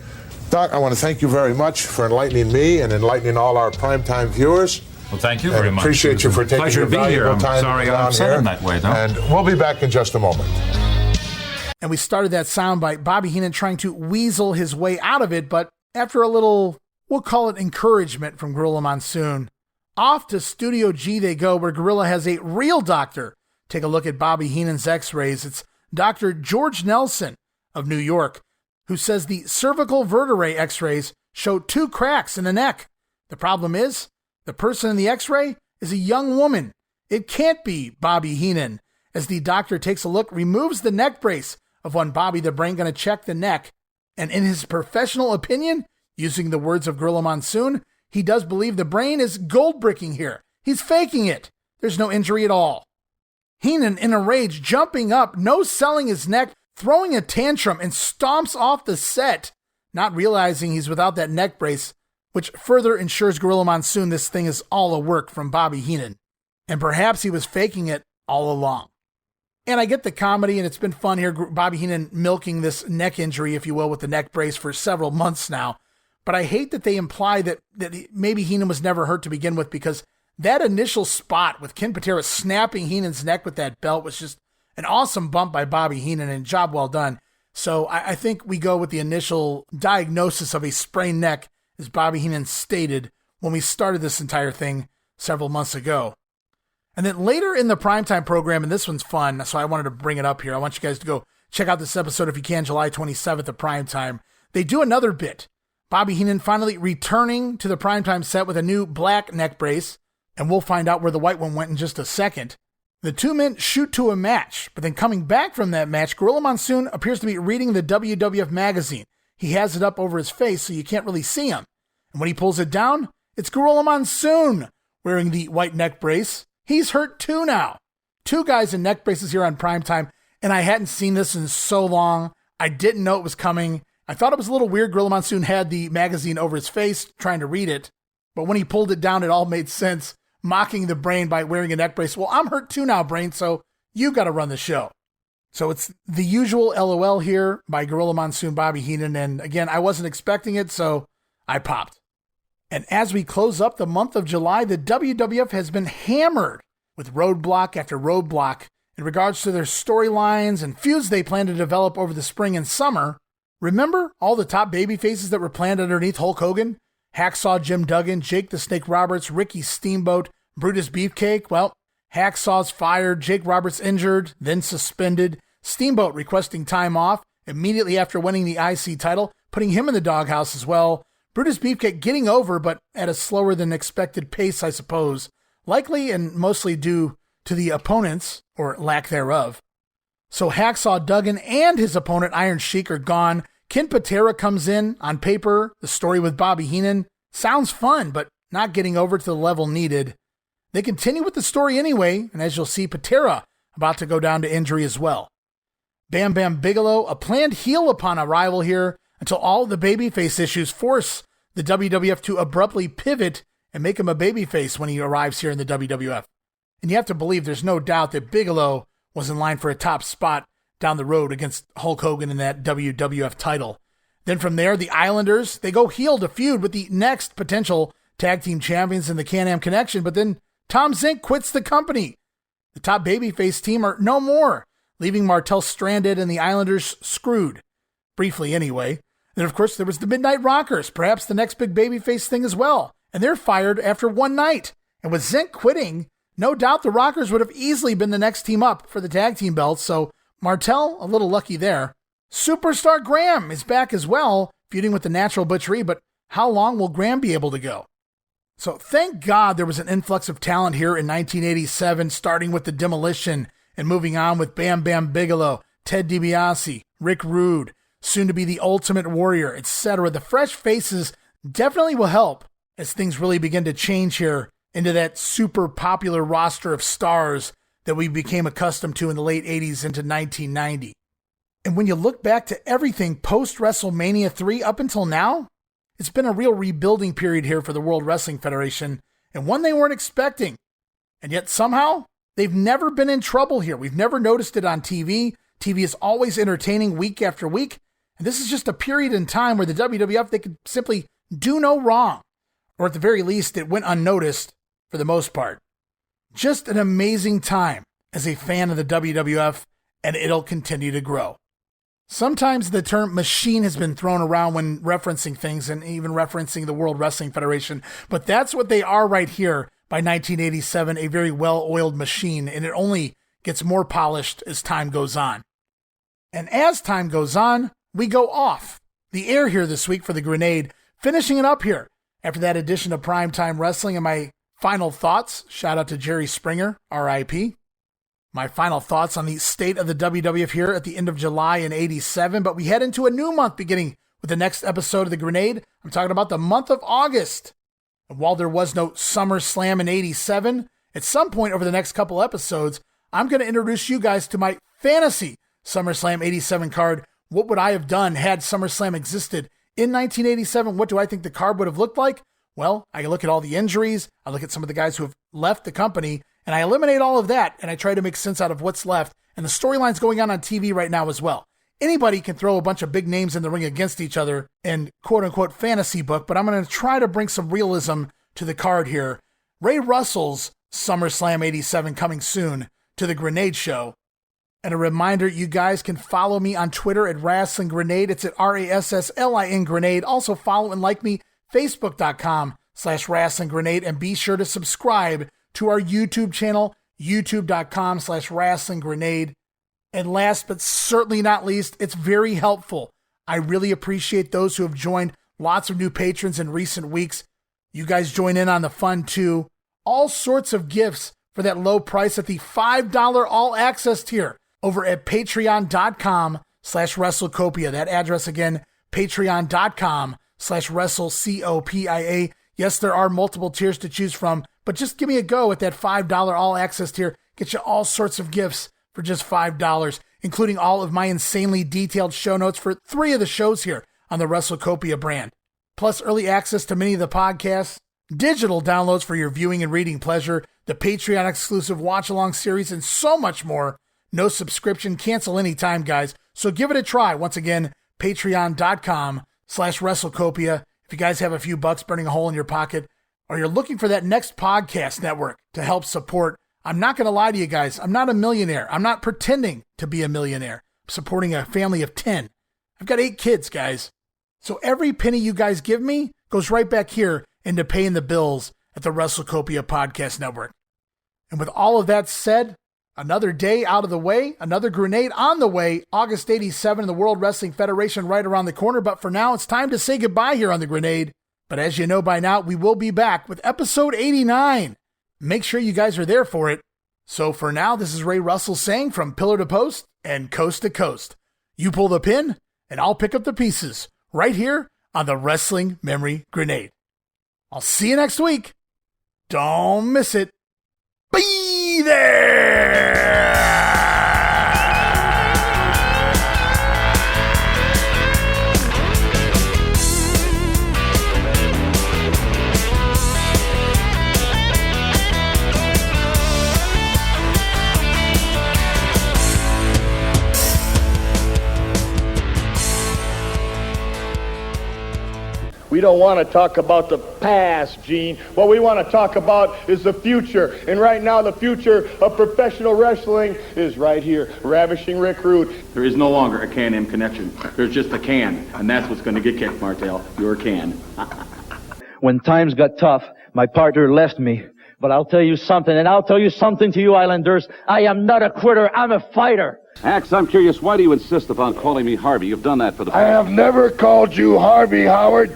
Doc, I want to thank you very much for enlightening me and enlightening all our primetime viewers. Well, thank you very much. Appreciate you for taking Pleasure your to be here. valuable I'm time sorry down I'm upset here. in that way, though. And we'll be back in just a moment. And we started that soundbite, Bobby Heenan trying to weasel his way out of it, but after a little, we'll call it encouragement from Gorilla Monsoon, off to Studio G they go, where Gorilla has a real doctor take a look at Bobby Heenan's x-rays. It's Dr. George Nelson of New York, who says the cervical vertebrae x-rays show 2 cracks in the neck. The problem is, the person in the x-ray is a young woman. It can't be Bobby Heenan. As the doctor takes a look, removes the neck brace of one Bobby the Brain going to check the neck. And in his professional opinion, using the words of Gorilla Monsoon, he does believe the Brain is gold bricking here. He's faking it. There's no injury at all. Heenan, in a rage, jumping up, no-selling his neck, throwing a tantrum, and stomps off the set, not realizing he's without that neck brace, which further ensures Gorilla Monsoon this thing is all a work from Bobby Heenan. And perhaps he was faking it all along. And I get the comedy, and it's been fun here, Bobby Heenan milking this neck injury, if you will, with the neck brace for several months now. But I hate that they imply that maybe Heenan was never hurt to begin with, because that initial spot with Ken Patera snapping Heenan's neck with that belt was just an awesome bump by Bobby Heenan, and job well done. So I think we go with the initial diagnosis of a sprained neck, as Bobby Heenan stated when we started this entire thing several months ago. And then later in the primetime program, and this one's fun, so I wanted to bring it up here. I want you guys to go check out this episode if you can, July 27th of primetime. They do another bit. Bobby Heenan finally returning to the primetime set with a new black neck brace, and we'll find out where the white one went in just a second. The two men shoot to a match, but then coming back from that match, Gorilla Monsoon appears to be reading the WWF magazine. He has it up over his face so you can't really see him. And when he pulls it down, it's Gorilla Monsoon wearing the white neck brace. He's hurt too now. Two guys in neck braces here on primetime, and I hadn't seen this in so long. I didn't know it was coming. I thought it was a little weird. Gorilla Monsoon had the magazine over his face trying to read it, but when he pulled it down, it all made sense, mocking the Brain by wearing a neck brace. Well, I'm hurt too now, Brain, so you got to run the show. So it's the usual LOL here by Gorilla Monsoon, Bobby Heenan, and again, I wasn't expecting it, so I popped. And as we close up the month of July, the WWF has been hammered with roadblock after roadblock in regards to their storylines and feuds they plan to develop over the spring and summer. Remember all the top baby faces that were planned underneath Hulk Hogan? Hacksaw Jim Duggan, Jake the Snake Roberts, Ricky Steamboat, Brutus Beefcake. Well, Hacksaw's fired, Jake Roberts injured, then suspended. Steamboat requesting time off immediately after winning the IC title, putting him in the doghouse as well. Brutus Beefcake getting over, but at a slower than expected pace, I suppose. Likely and mostly due to the opponents, or lack thereof. So Hacksaw Duggan and his opponent Iron Sheik are gone. Ken Patera comes in. On paper, the story with Bobby Heenan sounds fun, but not getting over to the level needed. They continue with the story anyway, and as you'll see, Patera about to go down to injury as well. Bam Bam Bigelow, a planned heel upon arrival here, until all the babyface issues force the WWF to abruptly pivot and make him a babyface when he arrives here in the WWF. And you have to believe there's no doubt that Bigelow was in line for a top spot down the road against Hulk Hogan in that WWF title. Then from there, the Islanders, they go heel to feud with the next potential tag team champions in the Can-Am Connection, but then Tom Zenk quits the company. The top babyface team are no more, leaving Martel stranded and the Islanders screwed. Briefly anyway. Then, of course, there was the Midnight Rockers, perhaps the next big babyface thing as well. And they're fired after one night. And with Zenk quitting, no doubt the Rockers would have easily been the next team up for the tag team belts. So Martel, a little lucky there. Superstar Graham is back as well, feuding with the Natural Butchery. But how long will Graham be able to go? So thank God there was an influx of talent here in 1987, starting with the Demolition and moving on with Bam Bam Bigelow, Ted DiBiase, Rick Rude, soon to be the Ultimate Warrior, etc. The fresh faces definitely will help as things really begin to change here into that super popular roster of stars that we became accustomed to in the late 80s into 1990. And when you look back to everything post-WrestleMania 3 up until now, it's been a real rebuilding period here for the World Wrestling Federation, and one they weren't expecting. And yet somehow, they've never been in trouble here. We've never noticed it on TV. TV is always entertaining week after week. And this is just a period in time where the WWF, they could simply do no wrong. Or at the very least, it went unnoticed for the most part. Just an amazing time as a fan of the WWF, and it'll continue to grow. Sometimes the term machine has been thrown around when referencing things and even referencing the World Wrestling Federation, but that's what they are right here by 1987, a very well-oiled machine, and it only gets more polished as time goes on. And as time goes on, we go off the air here this week for the Grenade, finishing it up here after that edition of Primetime Wrestling. And my final thoughts, shout out to Jerry Springer, R.I.P. My final thoughts on the state of the WWF here at the end of July in 87, but we head into a new month beginning with the next episode of the Grenade. I'm talking about the month of August. And while there was no SummerSlam in 87, at some point over the next couple episodes, I'm going to introduce you guys to my fantasy SummerSlam 87 card. What would I have done had SummerSlam existed in 1987? What do I think the card would have looked like? Well, I look at all the injuries, I look at some of the guys who have left the company, and I eliminate all of that, and I try to make sense out of what's left and the storylines going on TV right now as well. Anybody can throw a bunch of big names in the ring against each other in quote-unquote fantasy book, but I'm going to try to bring some realism to the card here. Ray Russell's SummerSlam 87 coming soon to the Grenade Show. And a reminder, you guys can follow me on Twitter at Wrestling Grenade. It's at RASSLIN Grenade. Also follow and like me, Facebook.com/Wrestling Grenade. And be sure to subscribe to our YouTube channel, YouTube.com/Wrestling Grenade. And last but certainly not least, it's very helpful. I really appreciate those who have joined. Lots of new patrons in recent weeks. You guys join in on the fun too. All sorts of gifts for that low price at the $5 all access tier over at patreon.com/WrestleCopia. That address again, patreon.com/WrestleCopia. Yes, there are multiple tiers to choose from, but just give me a go at that $5 all access tier. Get you all sorts of gifts for just $5, including all of my insanely detailed show notes for 3 of the shows here on the WrestleCopia brand. Plus early access to many of the podcasts, digital downloads for your viewing and reading pleasure, the Patreon exclusive watch-along series, and so much more. No subscription, cancel anytime, guys. So give it a try. Once again, patreon.com/WrestleCopia. If you guys have a few bucks burning a hole in your pocket, or you're looking for that next podcast network to help support, I'm not going to lie to you guys. I'm not a millionaire. I'm not pretending to be a millionaire. I'm supporting a family of 10. I've got 8 kids, guys. So every penny you guys give me goes right back here into paying the bills at the WrestleCopia Podcast Network. And with all of that said, another day out of the way, another Grenade on the way, August 87 in the World Wrestling Federation right around the corner. But for now, it's time to say goodbye here on the Grenade. But as you know by now, we will be back with episode 89. Make sure you guys are there for it. So for now, this is Ray Russell saying from pillar to post and coast to coast, you pull the pin and I'll pick up the pieces right here on the Wrestling Memory Grenade. I'll see you next week. Don't miss it. Be there! We don't want to talk about the past, Gene. What we want to talk about is the future. And right now, the future of professional wrestling is right here. Ravishing recruit. There is no longer a Can-Am connection. There's just a can, and that's what's going to get kicked, Martel. Your can. When times got tough, my partner left me. But I'll tell you something, and I'll tell you something to you Islanders. I am not a quitter. I'm a fighter. Axe, I'm curious, why do you insist upon calling me Harvey? You've done that for the I have never called you Harvey, Howard.